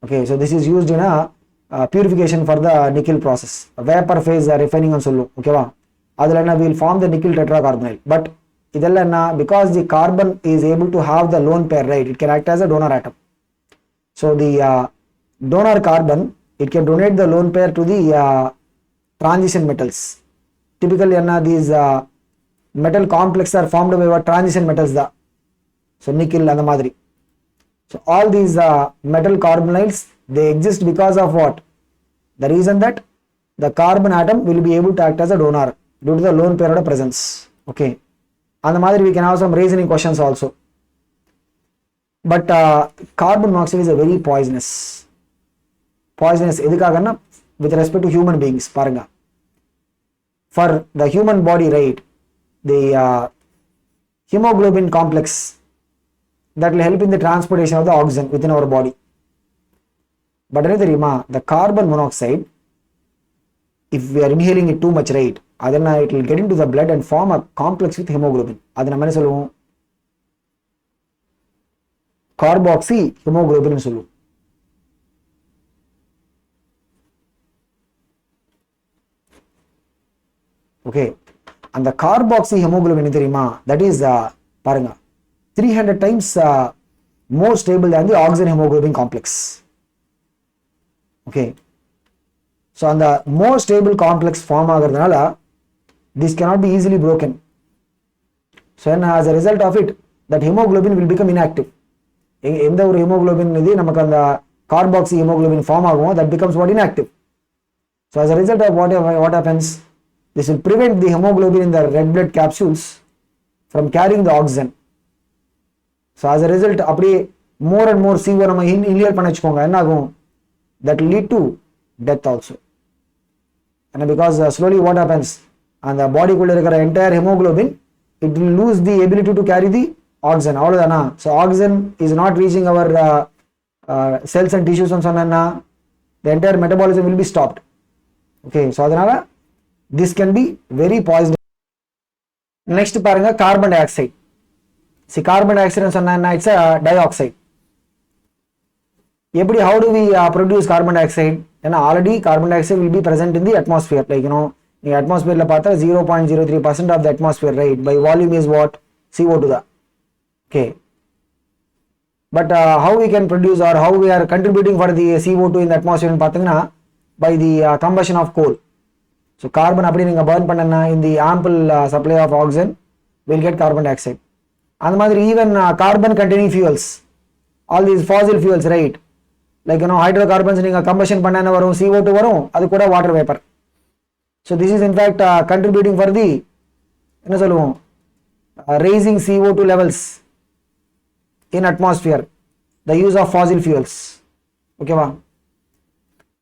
Okay, so this is used in a purification for the nickel process. Vapor phase refining and சொல்லுவோம். ஓகேவா? அதுல என்ன? will form the nickel tetracarbonyl. But இதெல்லாம் என்ன? Because the carbon is able to have the lone pair, right, it can act as a donor atom. So the donor carbon, it can donate the lone pair to the transition metals. Typically என்ன? These metal complex are formed by what? Transition metals da. So nickel and the madri. So all these metal carbonyls, they exist because of what? The reason that the carbon atom will be able to act as a donor due to the lone pair presence. Okay. And the madri we can have some reasoning questions also. But carbon monoxide is a very poisonous. Poisonous edukagana with respect to human beings. Paranga. For the human body, right, the hemoglobin complex that will help in the transportation of the oxygen within our body. But the carbon monoxide, if we are inhaling it too much, right, then it will get into the blood and form a complex with hemoglobin. That's what we say. Carboxy hemoglobin. Okay. And the carboxy hemoglobin, that is paranga 300 times more stable than the oxygen hemoglobin complex. Okay. So on the more stable complex form agadanaala, this cannot be easily broken. So as a result of it, that hemoglobin will become inactive. In the hemoglobin namakku and carboxy hemoglobin form agumo, that becomes what? Inactive. So as a result of what happens, this will prevent the hemoglobin in the red blood capsules from carrying the oxygen. So as a result, more and more CO நம்ம inhale பண்ண வச்சுக்கோங்க, என்ன ஆகும்? That will lead to death also. And because slowly what happens? And the body குள்ள இருக்கிற entire hemoglobin, it will lose the ability to carry the oxygen. அவ்வளவுதானா? So oxygen is not reaching our cells and tissues and சொன்னா the entire metabolism will be stopped. Okay, so அதனால this can be very poisonous. Next பாருங்க carbon dioxide. See, carbon dioxide சொன்னா it's a dioxide. எப்படி? How do we produce carbon dioxide? ஏன்னா already carbon dioxide will be present in the atmosphere. Like நீங்க atmosphere பார்த்தா 0.03% of the atmosphere, right? By volume is what? CO2 da. Okay. But how we can produce or how we are contributing for the CO2 in the atmosphere பார்த்தீங்கன்னா by the combustion of coal. So carbon அப்படி நீங்க burn பண்ணனா in the ample supply of oxygen will get carbon dioxide. And the மாதிரி even carbon containing fuels, all these fossil fuels, right, like hydrocarbons நீங்க combustion பண்ணனா வரும் CO2 வரும், அது கூட water vapor. So this is in fact contributing for the என்ன சொல்லுவோம் raising CO2 levels in atmosphere, the use of fossil fuels. Okay va?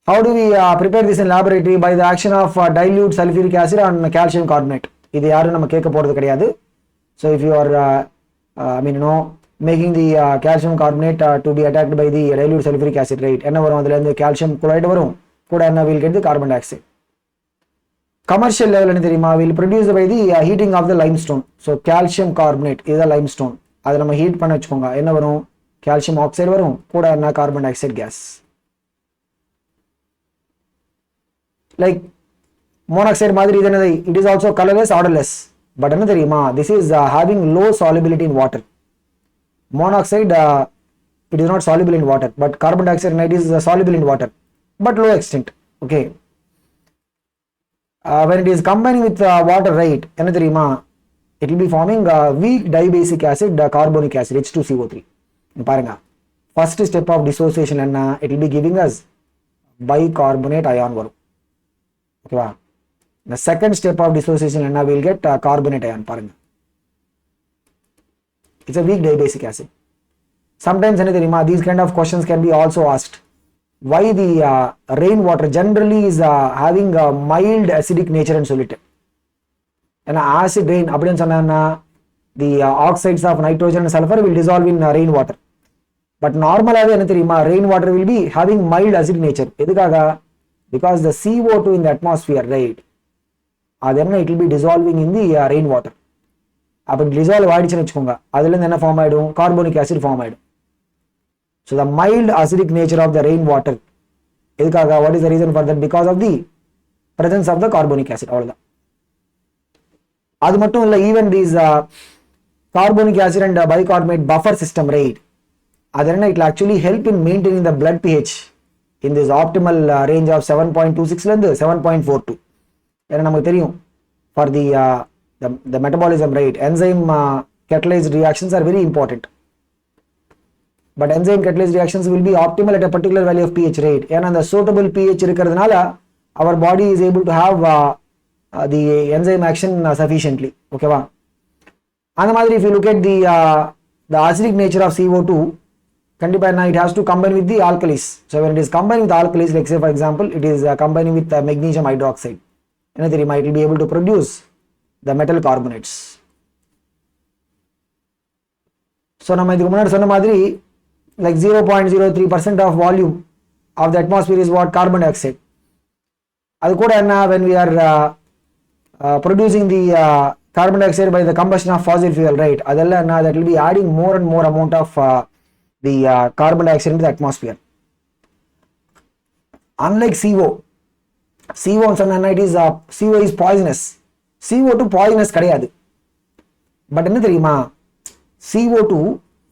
How do we prepare this in laboratory? By the action of dilute sulfuric acid on calcium carbonate. இது யாரும் நம்ம கேட்க போறது கிடையாது. So if you are making the calcium carbonate to be attacked by the dilute sulfuric acid, right, என்ன வரும்? அதுல இருந்து calcium chloride வரும், கூட என்ன will get the carbon dioxide. Commercial level என்ன தெரியுமா, will produce by the heating of the limestone. So calcium carbonate இதுதான் லைம்ஸ்டோன். அதை நம்ம ஹீட் பண்ண வச்சுக்கோங்க, என்ன வரும், கால்சியம் ஆக்சைடு வரும், கூட என்ன carbon dioxide gas. Like monoxide மாதிரி இது என்னது, it is also colourless odourless. But என்ன தெரியுமா, this is having low solubility in water. Monoxide it is not soluble in water, but carbon dioxide night is soluble in water but low extent. Okay, when it is combining with water, right, enna theriyuma, it will be forming weak dibasic acid carbonic acid H2CO3. Paranga, first step of dissociation enna, it will be giving us bicarbonate ion varum. Okay va, the second step of dissociation enna, we will get carbonate ion. Paranga, it's a weak dibasic acid. Sometimes these kind of questions can be also asked. Why the rainwater generally is having a mild acidic nature and solid? And acid rain, the oxides of nitrogen and sulfur will dissolve in rainwater. But normally rainwater will be having mild acidic nature. Because the CO2 in the atmosphere, right, it will be dissolving in the rainwater. அப்படி dissolve ஆயிடுச்சுன்னு வச்சுக்கோங்க, அதுலேருந்து என்ன form ஆகிடும், carbonic acid form ஆகிடும். So the mild acidic nature of the rain water, எதுக்காக, what is the reason for that, because of the presence of the carbonic acid. அவ்வளோதான். அது மட்டும் இல்லை, even these carbonic acid and bicarbonate buffer system, right, அது என்ன, it actually help in maintaining the blood pH in this optimal range of 7.26லேருந்து 7.42. ஏன்னா நமக்கு தெரியும், for the the metabolism, right, enzyme catalyzed reactions are very important, but enzyme catalyzed reactions will be optimal at a particular value of pH, right, and the suitable pH irukradhanaala our body is able to have the enzyme action sufficiently. Okay va, and madri if you look at the acidic nature of CO2, kandipa it has to combine with the alkalis. So when it is combined with alkalis, like say for example it is combining with magnesium hydroxide, enna theriyuma, it will be able to produce the metal carbonates. So நம்ம இதுக்கு முன்னாடி சொன்ன மாதிரி like 0.03% of volume of the atmosphere is what, carbon dioxide. அது கூட என்ன, when we are producing the carbon dioxide by the combustion of fossil fuel, right, அதெல்லாம் என்ன, that will be adding more and more amount of the carbon dioxide into the atmosphere. Unlike CO சொன்னா, it is CO is poisonous. CO2 poisonous கிடையாது. But என்ன தெரியுமா, CO2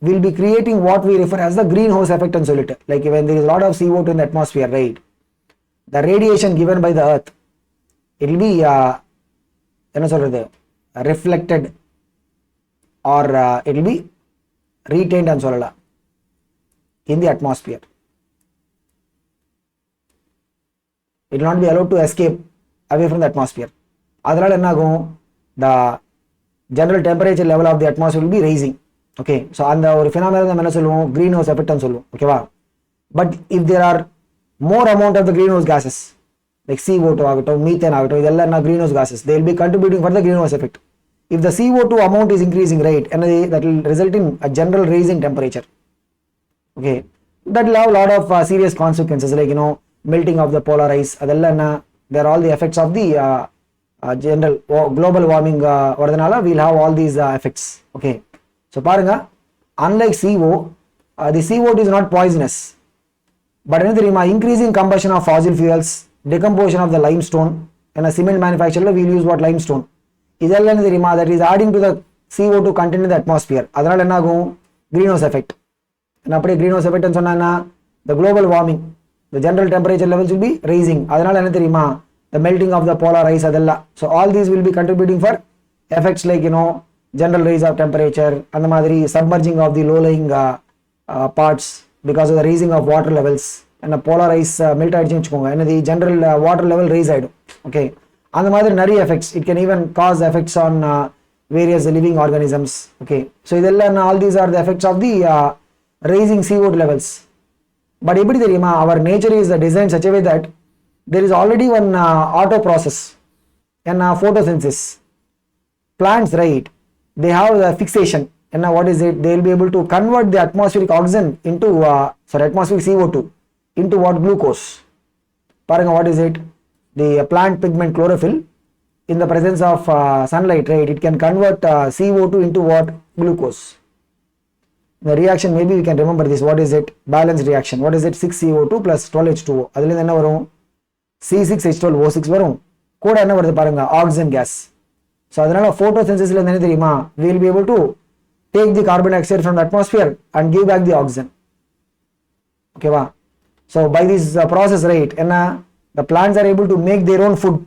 will be creating what we refer as the greenhouse effect and solid. Like when there is a lot of CO2 in the atmosphere, right, the radiation given by the earth, it will be என்ன சொல்றது, reflected or it will be retained and சொல்லலாம் in the atmosphere. It will not be allowed to escape away from the atmosphere. அதனால என்ன ஆகும், the general temperature level of the atmosphere will be rising. Okay, so அந்த ஒரு phenomenon நம்ம என்ன சொல்லுவோம், green house effect ன்னு சொல்லுவோம். ஓகேவா, but if there are more amount of the greenhouse gases like CO2 ஆகட்டும், methane ஆகட்டும், இதெல்லாம் என்ன, greenhouse gases, they will be contributing for the greenhouse effect. If the CO2 amount is increasing, right, and that will result in a general rise in temperature. Okay, that will have a lot of serious consequences, like melting of the polar ice. அதெல்லாம் என்ன, they are all the effects of the general global warming வரதுனால we'll have all these effects. Okay, so பாருங்க, unlike CO, the CO2 is not poisonous, but என்ன தெரியுமா, increasing combustion of fossil fuels, decomposition of the limestone, and a cement manufacturer we'll use what, limestone. இதெல்லாம் என்ன தெரியுமா, that is adding to the CO2 content in the atmosphere. அதனால என்ன ஆகும், greenhouse effect. and அப்படியே greenhouse effect ன்னு சொன்னா, the global warming, the general temperature levels will be rising. அதனால என்ன தெரியுமா, the melting of the polar ice adella. So all these will be contributing for effects like general rise of temperature, and the madri submerging of the low lying parts because of the raising of water levels, and the polar ice melt aidchu vechukonga, and the general water level rise aidum. Okay, and the madri nari effects, it can even cause effects on various living organisms. Okay, so idella all these are the effects of the raising CO2 levels. But eppadi theriyuma, our nature is designed such a way that there is already one auto process and photosynthesis. Plants, right, they have the fixation, and what is it, they will be able to convert the atmospheric oxygen into atmospheric CO2 into what, glucose. Paranga, what is it, the plant pigment chlorophyll in the presence of sunlight, right, it can convert CO2 into what? Glucose. The reaction, maybe we can remember this. What is it? Balanced reaction. What is it? 6CO2 plus 12H2O. அதில் என்ன வரும்? C6H12O6 வரும். கூட என்ன வருது பாருங்க? Oxygen gas. So அதனால photosynthesis என்ன தெரியுமா? We will be able to take the carbon dioxide from the atmosphere and give back the oxygen. Okay va? So by this process, right, என்ன? The plants are able to make their own food.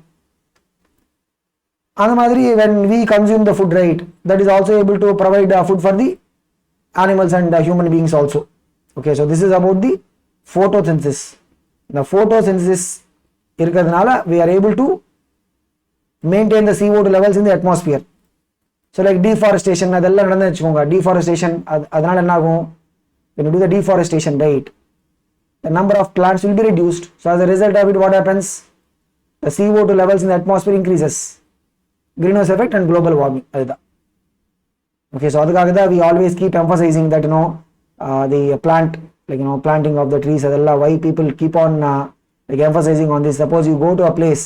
அந்த மாதிரி when we consume the food, right, that is also able to provide food for the animals and human beings also. Okay, so this is about the photosynthesis. The photosynthesis இருக்கிறதுனால we are able to maintain the CO2 levels in the atmosphere. So like deforestation, அதெல்லாம் நடந்து வச்சுக்கோங்க. Deforestation, அதனால என்ன ஆகும்? When you do the deforestation, right, the number of plants will be reduced. So as a result of it, what happens? The CO2 levels in the atmosphere increases. Greenhouse effect and global warming. அதுதான். Okay, so அதுக்காக தான் we always keep emphasizing that, you know, the plant, like, you know, planting of the trees, அதெல்லாம் why people keep on like emphasizing on this. Suppose you go to a place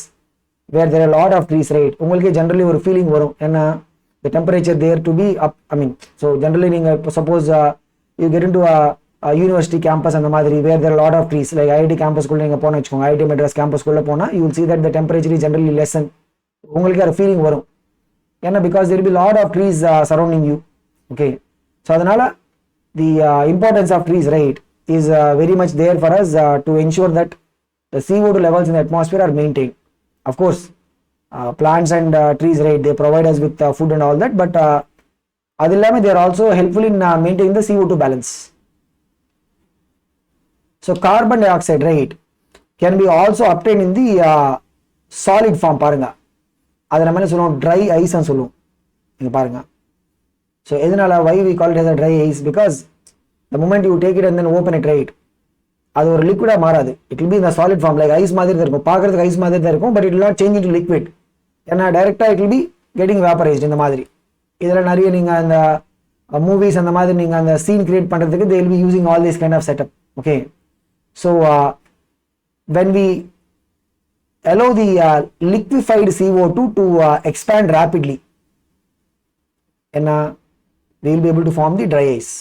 where there are a lot of trees, right, உங்களுக்கு generally ஒரு feeling வரும் என்ன, the temperature there to be up, I mean, so generally நீங்க suppose you get into a university campus அந்த மாதிரி where there are a lot of trees, like IIT campus குள்ள நீங்க போன வச்சுக்கோங்க, IIT Madras campus குள்ள போனா you will see that the temperature is generally lessen. உங்களுக்கு ஒரு feeling வரும் ஏன்னா because there will be lot of trees surrounding you. Okay, so அதனால the importance of trees, right, is very much there for us to ensure that the CO2 levels in the atmosphere are maintained. Of course, plants and trees, right, they provide us with food and all that, but அது இல்லாம they are also helpful in maintaining the CO2 balance. So carbon dioxide, right, can be also obtained in the solid form. பாருங்க, அதை நம்ம என்ன சொல்லுவோம்? Try ice சொல்லுவோம். இங்க பாருங்க. So எதனால why we call it as a dry ice? Because the moment you take it and then open it, right, அது ஒரு லிக்விடா மாறாது. It will be in the solid form, like ice மாதிரி தான் இருக்கும். பார்க்கிறதுக்கு ஐஸ் மாதிரி தான் இருக்கும், but it will not change into liquid. ஏன்னா டைரக்டா it will be getting vaporized இந்த மாதிரி. இதெல்லாம் நிறைய நீங்க அந்த மூவிஸ் அந்த மாதிரி நீங்க அந்த சீன் கிரியேட் பண்றதுக்கு they will be using all this kind of setup. Okay, so when we allow the liquefied CO2 to expand rapidly, and we will be able to form the dry ice.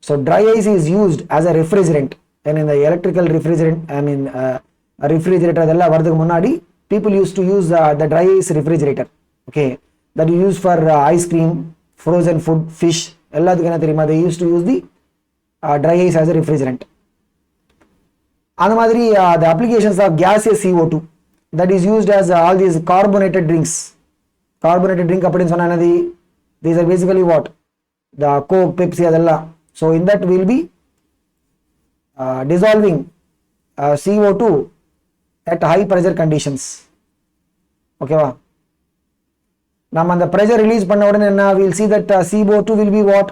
So dry ice is used as a refrigerant, and in the electrical refrigerant, I mean refrigerator adella varudhukku munnadi people used to use the dry ice refrigerator. Okay, that you use for ice cream, frozen food, fish, elladhukku enna theriyuma, they used to use the dry ice as a refrigerant. And madri the applications of gaseous CO2 that is used as all these carbonated drinks. Carbonated drink appadinu sonna enadhi, these are basically what? The Coke, Pepsi adella. So in that we will be dissolving CO2 at high pressure conditions. Okay va? Nam and the pressure release panna udane enna, we will see that CO2 will be what?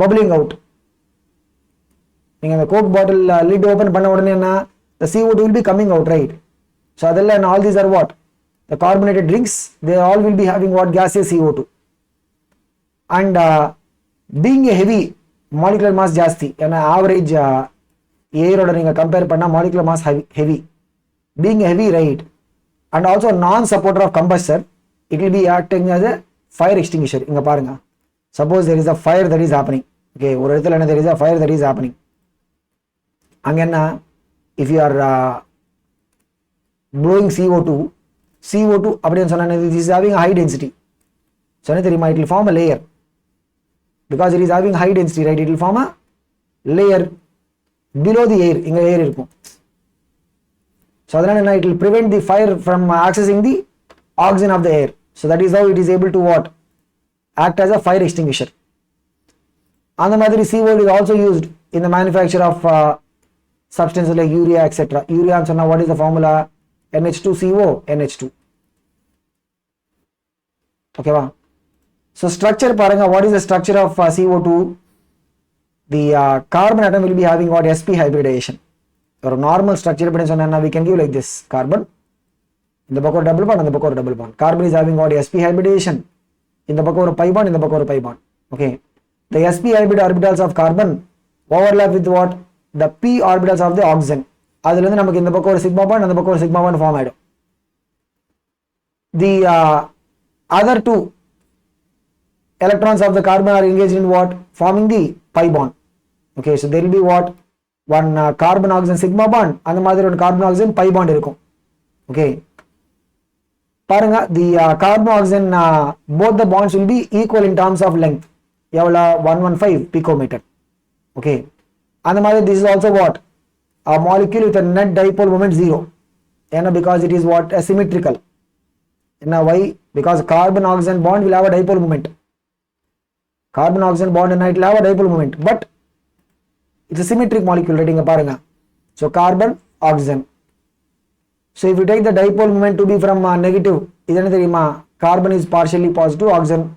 Bubbling out. Neenga the Coke bottle lid open panna udane enna, the CO2 will be coming out, right? So adella and all these are what? The carbonated drinks, they all will be having what? Gaseous CO2. And being a heavy, molecular mass jasti, and average air oda neenga compare panna molecular mass heavy. Being heavy, right, and also non-supporter of combustion, it will be acting as a fire extinguisher. Inga parunga, suppose there is a fire that is happening. Okay, ஒரு இடத்துல என்ன, there is a fire that is happening. அங்க என்ன, if you are blowing CO2 அப்படின்னு சொன்னா this is having a high density. So என்ன தெரியுமா, it will form a layer. Because it is having high density, right, it will form a layer below the air. இங்க air இருக்கும். So அதனால என்ன, it will prevent the fire from accessing the oxygen of the air. So that is how it is able to what? Act as a fire extinguisher. அந்த மாதிரி CO2 is also used in the manufacture of substances like urea, etc. Urea சொன்னா what is the formula? NH2CO, NH2. Okay va? So structure paranga, what is the structure of CO2? The carbon atom will be having what? sp hybridization. Or normal structure we can give like this: carbon, in the bakor double bond, and the bakor double bond. Carbon is having what? sp hybridization. In the bakor pi bond, in the bakor pi bond. Okay, the sp hybrid orbitals of carbon overlap with what? The p orbitals of the oxygen. அதுல இருந்து நமக்கு இந்த பக்கம் ஒரு sigma bond, அந்த பக்கம் ஒரு sigma bond form ஆயிடும். the other two electrons of the carbon are engaged in what? Forming the pi bond. Okay, so there will be what? One carbon oxygen sigma bond and the mother one carbon oxygen pi bond irukum. Okay, paranga the carbon oxygen both the bonds will be equal in terms of length. Yavala 115 picometer. Okay, and the mother this is also what? A molecule with a net dipole moment 0. And because it is what? Asymmetrical. Now why? Because carbon oxygen bond will have a dipole moment. Carbon oxygen bond and it will have a dipole moment, but it's a symmetric molecule, right? Paranga. So carbon oxygen. So if you take the dipole moment to be from negative, isn't it? Carbon is partially positive, oxygen.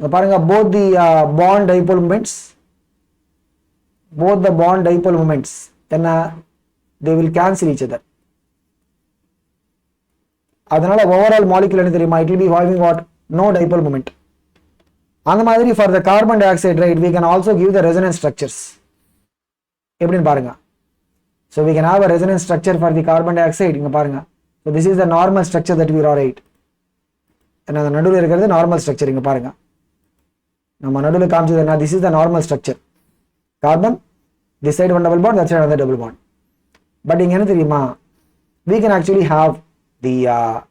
Paranga, both the bond dipole moments, then they will cancel each other. Adanala overall molecule it will be having what? No dipole moment. And the madri for the carbon dioxide, right, we can also give the resonance structures. So we can have a resonance structure for the carbon dioxide. So this is the normal structure that we write. And the nadu the normal structure. This is the normal structure. Carbon, this side one double bond, that side another double bond. But we can actually have the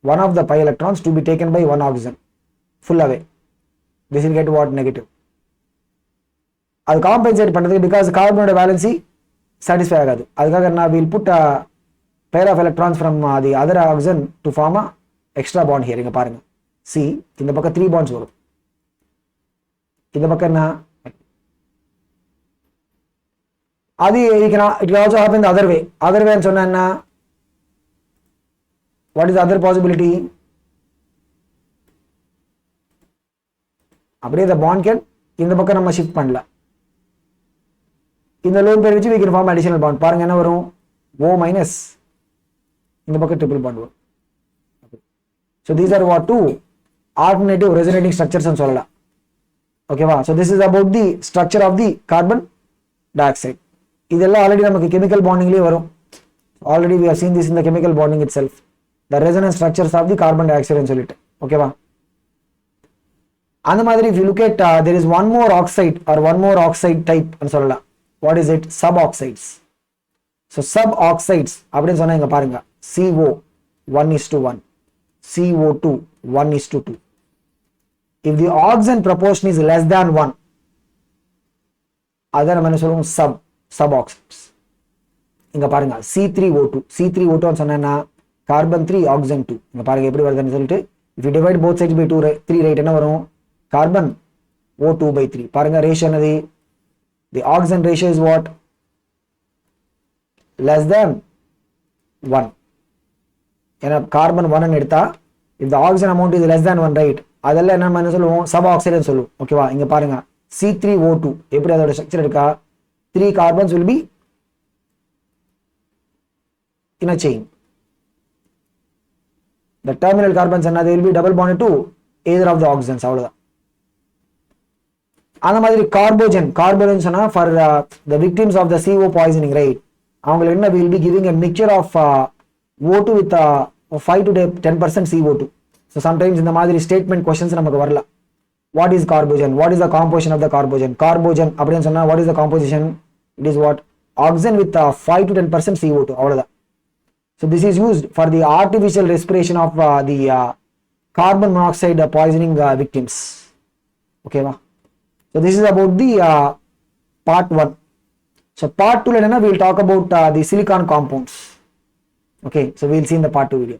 one of the pi electrons to be taken by one oxygen full away. This will get what? Negative. I'll compensate because carbon valency satisfy agadu. We will put a pair of electrons from the other oxygen to form a extra bond here. See, in the bakka 3 bonds varum. In the bakka it can also happen the other way. Other way and sonna. What is the other possibility? The bond can in the bakka shift panla. In the lone pair which we can form additional bond. Paranga varum O minus in the bakka triple bond. So these are what? Two alternative resonating structures and solala. Okay, wow. So this is about the structure of the carbon dioxide. Idella already chemical bonding varum. Already we have seen this in the chemical bonding itself. The resonance structures of the carbon dioxide and solid. Okay, wow. And the mother, if you look at there is one more oxide or one more oxide type and solala. What is it? Suboxides. So suboxides, CO 1:1, CO2 1:2. If the oxygen proportion is less than 1, other suboxides. C3O2. C3O2 and sonana carbon 3 oxygen 2. If you divide both sides by 3, right? Carbon O2 by 3. Paranga ratio the oxygen ratio is what? Less than 1. And carbon 1 and edta, if the oxygen amount is less than 1, right? Adalla enna suboxide and solu. Okay, va inga paranga C3O2 eppadi adoda structure iruka 3 carbons will be in a chain. The terminal carbons and they will be double bonded to either of the oxygens. And the carbogen for the victims of the CO poisoning, right? We will be giving a mixture of O2 with 5 to 10% CO2. So sometimes in the Madri statement questions, what is carbogen? What is the composition of the carbogen? Carbogen, what is the composition? It is what? Oxygen with 5 to 10% CO2. So this is used for the artificial respiration of the carbon monoxide poisoning victims. Okay, ma? So this is about the part 1. So part 2 we will talk about the silicon compounds. Okay, so we will see in the part 2 video.